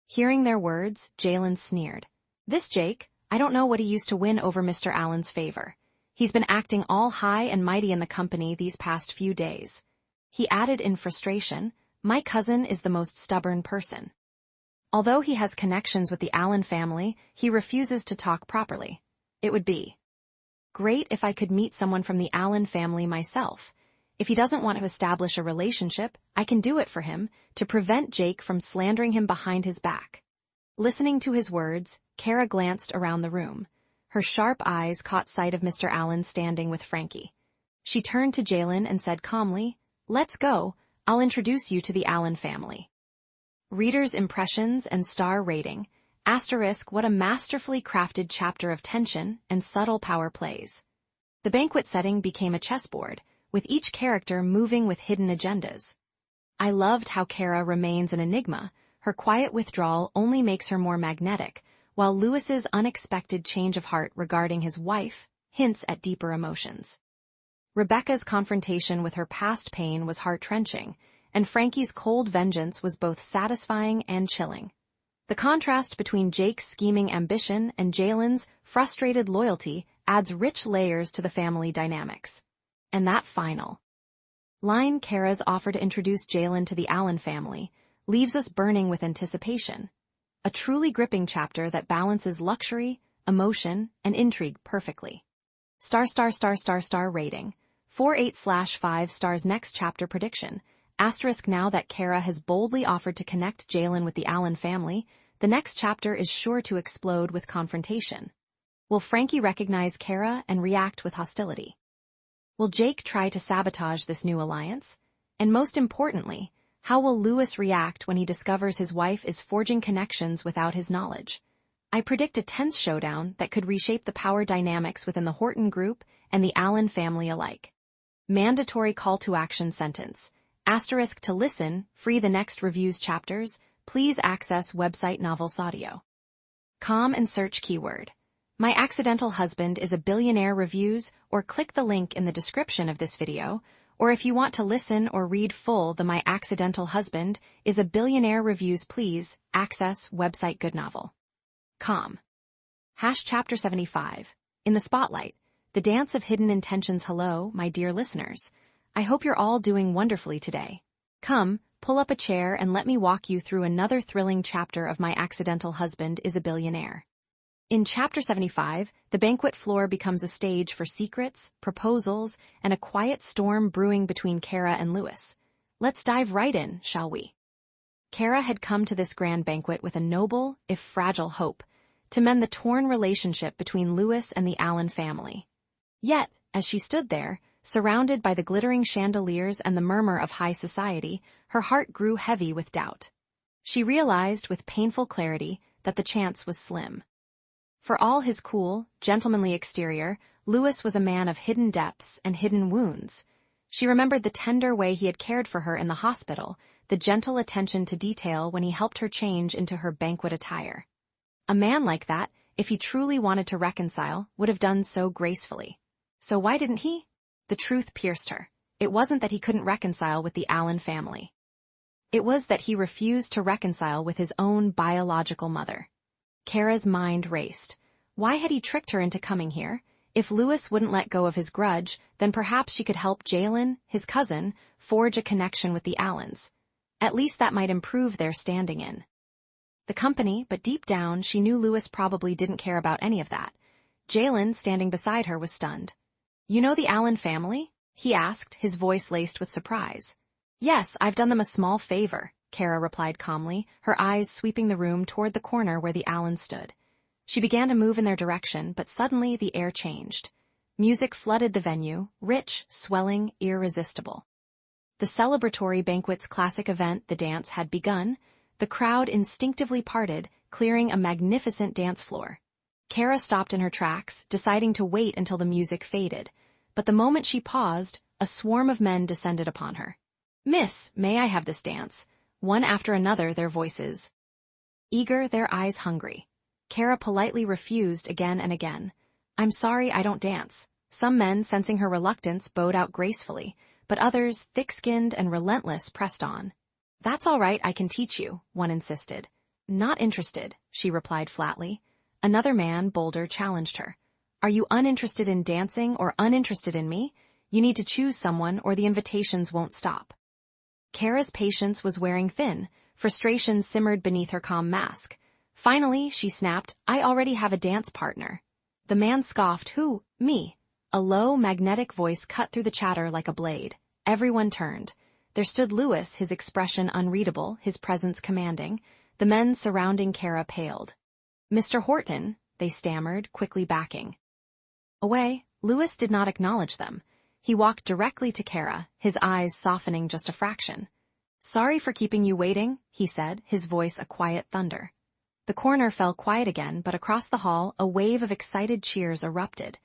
Hearing their words, Jalen sneered. "This Jake, I don't know what he used to win over Mr. Allen's favor. He's been acting all high and mighty in the company these past few days." He added in frustration, "My cousin is the most stubborn person. Although he has connections with the Allen family, he refuses to talk properly. It would be great if I could meet someone from the Allen family myself. If he doesn't want to establish a relationship, I can do it for him to prevent Jake from slandering him behind his back. Listening to his words, Keira glanced around the room. Her sharp eyes caught sight of Mr. Allen standing with Frankie. She turned to Jalen and said calmly, "Let's go. I'll introduce you to the Allen family." Reader's impressions and star rating. Asterisk, what a masterfully crafted chapter of tension and subtle power plays. The banquet setting became a chessboard, with each character moving with hidden agendas. I loved how Keira remains an enigma. Her quiet withdrawal only makes her more magnetic, while Lewis's unexpected change of heart regarding his wife hints at deeper emotions. Rebecca's confrontation with her past pain was heart-wrenching, and Frankie's cold vengeance was both satisfying and chilling. The contrast between Jake's scheming ambition and Jalen's frustrated loyalty adds rich layers to the family dynamics. And that final line, Keira's offer to introduce Jalen to the Allen family, leaves us burning with anticipation. A truly gripping chapter that balances luxury, emotion, and intrigue perfectly. Star rating. 4.8/5 stars. Next chapter prediction. Asterisk, now that Keira has boldly offered to connect Jalen with the Allen family, the next chapter is sure to explode with confrontation. Will Frankie recognize Keira and react with hostility? Will Jake try to sabotage this new alliance? And most importantly, how will Lewis react when he discovers his wife is forging connections without his knowledge? I predict a tense showdown that could reshape the power dynamics within the Horton group and the Allen family alike. Mandatory call to action sentence. Asterisk, to listen, free the next review's chapters, please access website Novels Audio. Com and search keyword. My Accidental Husband is a Billionaire reviews, or click the link in the description of this video, or if you want to listen or read full the My Accidental Husband is a Billionaire reviews, please access website Goodnovel. Com. Chapter 75. In the Spotlight. The Dance of Hidden Intentions. Hello, my dear listeners. I hope you're all doing wonderfully today. Come, pull up a chair and let me walk you through another thrilling chapter of My Accidental Husband is a Billionaire. In Chapter 75, the banquet floor becomes a stage for secrets, proposals, and a quiet storm brewing between Keira and Lewis. Let's dive right in, shall we? Keira had come to this grand banquet with a noble, if fragile, hope, to mend the torn relationship between Lewis and the Allen family. Yet, as she stood there, surrounded by the glittering chandeliers and the murmur of high society, her heart grew heavy with doubt. She realized with painful clarity that the chance was slim. For all his cool, gentlemanly exterior, Lewis was a man of hidden depths and hidden wounds. She remembered the tender way he had cared for her in the hospital, the gentle attention to detail when he helped her change into her banquet attire. A man like that, if he truly wanted to reconcile, would have done so gracefully. So why didn't he? The truth pierced her. It wasn't that he couldn't reconcile with the Allen family. It was that he refused to reconcile with his own biological mother. Keira's mind raced. Why had he tricked her into coming here? If Lewis wouldn't let go of his grudge, then perhaps she could help Jalen, his cousin, forge a connection with the Allens. At least that might improve their standing in the company, but deep down she knew Lewis probably didn't care about any of that. Jalen, standing beside her, was stunned. "You know the Allen family?" he asked, his voice laced with surprise. "Yes, I've done them a small favor," Keira replied calmly, her eyes sweeping the room toward the corner where the Allens stood. She began to move in their direction, but suddenly the air changed. Music flooded the venue, rich, swelling, irresistible. The celebratory banquet's classic event, the dance, had begun. The crowd instinctively parted, clearing a magnificent dance floor. Keira stopped in her tracks, deciding to wait until the music faded. But the moment she paused, a swarm of men descended upon her. "Miss, may I have this dance?" One after another, their voices eager, their eyes hungry. Keira politely refused again and again. "I'm sorry, I don't dance." Some men, sensing her reluctance, bowed out gracefully, but others, thick-skinned and relentless, pressed on. "That's all right, I can teach you," one insisted. "Not interested," she replied flatly. Another man, bolder, challenged her. "Are you uninterested in dancing or uninterested in me? You need to choose someone or the invitations won't stop." Keira's patience was wearing thin. Frustration simmered beneath her calm mask. Finally, she snapped, "I already have a dance partner." The man scoffed. "Who? Me?" A low, magnetic voice cut through the chatter like a blade. Everyone turned. There stood Louis, his expression unreadable, his presence commanding. The men surrounding Keira paled. "Mr. Horton," they stammered, quickly backing away. Louis did not acknowledge them. He walked directly to Keira, his eyes softening just a fraction. "Sorry for keeping you waiting," he said, his voice a quiet thunder. The corner fell quiet again, but across the hall, a wave of excited cheers erupted.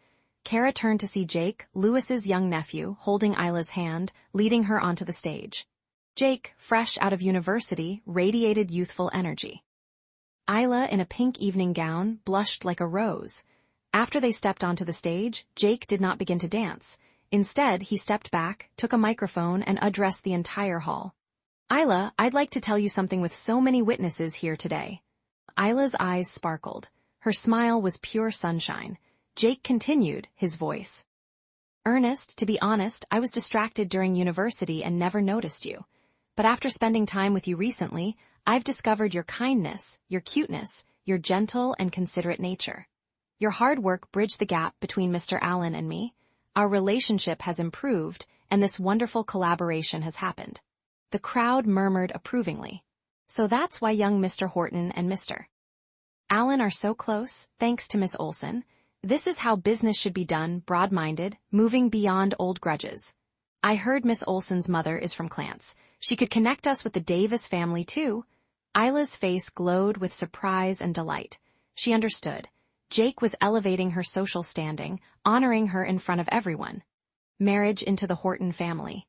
Keira turned to see Jake, Louis's young nephew, holding Isla's hand, leading her onto the stage. Jake, fresh out of university, radiated youthful energy. Isla, in a pink evening gown, blushed like a rose. After they stepped onto the stage, Jake did not begin to dance. Instead, he stepped back, took a microphone, and addressed the entire hall. "Isla, I'd like to tell you something with so many witnesses here today." Isla's eyes sparkled. Her smile was pure sunshine. Jake continued, his voice earnest. "To be honest, I was distracted during university and never noticed you. But after spending time with you recently, I've discovered your kindness, your cuteness, your gentle and considerate nature. Your hard work bridged the gap between Mr. Allen and me. Our relationship has improved, and this wonderful collaboration has happened." The crowd murmured approvingly. "So that's why young Mr. Horton and Mr. Allen are so close, thanks to Miss Olsen. This is how business should be done, broad-minded, moving beyond old grudges. I heard Miss Olsen's mother is from Clance. She could connect us with the Davis family, too." Isla's face glowed with surprise and delight. She understood. Jake was elevating her social standing, honoring her in front of everyone. Marriage into the Horton family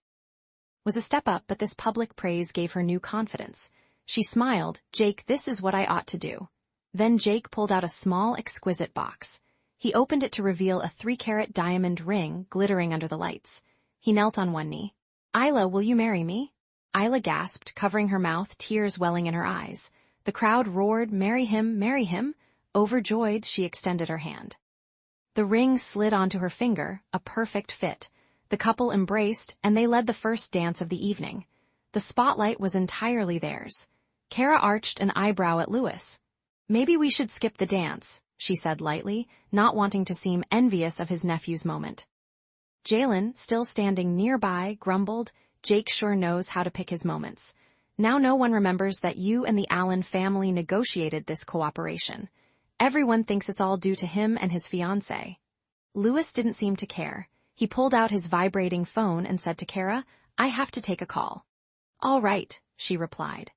was a step up, but this public praise gave her new confidence. She smiled. "Jake, this is what I ought to do." Then Jake pulled out a small, exquisite box. He opened it to reveal a 3-carat diamond ring glittering under the lights. He knelt on one knee. "Isla, will you marry me?" Isla gasped, covering her mouth, tears welling in her eyes. The crowd roared, "Marry him, marry him." Overjoyed, she extended her hand. The ring slid onto her finger, a perfect fit. The couple embraced, and they led the first dance of the evening. The spotlight was entirely theirs. Keira arched an eyebrow at Louis. "Maybe we should skip the dance," she said lightly, not wanting to seem envious of his nephew's moment. Jalen, still standing nearby, grumbled, "Jake sure knows how to pick his moments. Now no one remembers that you and the Allen family negotiated this cooperation. Everyone thinks it's all due to him and his fiancée." Louis didn't seem to care. He pulled out his vibrating phone and said to Keira, "I have to take a call." "All right," she replied.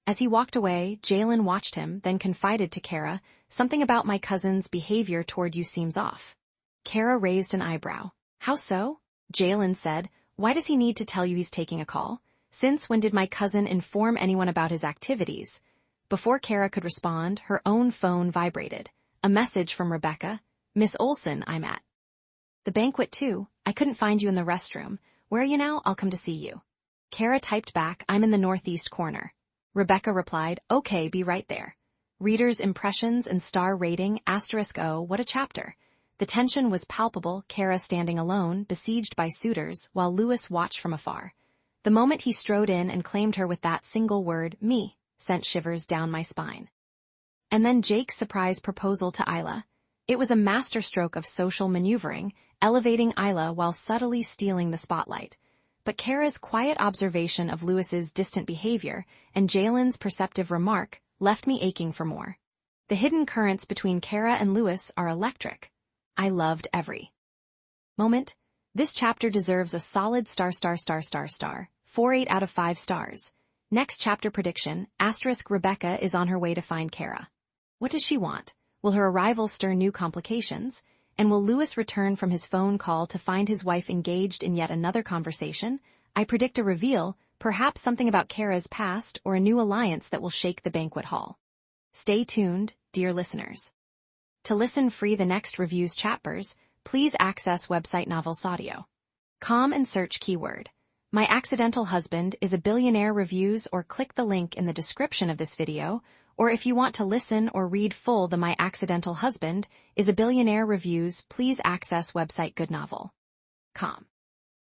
As he walked away, Jalen watched him, then confided to Keira, "Something about my cousin's behavior toward you seems off." Keira raised an eyebrow. "How so?" Jalen said, "Why does he need to tell you he's taking a call? Since when did my cousin inform anyone about his activities?" Before Keira could respond, her own phone vibrated. A message from Rebecca. "Miss Olsen, I'm at the banquet too. I couldn't find you in the restroom. Where are you now? I'll come to see you." Keira typed back, "I'm in the northeast corner." Rebecca replied, "Okay, be right there." Readers' impressions and star rating, *O, what a chapter. The tension was palpable, Keira standing alone, besieged by suitors, while Louis watched from afar. The moment he strode in and claimed her with that single word, "me," sent shivers down my spine. And then Jake's surprise proposal to Isla. It was a masterstroke of social maneuvering, elevating Isla while subtly stealing the spotlight. But Keira's quiet observation of Louis's distant behavior and Jalen's perceptive remark left me aching for more. The hidden currents between Keira and Louis are electric. I loved every moment. This chapter deserves a solid star. 4.8 out of 5 stars. Next chapter prediction, * Rebecca is on her way to find Keira. What does she want? Will her arrival stir new complications? And will Louis return from his phone call to find his wife engaged in yet another conversation? I predict a reveal, perhaps something about Keira's past or a new alliance that will shake the banquet hall. Stay tuned, dear listeners. To listen free the next review's chapters, please access website novelsaudio.com and search keyword "My Accidental Husband is a Billionaire" reviews, or click the link in the description of this video, or if you want to listen or read full the My Accidental Husband is a Billionaire reviews, please access website goodnovel.com.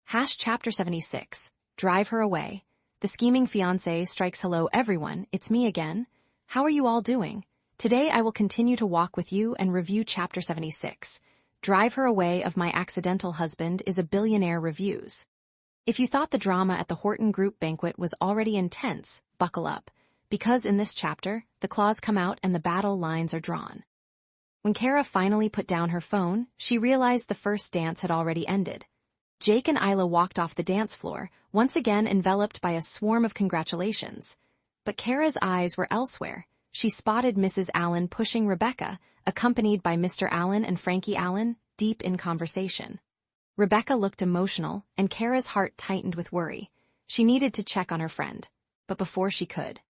Chapter 76. Drive Her Away. The scheming fiancé strikes. Hello everyone, it's me again. How are you all doing? Today I will continue to walk with you and review Chapter 76. Drive Her Away of My Accidental Husband is a Billionaire reviews. If you thought the drama at the Horton group banquet was already intense, buckle up, because in this chapter, the claws come out and the battle lines are drawn. When Keira finally put down her phone, she realized the first dance had already ended. Jake and Isla walked off the dance floor, once again enveloped by a swarm of congratulations. But Keira's eyes were elsewhere. She spotted Mrs. Allen pushing Rebecca, accompanied by Mr. Allen and Frankie Allen, deep in conversation. Rebecca looked emotional, and Keira's heart tightened with worry. She needed to check on her friend. But before she could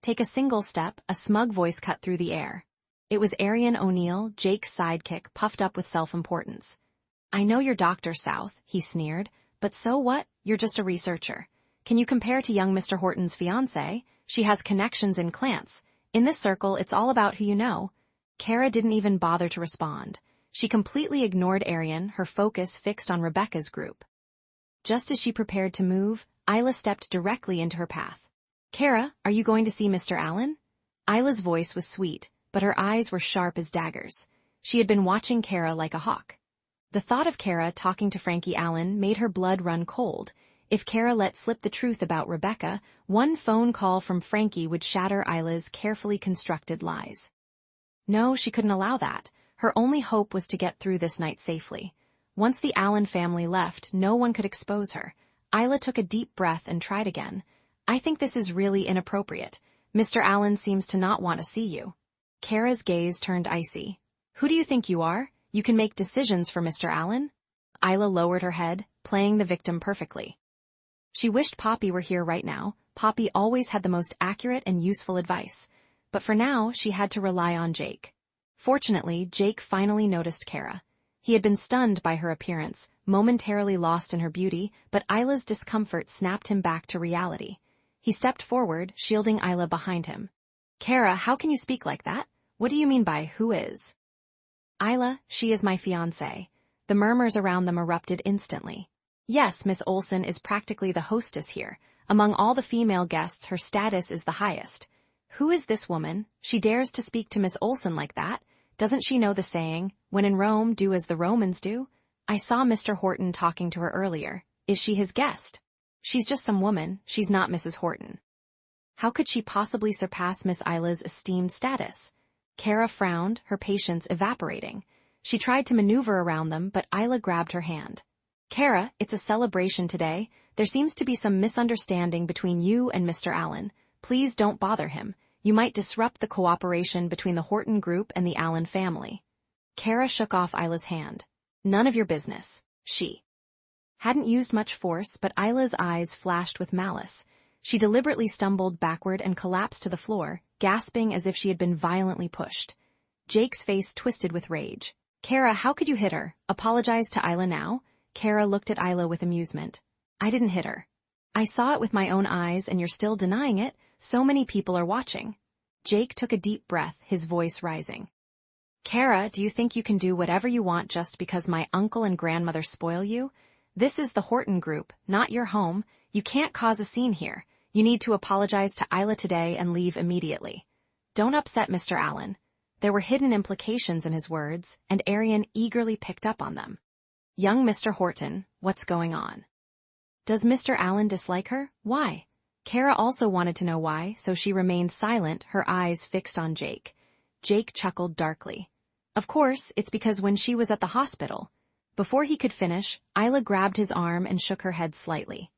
take a single step, a smug voice cut through the air. It was Arian O'Neill, Jake's sidekick, puffed up with self-importance. "I know you're Dr. South," he sneered, "but so what? You're just a researcher. Can you compare to young Mr. Horton's fiancée? She has connections in Clance. In this circle, it's all about who you know." Keira didn't even bother to respond. She completely ignored Arian, her focus fixed on Rebecca's group. Just as she prepared to move, Isla stepped directly into her path. "Keira, are you going to see Mr. Allen?" Isla's voice was sweet, but her eyes were sharp as daggers. She had been watching Keira like a hawk. The thought of Keira talking to Frankie Allen made her blood run cold. If Keira let slip the truth about Rebecca, one phone call from Frankie would shatter Isla's carefully constructed lies. No, she couldn't allow that. Her only hope was to get through this night safely. Once the Allen family left, no one could expose her. Isla took a deep breath and tried again. "I think this is really inappropriate. Mr. Allen seems to not want to see you." Keira's gaze turned icy. "Who do you think you are? You can make decisions for Mr. Allen?" Isla lowered her head, playing the victim perfectly. She wished Poppy were here right now. Poppy always had the most accurate and useful advice. But for now, she had to rely on Jake. Fortunately, Jake finally noticed Keira. He had been stunned by her appearance, momentarily lost in her beauty, but Isla's discomfort snapped him back to reality. He stepped forward, shielding Isla behind him. "Keira, how can you speak like that? What do you mean by who is?" "Isla, she is my fiancée." The murmurs around them erupted instantly. "Yes, Miss Olsen is practically the hostess here. Among all the female guests, her status is the highest. Who is this woman? She dares to speak to Miss Olsen like that. Doesn't she know the saying, when in Rome, do as the Romans do? I saw Mr. Horton talking to her earlier. Is she his guest? She's just some woman. She's not Mrs. Horton. How could she possibly surpass Miss Isla's esteemed status?" Keira frowned, her patience evaporating. She tried to maneuver around them, but Isla grabbed her hand. "Keira, it's a celebration today. There seems to be some misunderstanding between you and Mr. Allen. Please don't bother him. You might disrupt the cooperation between the Horton group and the Allen family." Keira shook off Isla's hand. "None of your business." She hadn't used much force, but Isla's eyes flashed with malice. She deliberately stumbled backward and collapsed to the floor, gasping as if she had been violently pushed. Jake's face twisted with rage. "Keira, how could you hit her? Apologize to Isla now?" Keira looked at Isla with amusement. "I didn't hit her. I saw it with my own eyes and you're still denying it. So many people are watching." Jake took a deep breath, his voice rising. "Keira, do you think you can do whatever you want just because my uncle and grandmother spoil you? This is the Horton group, not your home. You can't cause a scene here. You need to apologize to Isla today and leave immediately. Don't upset Mr. Allen." There were hidden implications in his words, and Arian eagerly picked up on them. "Young Mr. Horton, what's going on? Does Mr. Allen dislike her? Why?" Keira also wanted to know why, so she remained silent, her eyes fixed on Jake. Jake chuckled darkly. "Of course, it's because when she was at the hospital." Before he could finish, Isla grabbed his arm and shook her head slightly.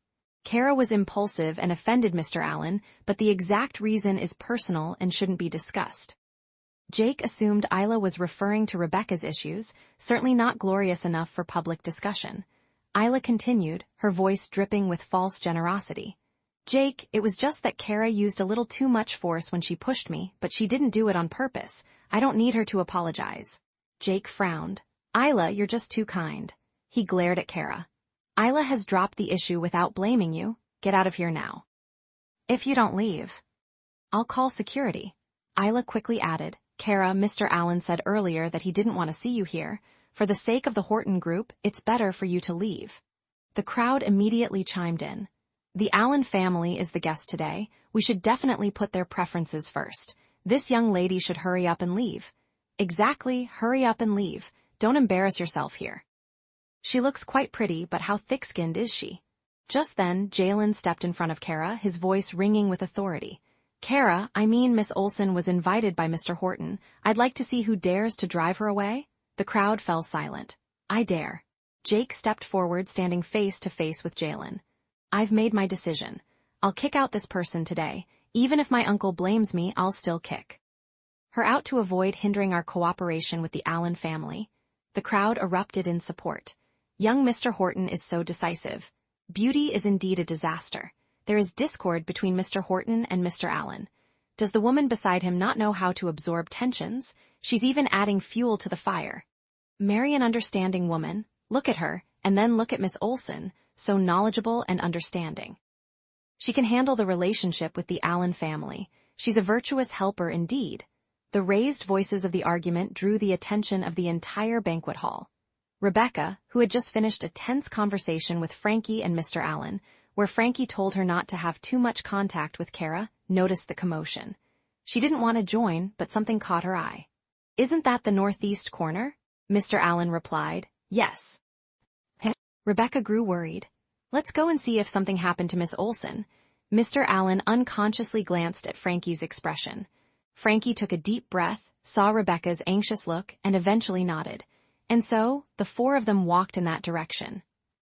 Keira was impulsive and offended Mr. Allen, but the exact reason is personal and shouldn't be discussed. Jake assumed Isla was referring to Rebecca's issues, certainly not glorious enough for public discussion. Isla continued, her voice dripping with false generosity. "Jake, it was just that Keira used a little too much force when she pushed me, but she didn't do it on purpose. I don't need her to apologize." Jake frowned. "Isla, you're just too kind." He glared at Keira. "Isla has dropped the issue without blaming you. Get out of here now. If you don't leave, I'll call security." Isla quickly added, "Keira, Mr. Allen said earlier that he didn't want to see you here. For the sake of the Horton group, it's better for you to leave." The crowd immediately chimed in. "The Allen family is the guest today. We should definitely put their preferences first. This young lady should hurry up and leave." "Exactly, hurry up and leave. Don't embarrass yourself here." "She looks quite pretty, but how thick-skinned is she?" Just then, Jalen stepped in front of Keira, his voice ringing with authority. Keira, I mean Miss Olsen was invited by Mr. Horton. I'd like to see who dares to drive her away. The crowd fell silent. I dare. Jake stepped forward, standing face to face with Jalen. I've made my decision. I'll kick out this person today. Even if my uncle blames me, I'll still kick her out to avoid hindering our cooperation with the Allen family. The crowd erupted in support. Young Mr. Horton is so decisive. Beauty is indeed a disaster. There is discord between Mr. Horton and Mr. Allen. Does the woman beside him not know how to absorb tensions? She's even adding fuel to the fire. Marry an understanding woman, look at her, and then look at Miss Olsen, so knowledgeable and understanding. She can handle the relationship with the Allen family. She's a virtuous helper indeed. The raised voices of the argument drew the attention of the entire banquet hall. Rebecca, who had just finished a tense conversation with Frankie and Mr. Allen, where Frankie told her not to have too much contact with Keira, noticed the commotion. She didn't want to join, but something caught her eye. Isn't that the northeast corner? Mr. Allen replied, yes. Rebecca grew worried. Let's go and see if something happened to Miss Olsen. Mr. Allen unconsciously glanced at Frankie's expression. Frankie took a deep breath, saw Rebecca's anxious look, and eventually nodded. And so, the four of them walked in that direction.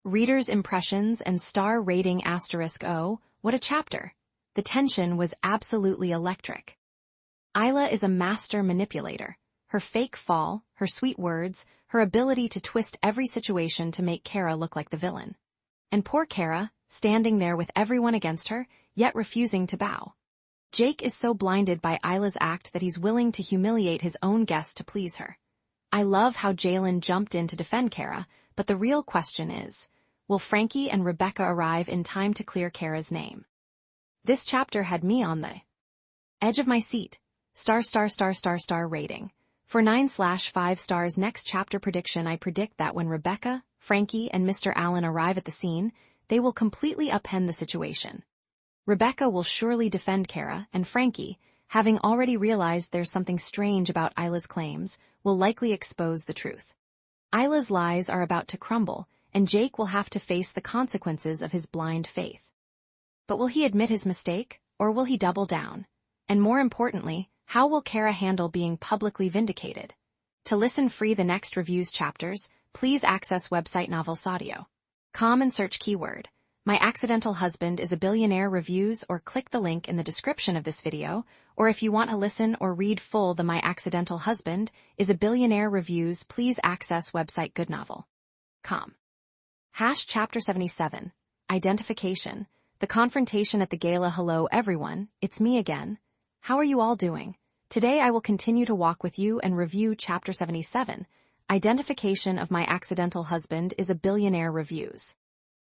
Reader's impressions and star rating *0, what a chapter. The tension was absolutely electric. Isla is a master manipulator. Her fake fall, her sweet words, her ability to twist every situation to make Keira look like the villain. And poor Keira, standing there with everyone against her, yet refusing to bow. Jake is so blinded by Isla's act that he's willing to humiliate his own guest to please her. I love how Jalen jumped in to defend Keira, but the real question is, will Frankie and Rebecca arrive in time to clear Keira's name? This chapter had me on the edge of my seat. Star rating. For 9/5 stars next chapter prediction, I predict that when Rebecca, Frankie, and Mr. Allen arrive at the scene, they will completely upend the situation. Rebecca will surely defend Keira, and Frankie, having already realized there's something strange about Isla's claims, will likely expose the truth. Isla's lies are about to crumble, and Jake will have to face the consequences of his blind faith. But will he admit his mistake, or will he double down? And more importantly, how will Keira handle being publicly vindicated? To listen free the next reviews chapters, please access website Audio.com and search keyword My Accidental Husband is a Billionaire reviews, or click the link in the description of this video, or if you want to listen or read full the My Accidental Husband is a Billionaire reviews, please access website goodnovel.com. Chapter 77. Identification. The confrontation at the gala. Hello everyone, it's me again. How are you all doing? Today I will continue to walk with you and review Chapter 77. Identification of My Accidental Husband is a Billionaire reviews.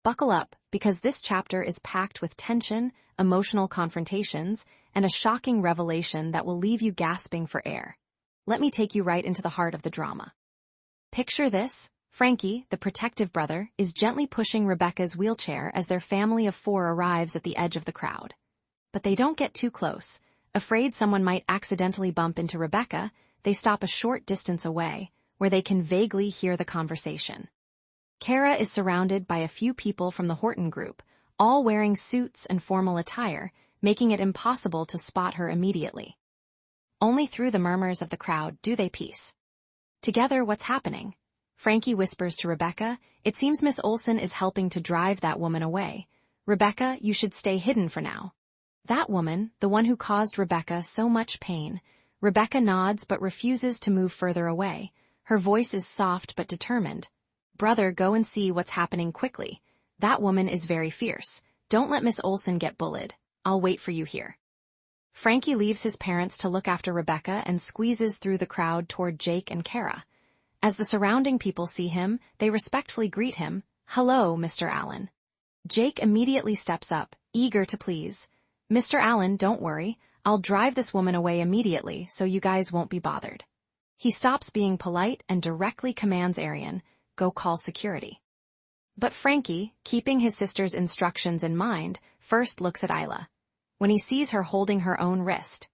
Buckle up, because this chapter is packed with tension, emotional confrontations, and a shocking revelation that will leave you gasping for air. Let me take you right into the heart of the drama. Picture this. Frankie, the protective brother, is gently pushing Rebecca's wheelchair as their family of four arrives at the edge of the crowd. But they don't get too close. Afraid someone might accidentally bump into Rebecca, they stop a short distance away, where they can vaguely hear the conversation. Keira is surrounded by a few people from the Horton group, all wearing suits and formal attire, making it impossible to spot her immediately. Only through the murmurs of the crowd do they piece together what's happening. Frankie whispers to Rebecca, "It seems Miss Olsen is helping to drive that woman away. Rebecca, you should stay hidden for now." That woman, the one who caused Rebecca so much pain. Rebecca nods but refuses to move further away. Her voice is soft but determined. "Brother, go and see what's happening quickly. That woman is very fierce. Don't let Miss Olsen get bullied. I'll wait for you here." Frankie leaves his parents to look after Rebecca and squeezes through the crowd toward Jake and Keira. As the surrounding people see him, they respectfully greet him. "Hello, Mr. Allen." Jake immediately steps up, eager to please. "Mr. Allen, don't worry. I'll drive this woman away immediately so you guys won't be bothered." He stops being polite and directly commands Arian, "Go call security." But Frankie, keeping his sister's instructions in mind, first looks at Isla. When he sees her holding her own wrist,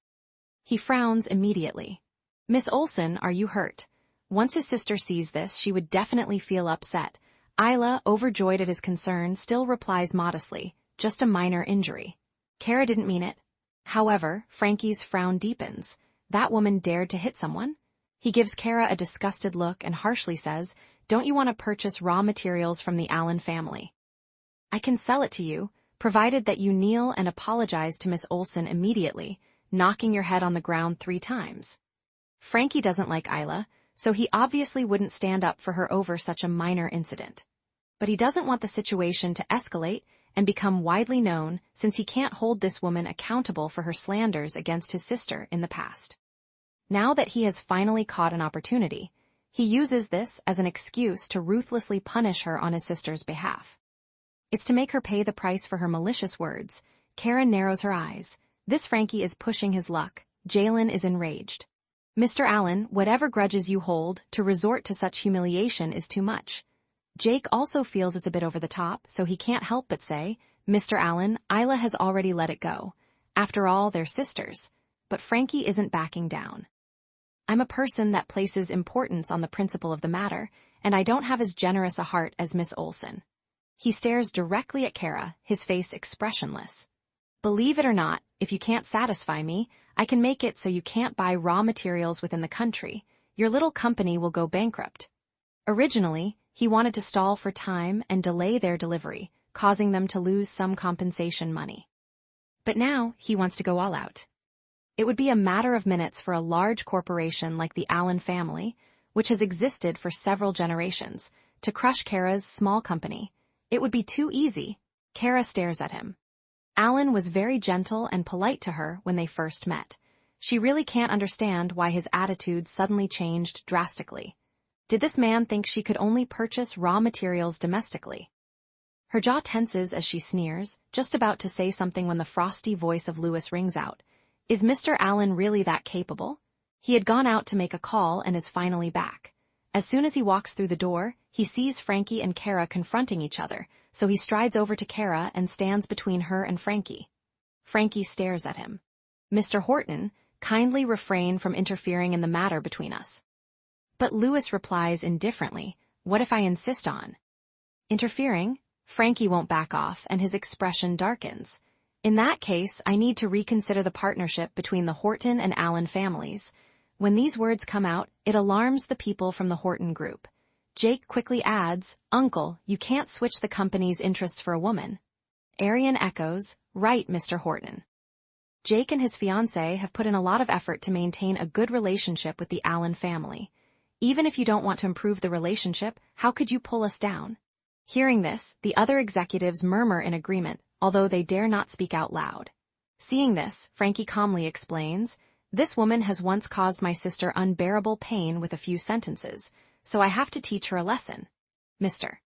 he frowns immediately. "Miss Olsen, are you hurt?" Once his sister sees this, she would definitely feel upset. Isla, overjoyed at his concern, still replies modestly, just a minor injury. Keira didn't mean it. However, Frankie's frown deepens. That woman dared to hit someone? He gives Keira a disgusted look and harshly says, "Don't you want to purchase raw materials from the Allen family? I can sell it to you, provided that you kneel and apologize to Miss Olsen immediately, knocking your head on the ground 3 times. Frankie doesn't like Isla, so he obviously wouldn't stand up for her over such a minor incident. But he doesn't want the situation to escalate and become widely known, since he can't hold this woman accountable for her slanders against his sister in the past. Now that he has finally caught an opportunity, he uses this as an excuse to ruthlessly punish her on his sister's behalf. It's to make her pay the price for her malicious words. Keira narrows her eyes. This Frankie is pushing his luck. Jalen is enraged. Mr. Allen, whatever grudges you hold, to resort to such humiliation is too much. Jake also feels it's a bit over the top, so he can't help but say, Mr. Allen, Isla has already let it go. After all, they're sisters. But Frankie isn't backing down. I'm a person that places importance on the principle of the matter, and I don't have as generous a heart as Miss Olsen. He stares directly at Keira, his face expressionless. Believe it or not, if you can't satisfy me, I can make it so you can't buy raw materials within the country. Your little company will go bankrupt. Originally, he wanted to stall for time and delay their delivery, causing them to lose some compensation money. But now, he wants to go all out. It would be a matter of minutes for a large corporation like the Allen family, which has existed for several generations, to crush Keira's small company. It would be too easy. Keira stares at him. Allen was very gentle and polite to her when they first met. She really can't understand why his attitude suddenly changed drastically. Did this man think she could only purchase raw materials domestically? Her jaw tenses as she sneers, just about to say something when the frosty voice of Lewis rings out. Is Mr. Allen really that capable? He had gone out to make a call and is finally back. As soon as he walks through the door, he sees Frankie and Keira confronting each other, so he strides over to Keira and stands between her and Frankie. Frankie stares at him. Mr. Horton, kindly refrain from interfering in the matter between us. But Lewis replies indifferently, what if I insist on interfering? Frankie won't back off and his expression darkens. In that case, I need to reconsider the partnership between the Horton and Allen families. When these words come out, it alarms the people from the Horton group. Jake quickly adds, Uncle, you can't switch the company's interests for a woman. Arian echoes, right, Mr. Horton. Jake and his fiancée have put in a lot of effort to maintain a good relationship with the Allen family. Even if you don't want to improve the relationship, how could you pull us down? Hearing this, the other executives murmur in agreement, although they dare not speak out loud. Seeing this, Frankie calmly explains, this woman has once caused my sister unbearable pain with a few sentences, so I have to teach her a lesson. Mr.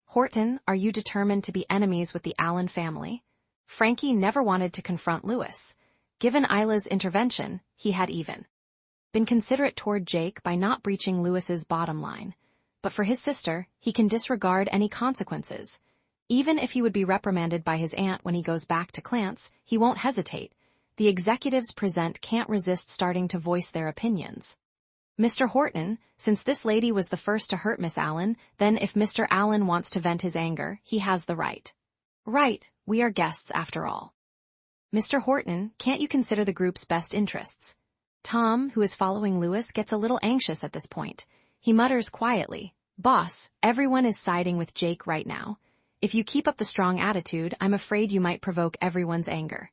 Horton, are you determined to be enemies with the Allen family? Frankie never wanted to confront Lewis. Given Isla's intervention, he had even been considerate toward Jake by not breaching Lewis's bottom line. But for his sister, he can disregard any consequences. Even if he would be reprimanded by his aunt when he goes back to Clance, he won't hesitate. The executives present can't resist starting to voice their opinions. Mr. Horton, since this lady was the first to hurt Miss Allen, then if Mr. Allen wants to vent his anger, he has the right. Right, we are guests after all. Mr. Horton, can't you consider the group's best interests? Tom, who is following Lewis, gets a little anxious at this point. He mutters quietly, Boss, everyone is siding with Jake right now. If you keep up the strong attitude, I'm afraid you might provoke everyone's anger.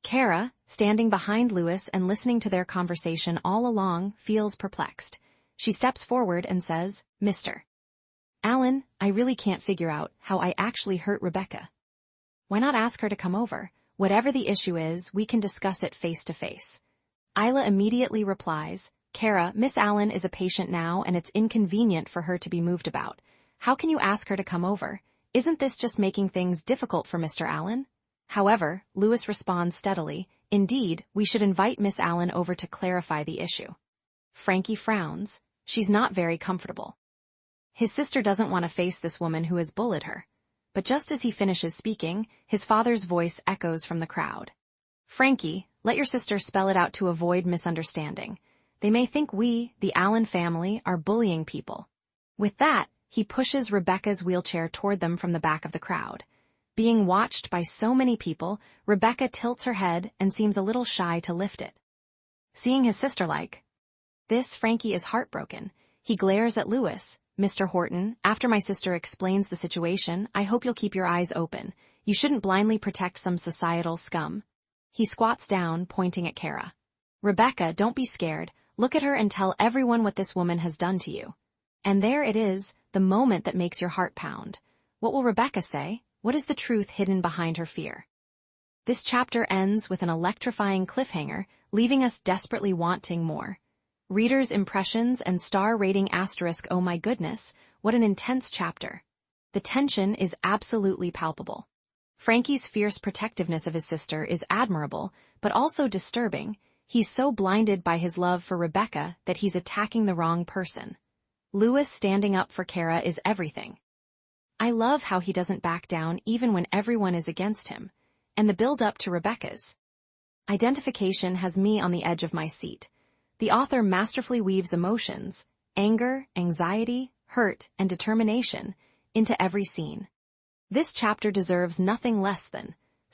Keira, standing behind Lewis and listening to their conversation all along, feels perplexed. She steps forward and says, Mr. Allen, I really can't figure out how I actually hurt Rebecca. Why not ask her to come over? Whatever the issue is, we can discuss it face to face. Isla immediately replies, Keira, Miss Allen is a patient now and it's inconvenient for her to be moved about. How can you ask her to come over? Isn't this just making things difficult for Mr. Allen? However, Lewis responds steadily, Indeed, we should invite Miss Allen over to clarify the issue. Frankie frowns. She's not very comfortable. His sister doesn't want to face this woman who has bullied her. But just as he finishes speaking, his father's voice echoes from the crowd. Frankie, let your sister spell it out to avoid misunderstanding. They may think we, the Allen family, are bullying people. With that, he pushes Rebecca's wheelchair toward them from the back of the crowd. Being watched by so many people, Rebecca tilts her head and seems a little shy to lift it. Seeing his sister like this, Frankie is heartbroken. He glares at Lewis. "Mr. Horton, after my sister explains the situation, I hope you'll keep your eyes open. You shouldn't blindly protect some societal scum." He squats down, pointing at Keira. "Rebecca, don't be scared. Look at her and tell everyone what this woman has done to you." And there it is, the moment that makes your heart pound. What will Rebecca say? What is the truth hidden behind her fear? This chapter ends with an electrifying cliffhanger, leaving us desperately wanting more. Readers' impressions and star rating **. Oh my goodness, what an intense chapter. The tension is absolutely palpable. Frankie's fierce protectiveness of his sister is admirable, but also disturbing. He's so blinded by his love for Rebecca that he's attacking the wrong person. Lewis standing up for Keira is everything. I love how he doesn't back down even when everyone is against him, and the build-up to Rebecca's identification has me on the edge of my seat. The author masterfully weaves emotions, anger, anxiety, hurt, and determination into every scene. This chapter deserves nothing less than **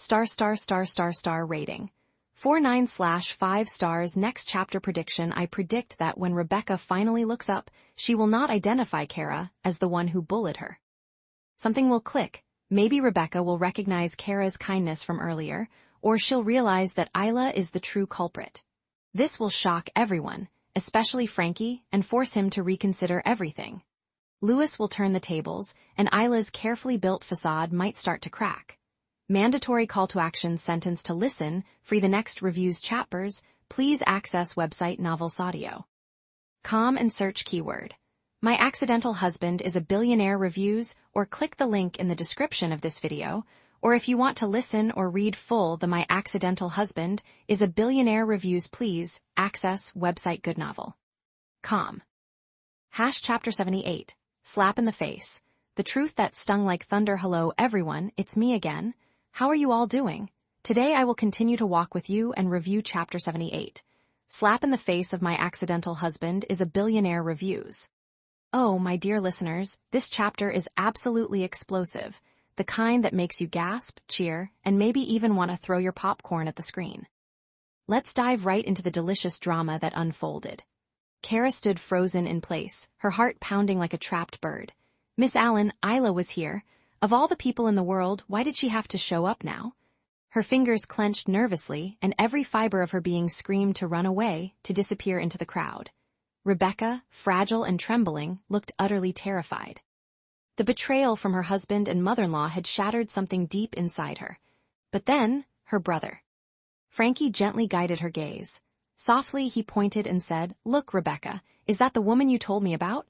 rating. 4.9/5 stars. Next chapter prediction. I predict that when Rebecca finally looks up, she will not identify Keira as the one who bullied her. Something will click. Maybe Rebecca will recognize Keira's kindness from earlier, or she'll realize that Isla is the true culprit. This will shock everyone, especially Frankie, and force him to reconsider everything. Lewis will turn the tables, and Isla's carefully built facade might start to crack. Mandatory call to action sentence to listen. Free the next reviews chapters. Please access website novelaudio.com and search keyword "My Accidental Husband is a Billionaire" reviews, or click the link in the description of this video, or if you want to listen or read full the "My Accidental Husband is a Billionaire" reviews, please access website goodnovel.com. Chapter 78. Slap in the Face. The truth that stung like thunder. Hello everyone, it's me again. How are you all doing? Today I will continue to walk with you and review Chapter 78. Slap in the Face of My Accidental Husband is a Billionaire reviews. Oh, my dear listeners, this chapter is absolutely explosive, the kind that makes you gasp, cheer, and maybe even want to throw your popcorn at the screen. Let's dive right into the delicious drama that unfolded. Keira stood frozen in place, her heart pounding like a trapped bird. "Miss Allen, Isla was here. Of all the people in the world, why did she have to show up now?" Her fingers clenched nervously, and every fiber of her being screamed to run away, to disappear into the crowd. Rebecca, fragile and trembling, looked utterly terrified. The betrayal from her husband and mother-in-law had shattered something deep inside her. But then, her brother. Frankie gently guided her gaze. Softly he pointed and said, "Look, Rebecca, is that the woman you told me about?"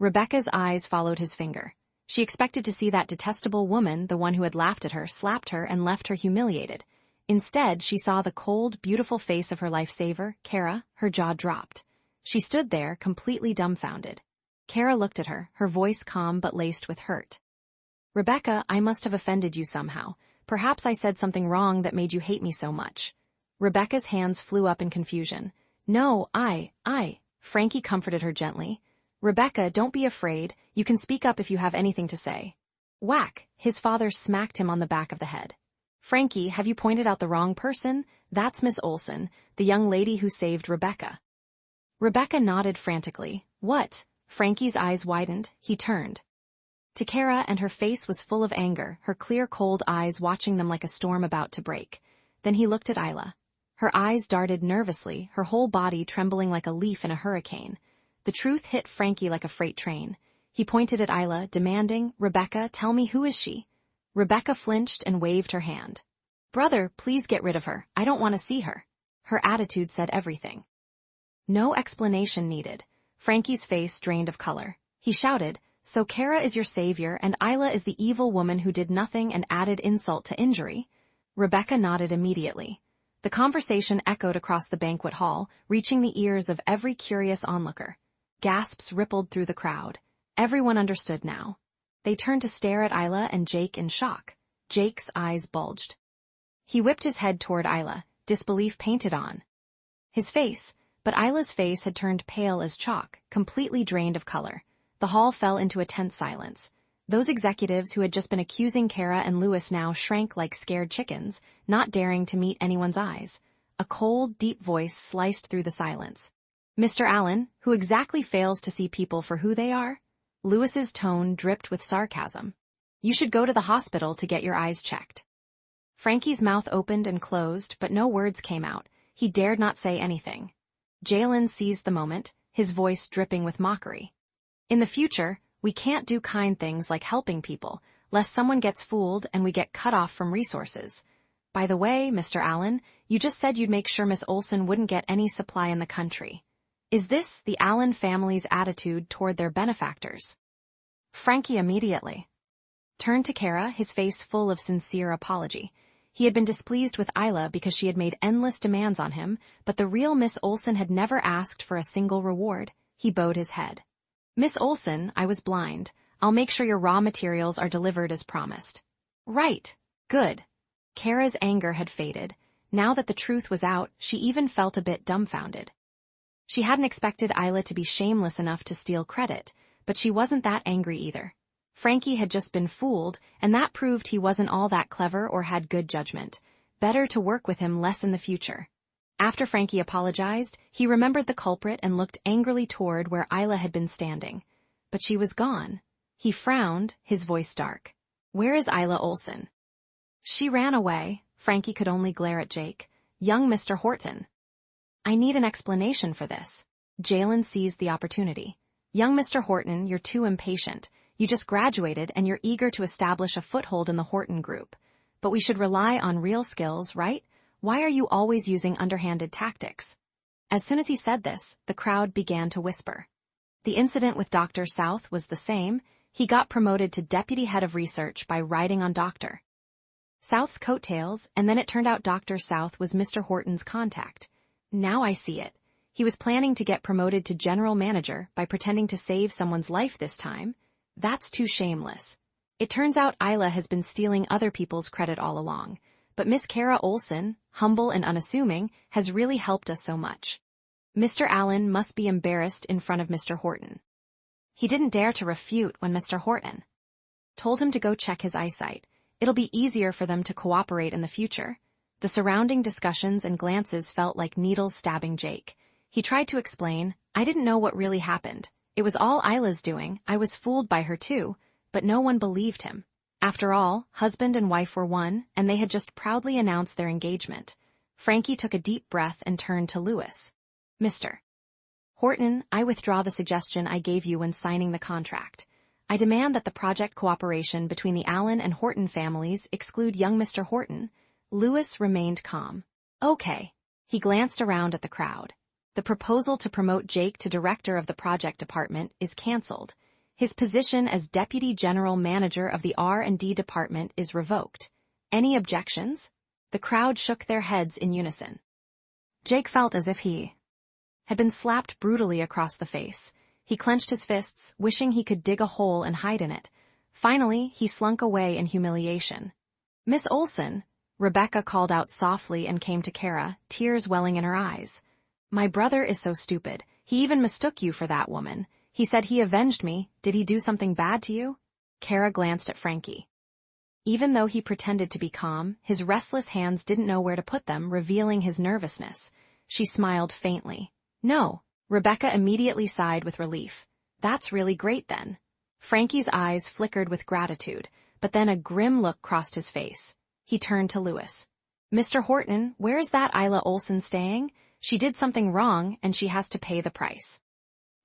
Rebecca's eyes followed his finger. She expected to see that detestable woman, the one who had laughed at her, slapped her, and left her humiliated. Instead, she saw the cold, beautiful face of her lifesaver, Keira. Her jaw dropped. She stood there, completely dumbfounded. Keira looked at her, her voice calm but laced with hurt. "Rebecca, I must have offended you somehow. Perhaps I said something wrong that made you hate me so much." Rebecca's hands flew up in confusion. "No, Frankie comforted her gently. "Rebecca, don't be afraid. You can speak up if you have anything to say." Whack! His father smacked him on the back of the head. "Frankie, have you pointed out the wrong person? That's Miss Olsen, the young lady who saved Rebecca." Rebecca nodded frantically. "What?" Frankie's eyes widened. He turned to Keira, and her face was full of anger, her clear, cold eyes watching them like a storm about to break. Then he looked at Isla. Her eyes darted nervously, her whole body trembling like a leaf in a hurricane. The truth hit Frankie like a freight train. He pointed at Isla, demanding, "Rebecca, tell me, who is she?" Rebecca flinched and waved her hand. "Brother, please get rid of her. I don't want to see her." Her attitude said everything. No explanation needed. Frankie's face drained of color. He shouted, "So Keira is your savior, and Isla is the evil woman who did nothing and added insult to injury?" Rebecca nodded immediately. The conversation echoed across the banquet hall, reaching the ears of every curious onlooker. Gasps rippled through the crowd. Everyone understood now. They turned to stare at Isla and Jake in shock. Jake's eyes bulged. He whipped his head toward Isla, disbelief painted on his face, but Isla's face had turned pale as chalk, completely drained of color. The hall fell into a tense silence. Those executives who had just been accusing Keira and Louis now shrank like scared chickens, not daring to meet anyone's eyes. A cold, deep voice sliced through the silence. "Mr. Allen, who exactly fails to see people for who they are?" Louis's tone dripped with sarcasm. "You should go to the hospital to get your eyes checked." Frankie's mouth opened and closed, but no words came out. He dared not say anything. Jalen seized the moment, his voice dripping with mockery. "In the future, we can't do kind things like helping people, lest someone gets fooled and we get cut off from resources. By the way, Mr. Allen, you just said you'd make sure Miss Olsen wouldn't get any supply in the country. Is this the Allen family's attitude toward their benefactors?" Frankie immediately turned to Keira, his face full of sincere apology. He had been displeased with Isla because she had made endless demands on him, but the real Miss Olsen had never asked for a single reward. He bowed his head. "Miss Olsen, I was blind. I'll make sure your raw materials are delivered as promised." "Right. Good." Keira's anger had faded. Now that the truth was out, she even felt a bit dumbfounded. She hadn't expected Isla to be shameless enough to steal credit, but she wasn't that angry either. Frankie had just been fooled, and that proved he wasn't all that clever or had good judgment. Better to work with him less in the future. After Frankie apologized, he remembered the culprit and looked angrily toward where Isla had been standing. But she was gone. He frowned, his voice dark. "Where is Isla Olsen?" "She ran away." Frankie could only glare at Jake. "Young Mr. Horton." "I need an explanation for this." Jalen seized the opportunity. "Young Mr. Horton, you're too impatient. You just graduated and you're eager to establish a foothold in the Horton group. But we should rely on real skills, right? Why are you always using underhanded tactics?" As soon as he said this, the crowd began to whisper. The incident with Dr. South was the same. He got promoted to deputy head of research by riding on Dr. South's coattails, and then it turned out Dr. South was Mr. Horton's contact. Now I see it. He was planning to get promoted to general manager by pretending to save someone's life this time. That's too shameless. It turns out Isla has been stealing other people's credit all along, but Miss Keira Olsen, humble and unassuming, has really helped us so much. Mr. Allen must be embarrassed in front of Mr. Horton. He didn't dare to refute when Mr. Horton told him to go check his eyesight. It'll be easier for them to cooperate in the future. The surrounding discussions and glances felt like needles stabbing Jake. He tried to explain, "I didn't know what really happened. It was all Isla's doing. I was fooled by her too," but no one believed him. After all, husband and wife were one, and they had just proudly announced their engagement. Frankie took a deep breath and turned to Louis. "Mr. Horton, I withdraw the suggestion I gave you when signing the contract. I demand that the project cooperation between the Allen and Horton families exclude young Mr. Horton." Louis remained calm. "Okay." He glanced around at the crowd. "The proposal to promote Jake to director of the project department is cancelled. His position as deputy general manager of the R&D department is revoked. Any objections?" The crowd shook their heads in unison. Jake felt as if he had been slapped brutally across the face. He clenched his fists, wishing he could dig a hole and hide in it. Finally, he slunk away in humiliation. "Miss Olsen," Rebecca called out softly and came to Keira, tears welling in her eyes. "My brother is so stupid. He even mistook you for that woman. He said he avenged me. Did he do something bad to you?" Keira glanced at Frankie. Even though he pretended to be calm, his restless hands didn't know where to put them, revealing his nervousness. She smiled faintly. "No." Rebecca immediately sighed with relief. "That's really great then." Frankie's eyes flickered with gratitude, but then a grim look crossed his face. He turned to Louis. "Mr. Horton, where is that Isla Olsen staying? She did something wrong, and she has to pay the price."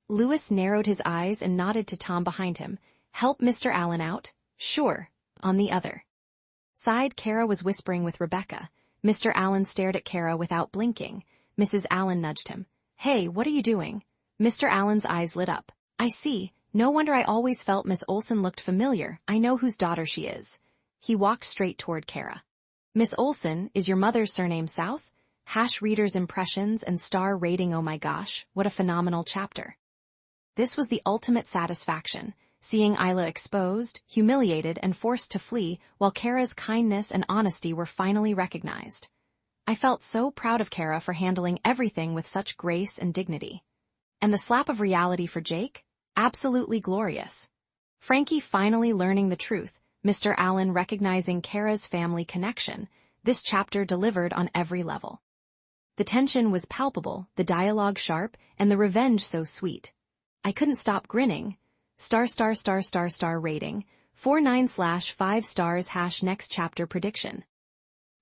Louis narrowed his eyes and nodded to Tom behind him. "Help Mr. Allen out?" "Sure." On the other side, Keira was whispering with Rebecca. Mr. Allen stared at Keira without blinking. Mrs. Allen nudged him. "Hey, what are you doing?" Mr. Allen's eyes lit up. "I see. No wonder I always felt Miss Olsen looked familiar. I know whose daughter she is." He walked straight toward Keira. "Miss Olsen, is your mother's surname South?" Hash readers' impressions and star rating. Oh my gosh, what a phenomenal chapter. This was the ultimate satisfaction, seeing Isla exposed, humiliated, and forced to flee, while Keira's kindness and honesty were finally recognized. I felt so proud of Keira for handling everything with such grace and dignity. And the slap of reality for Jake? Absolutely glorious. Frankie finally learning the truth, Mr. Allen recognizing Keira's family connection. This chapter delivered on every level. The tension was palpable, the dialogue sharp, and the revenge so sweet. I couldn't stop grinning. ****** rating, 49/5 stars # next chapter prediction.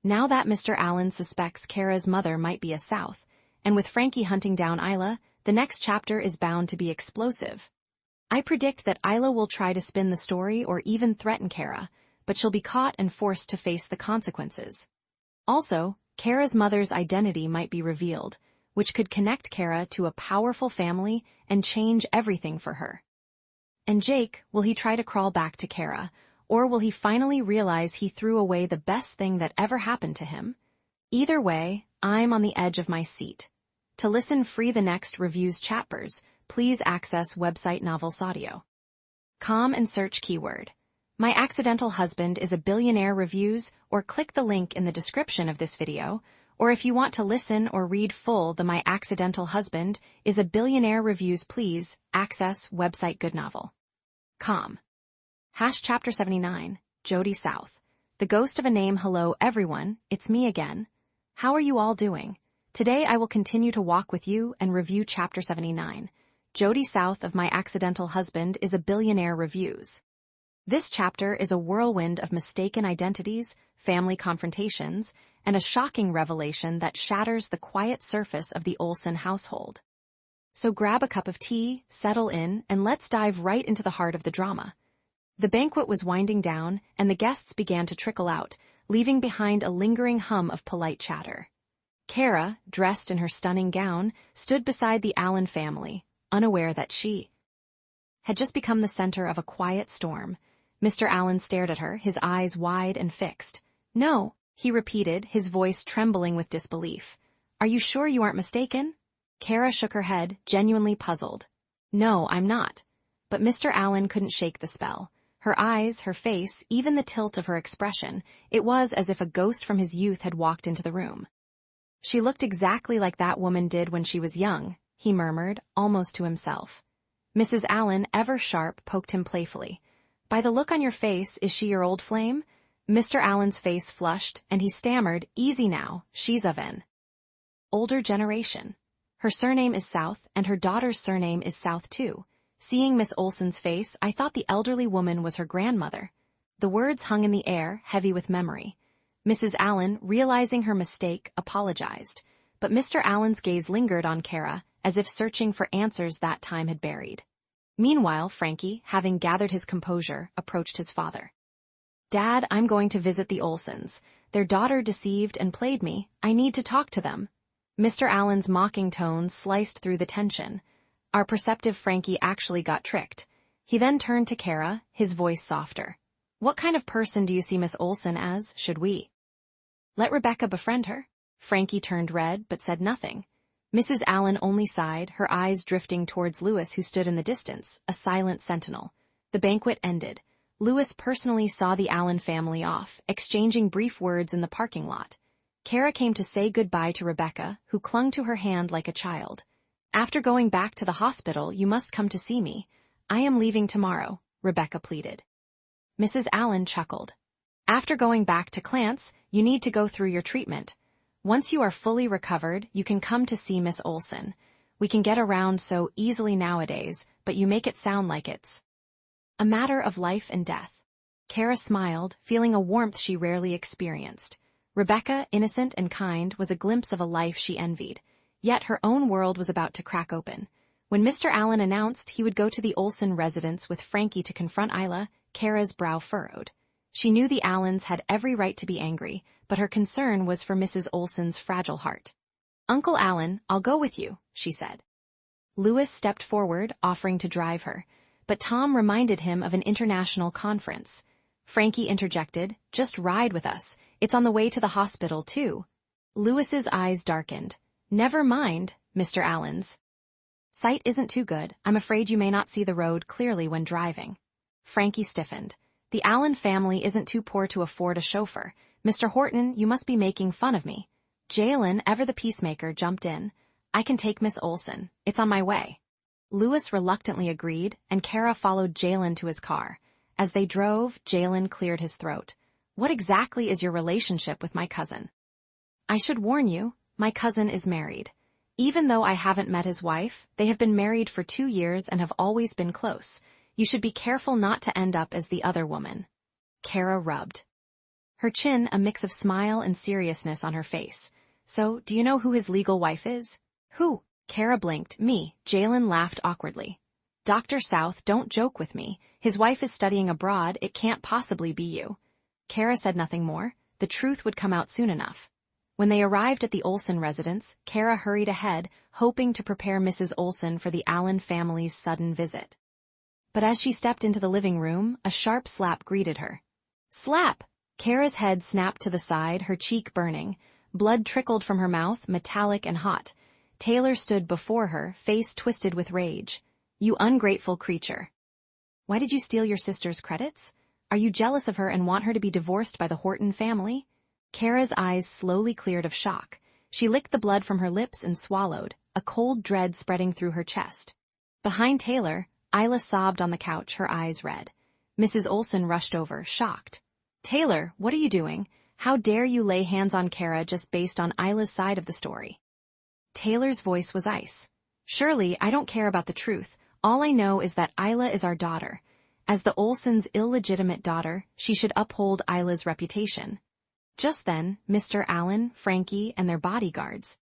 Now that Mr. Allen suspects Keira's mother might be a South, and with Frankie hunting down Isla, the next chapter is bound to be explosive. I predict that Isla will try to spin the story or even threaten Keira, but she'll be caught and forced to face the consequences. Also, Keira's mother's identity might be revealed, which could connect Keira to a powerful family and change everything for her. And Jake, will he try to crawl back to Keira, or will he finally realize he threw away the best thing that ever happened to him? Either way, I'm on the edge of my seat. To listen free the next reviews chapters, please access website Novels Audio. Com and search keyword My Accidental Husband is a Billionaire reviews, or click the link in the description of this video, or if you want to listen or read full the My Accidental Husband is a Billionaire reviews, please access website goodnovel.com. Chapter 79, Jody South. The Ghost of a Name. Hello everyone, it's me again. How are you all doing? Today I will continue to walk with you and review Chapter 79. Jody South of My Accidental Husband is a Billionaire reviews. This chapter is a whirlwind of mistaken identities, family confrontations, and a shocking revelation that shatters the quiet surface of the Olsen household. So grab a cup of tea, settle in, and let's dive right into the heart of the drama. The banquet was winding down, and the guests began to trickle out, leaving behind a lingering hum of polite chatter. Keira, dressed in her stunning gown, stood beside the Allen family, unaware that she had just become the center of a quiet storm. Mr. Allen stared at her, his eyes wide and fixed. "No," he repeated, his voice trembling with disbelief. "Are you sure you aren't mistaken?" Keira shook her head, genuinely puzzled. "No, I'm not." But Mr. Allen couldn't shake the spell. Her eyes, her face, even the tilt of her expression, it was as if a ghost from his youth had walked into the room. "She looked exactly like that woman did when she was young," he murmured, almost to himself. Mrs. Allen, ever sharp, poked him playfully. "By the look on your face, is she your old flame?" Mr. Allen's face flushed, and he stammered, "Easy now, she's of an older generation. Her surname is South, and her daughter's surname is South too." Seeing Miss Olsen's face, I thought the elderly woman was her grandmother. The words hung in the air, heavy with memory. Mrs. Allen, realizing her mistake, apologized, but Mr. Allen's gaze lingered on Keira, as if searching for answers that time had buried. Meanwhile, Frankie, having gathered his composure, approached his father. "Dad, I'm going to visit the Olsens. Their daughter deceived and played me. I need to talk to them." Mr. Allen's mocking tones sliced through the tension. Our perceptive Frankie actually got tricked. He then turned to Keira, his voice softer. "What kind of person do you see Miss Olsen as? Should we let Rebecca befriend her?" Frankie turned red but said nothing. Mrs. Allen only sighed, her eyes drifting towards Louis, who stood in the distance, a silent sentinel. The banquet ended. Louis personally saw the Allen family off, exchanging brief words in the parking lot. Keira came to say goodbye to Rebecca, who clung to her hand like a child. "After going back to the hospital, you must come to see me. I am leaving tomorrow," Rebecca pleaded. Mrs. Allen chuckled. "After going back to Clance, you need to go through your treatment. Once you are fully recovered, you can come to see Miss Olsen. We can get around so easily nowadays, but you make it sound like it's a matter of life and death." Keira smiled, feeling a warmth she rarely experienced. Rebecca, innocent and kind, was a glimpse of a life she envied. Yet her own world was about to crack open. When Mr. Allen announced he would go to the Olsen residence with Frankie to confront Isla, Keira's brow furrowed. She knew the Allens had every right to be angry, but her concern was for Mrs. Olsen's fragile heart. "Uncle Allen, I'll go with you," she said. Louis stepped forward, offering to drive her, but Tom reminded him of an international conference. Frankie interjected, "Just ride with us. It's on the way to the hospital, too." Louis's eyes darkened. "Never mind, Mr. Allen's sight isn't too good. I'm afraid you may not see the road clearly when driving." Frankie stiffened. "The Allen family isn't too poor to afford a chauffeur. Mr. Horton, you must be making fun of me." Jalen, ever the peacemaker, jumped in. "I can take Miss Olsen. It's on my way." Lewis reluctantly agreed, and Keira followed Jalen to his car. As they drove, Jalen cleared his throat. What exactly is your relationship with my cousin? I should warn you, my cousin is married. Even though I haven't met his wife, they have been married for 2 years and have always been close. You should be careful not to end up as the other woman. Keira rubbed her chin, a mix of smile and seriousness on her face. So, do you know who his legal wife is? Who? Keira blinked. Me. Jalen laughed awkwardly. Dr. South, don't joke with me. His wife is studying abroad, it can't possibly be you. Keira said nothing more. The truth would come out soon enough. When they arrived at the Olsen residence, Keira hurried ahead, hoping to prepare Mrs. Olsen for the Allen family's sudden visit. But as she stepped into the living room, a sharp slap greeted her. Slap! Keira's head snapped to the side, her cheek burning. Blood trickled from her mouth, metallic and hot. Taylor stood before her, face twisted with rage. You ungrateful creature. Why did you steal your sister's credits? Are you jealous of her and want her to be divorced by the Horton family? Keira's eyes slowly cleared of shock. She licked the blood from her lips and swallowed, a cold dread spreading through her chest. Behind Taylor, Isla sobbed on the couch, her eyes red. Mrs. Olsen rushed over, shocked. Taylor, what are you doing? How dare you lay hands on Keira just based on Isla's side of the story? Taylor's voice was ice. Surely, I don't care about the truth. All I know is that Isla is our daughter. As the Olsens' illegitimate daughter, she should uphold Isla's reputation. Just then, Mr. Allen, Frankie, and their bodyguards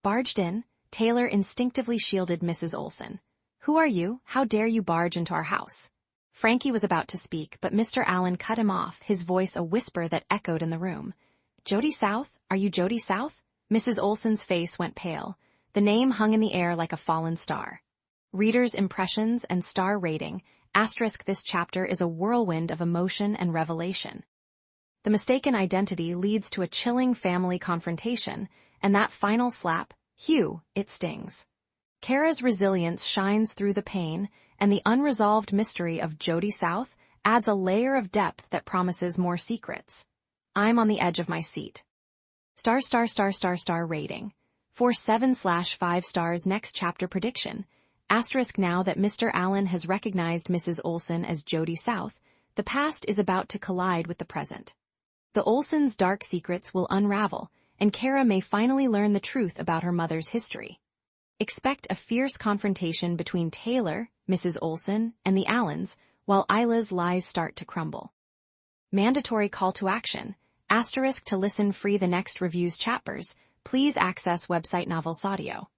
barged in. Taylor instinctively shielded Mrs. Olsen. Who are you? How dare you barge into our house? Frankie was about to speak, but Mr. Allen cut him off, his voice a whisper that echoed in the room. Jody South? Are you Jody South? Mrs. Olsen's face went pale. The name hung in the air like a fallen star. Readers' impressions and star rating. * This chapter is a whirlwind of emotion and revelation. The mistaken identity leads to a chilling family confrontation, and that final slap, Hugh, it stings. Keira's resilience shines through the pain, and the unresolved mystery of Jody South adds a layer of depth that promises more secrets. I'm on the edge of my seat. **** rating. 4.7/5 stars. Next chapter prediction. * Now that Mr. Allen has recognized Mrs. Olsen as Jody South, the past is about to collide with the present. The Olsens' dark secrets will unravel, and Keira may finally learn the truth about her mother's history. Expect a fierce confrontation between Taylor, Mrs. Olsen, and the Allens, while Isla's lies start to crumble. Mandatory call to action. * to listen free the next review's chapters, please access website Novels Audio.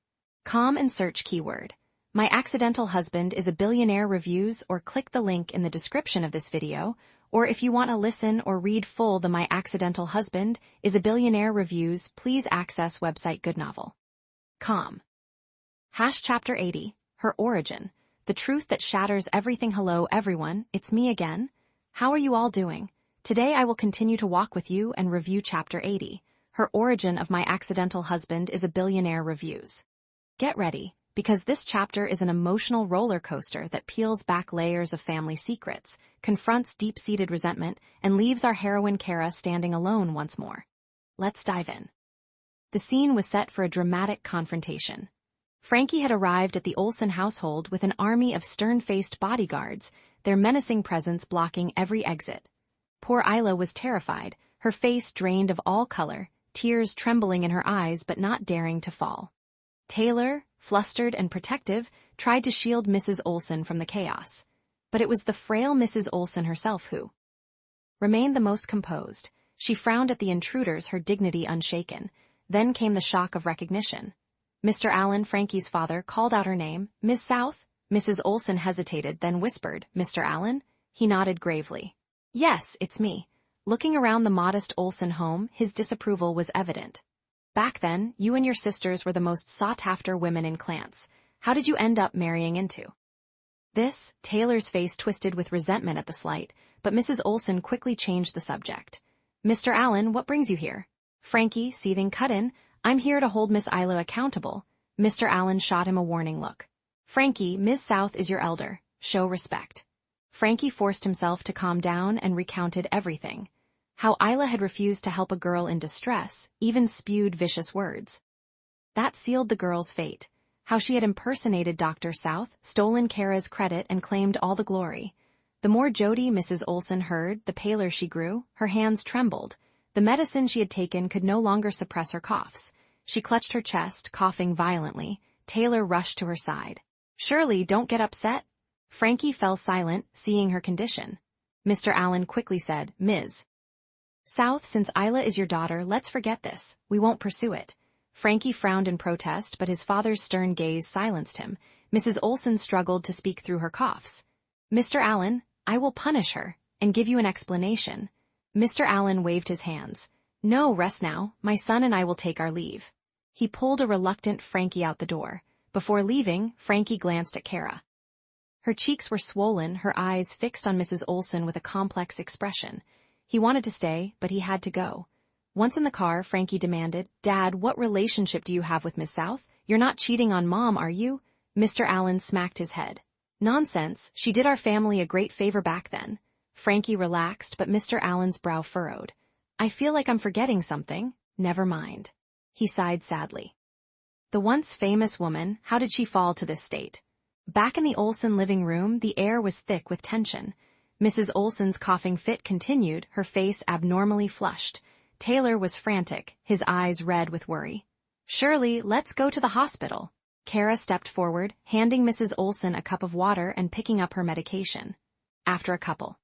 Com and search keyword. My Accidental Husband is a Billionaire reviews, or click the link in the description of this video, or if you want to listen or read full the My Accidental Husband is a Billionaire reviews, please access website goodnovel.com. Chapter 80, Her Origin, the truth that shatters everything. Hello everyone, it's me again. How are you all doing? Today I will continue to walk with you and review Chapter 80, Her Origin of My Accidental Husband is a Billionaire reviews. Get ready, because this chapter is an emotional roller coaster that peels back layers of family secrets, confronts deep-seated resentment, and leaves our heroine Keira standing alone once more. Let's dive in. The scene was set for a dramatic confrontation. Frankie had arrived at the Olsen household with an army of stern-faced bodyguards, their menacing presence blocking every exit. Poor Isla was terrified, her face drained of all color, tears trembling in her eyes but not daring to fall. Taylor, flustered and protective, tried to shield Mrs. Olsen from the chaos. But it was the frail Mrs. Olsen herself who remained the most composed. She frowned at the intruders, her dignity unshaken. Then came the shock of recognition. Mr. Allen, Frankie's father, called out her name. Miss South? Mrs. Olsen hesitated, then whispered, Mr. Allen? He nodded gravely. Yes, it's me. Looking around the modest Olsen home, his disapproval was evident. Back then, you and your sisters were the most sought-after women in Clance. How did you end up marrying into this? Taylor's face twisted with resentment at the slight, but Mrs. Olsen quickly changed the subject. Mr. Allen, what brings you here? Frankie, seething, cut in. I'm here to hold Miss Isla accountable. Mr. Allen shot him a warning look. Frankie, Miss South is your elder. Show respect. Frankie forced himself to calm down and recounted everything. How Isla had refused to help a girl in distress, even spewed vicious words. That sealed the girl's fate. how she had impersonated Dr. South, stolen Keira's credit, and claimed all the glory. The more Jody Mrs. Olsen heard, the paler she grew. Her hands trembled. The medicine she had taken could no longer suppress her coughs. She clutched her chest, coughing violently. Taylor rushed to her side. "Shirley, don't get upset." Frankie fell silent, seeing her condition. Mr. Allen quickly said, "Ms. South, since Isla is your daughter, let's forget this. We won't pursue it." Frankie frowned in protest, but his father's stern gaze silenced him. Mrs. Olsen struggled to speak through her coughs. "Mr. Allen, I will punish her, and give you an explanation." Mr. Allen waved his hands. "No, rest now. My son and I will take our leave." He pulled a reluctant Frankie out the door. Before leaving, Frankie glanced at Keira. Her cheeks were swollen, her eyes fixed on Mrs. Olsen with a complex expression. He wanted to stay, but he had to go. Once in the car, Frankie demanded, "Dad, what relationship do you have with Miss South? You're not cheating on Mom, are you?" Mr. Allen smacked his head. "Nonsense, she did our family a great favor back then." Frankie relaxed, but Mr. Allen's brow furrowed. "I feel like I'm forgetting something." "Never mind." He sighed sadly. The once famous woman, how did she fall to this state? Back in the Olsen living room, the air was thick with tension. Mrs. Olsen's coughing fit continued, her face abnormally flushed. Taylor was frantic, his eyes red with worry. "Shirley, let's go to the hospital." Keira stepped forward, handing Mrs. Olsen a cup of water and picking up her medication. After a couple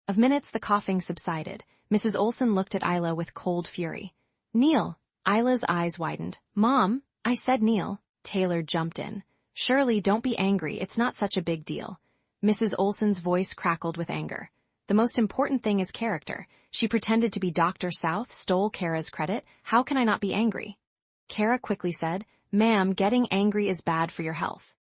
of minutes, the coughing subsided. Mrs. Olsen looked at Isla with cold fury. "Neil." Isla's eyes widened. "Mom, I said Neil." Taylor jumped in. "Shirley, don't be angry, it's not such a big deal." Mrs. Olsen's voice crackled with anger. "The most important thing is character. She pretended to be Dr. South, stole Keira's credit. How can I not be angry?" Keira quickly said, "Ma'am, getting angry is bad for your health."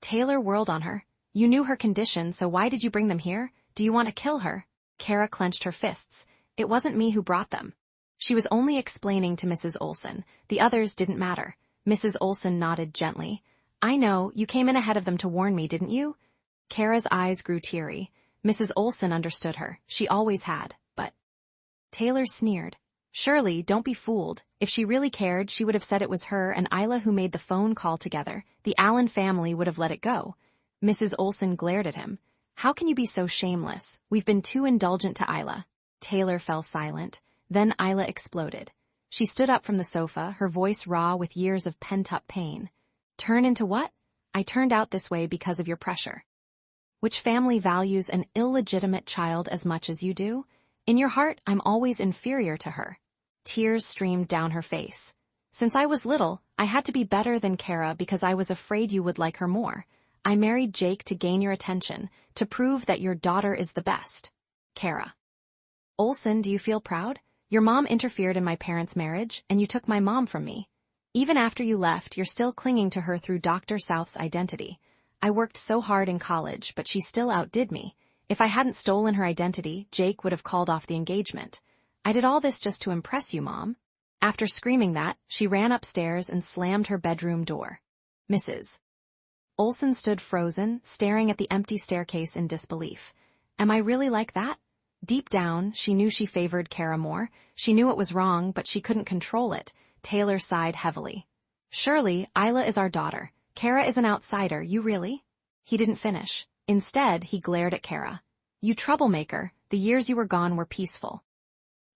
Taylor whirled on her. "You knew her condition, so why did you bring them here? Do you want to kill her?" Keira clenched her fists. "It wasn't me who brought them." She was only explaining to Mrs. Olsen. The others didn't matter. Mrs. Olsen nodded gently. "I know, you came in ahead of them to warn me, didn't you?" Keira's eyes grew teary. Mrs. Olsen understood her. She always had, but... Taylor sneered. "Shirley, don't be fooled. If she really cared, she would have said it was her and Isla who made the phone call together. The Allen family would have let it go." Mrs. Olsen glared at him. "How can you be so shameless? We've been too indulgent to Isla." Taylor fell silent. Then Isla exploded. She stood up from the sofa, her voice raw with years of pent-up pain. "Turn into what? I turned out this way because of your pressure." "Which family values an illegitimate child as much as you do? In your heart, I'm always inferior to her." Tears streamed down her face. "Since I was little, I had to be better than Keira because I was afraid you would like her more. I married Jake to gain your attention, to prove that your daughter is the best." Keira Olsen, do you feel proud? Your mom interfered in my parents' marriage, and you took my mom from me. Even after you left, you're still clinging to her through Dr. South's identity. I worked so hard in college, but she still outdid me. If I hadn't stolen her identity, Jake would have called off the engagement. I did all this just to impress you, Mom. After screaming that, she ran upstairs and slammed her bedroom door. Mrs. Olsen stood frozen, staring at the empty staircase in disbelief. Am I really like that? Deep down, she knew she favored Keira more. She knew it was wrong, but she couldn't control it. Taylor sighed heavily. Surely, Isla is our daughter. Keira is an outsider, you really? He didn't finish. Instead, he glared at Keira. You troublemaker, the years you were gone were peaceful.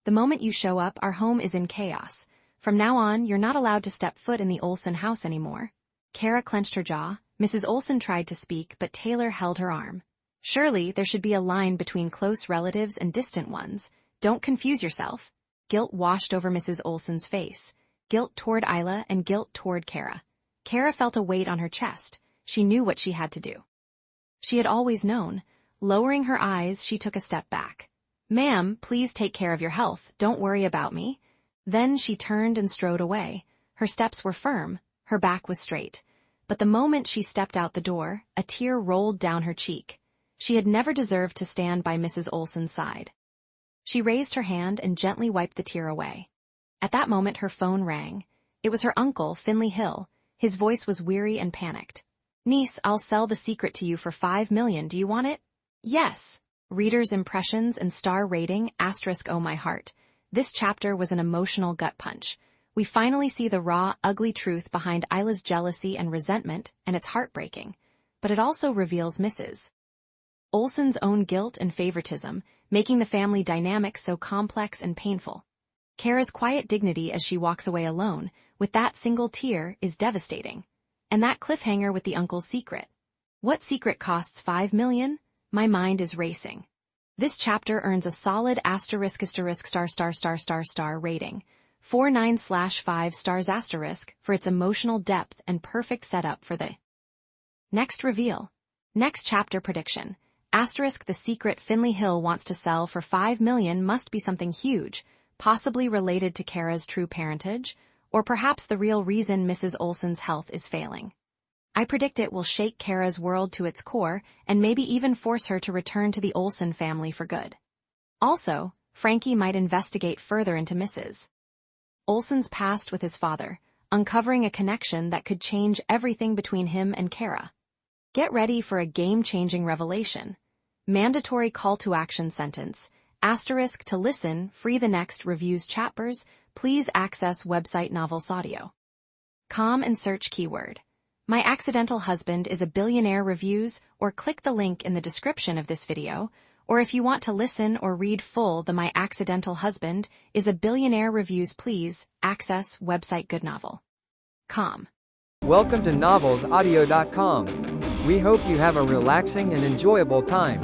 The moment you show up, our home is in chaos. From now on, you're not allowed to step foot in the Olsen house anymore. Keira clenched her jaw. Mrs. Olsen tried to speak, but Taylor held her arm. Surely, there should be a line between close relatives and distant ones. Don't confuse yourself. Guilt washed over Mrs. Olsen's face. Guilt toward Isla and guilt toward Keira. Keira felt a weight on her chest. She knew what she had to do. She had always known. Lowering her eyes, she took a step back. Ma'am, please take care of your health. Don't worry about me. Then she turned and strode away. Her steps were firm. Her back was straight. But the moment she stepped out the door, a tear rolled down her cheek. She had never deserved to stand by Mrs. Olsen's side. She raised her hand and gently wiped the tear away. At that moment, her phone rang. It was her uncle, Finley Hill. His voice was weary and panicked. Niece, I'll sell The Secret to you for $5 million. Do you want it? Yes. Reader's impressions and star rating, *Oh my heart. This chapter was an emotional gut punch. We finally see the raw, ugly truth behind Isla's jealousy and resentment, and it's heartbreaking. But it also reveals Mrs. Olsen's own guilt and favoritism, making the family dynamic so complex and painful. Keira's quiet dignity as she walks away alone, with that single tear, is devastating. And that cliffhanger with the uncle's secret. What secret costs $5 million? My mind is racing. This chapter earns a solid ***** rating. 4.9/5 stars * for its emotional depth and perfect setup for the next reveal. Next chapter prediction. The secret Finley Hill wants to sell for $5 million must be something huge, possibly related to Keira's true parentage, or perhaps the real reason Mrs. Olsen's health is failing. I predict it will shake Keira's world to its core and maybe even force her to return to the Olsen family for good. Also, Frankie might investigate further into Mrs. Olsen's past with his father, uncovering a connection that could change everything between him and Keira. Get ready for a game-changing revelation. Mandatory call-to-action sentence. *to listen, free the next reviews chapters, please access website Novels Audio. Com and search keyword. My Accidental Husband is a Billionaire reviews, or click the link in the description of this video, or if you want to listen or read full the My Accidental Husband is a Billionaire reviews please, access website goodnovel.com. Welcome to novelsaudio.com. We hope you have a relaxing and enjoyable time.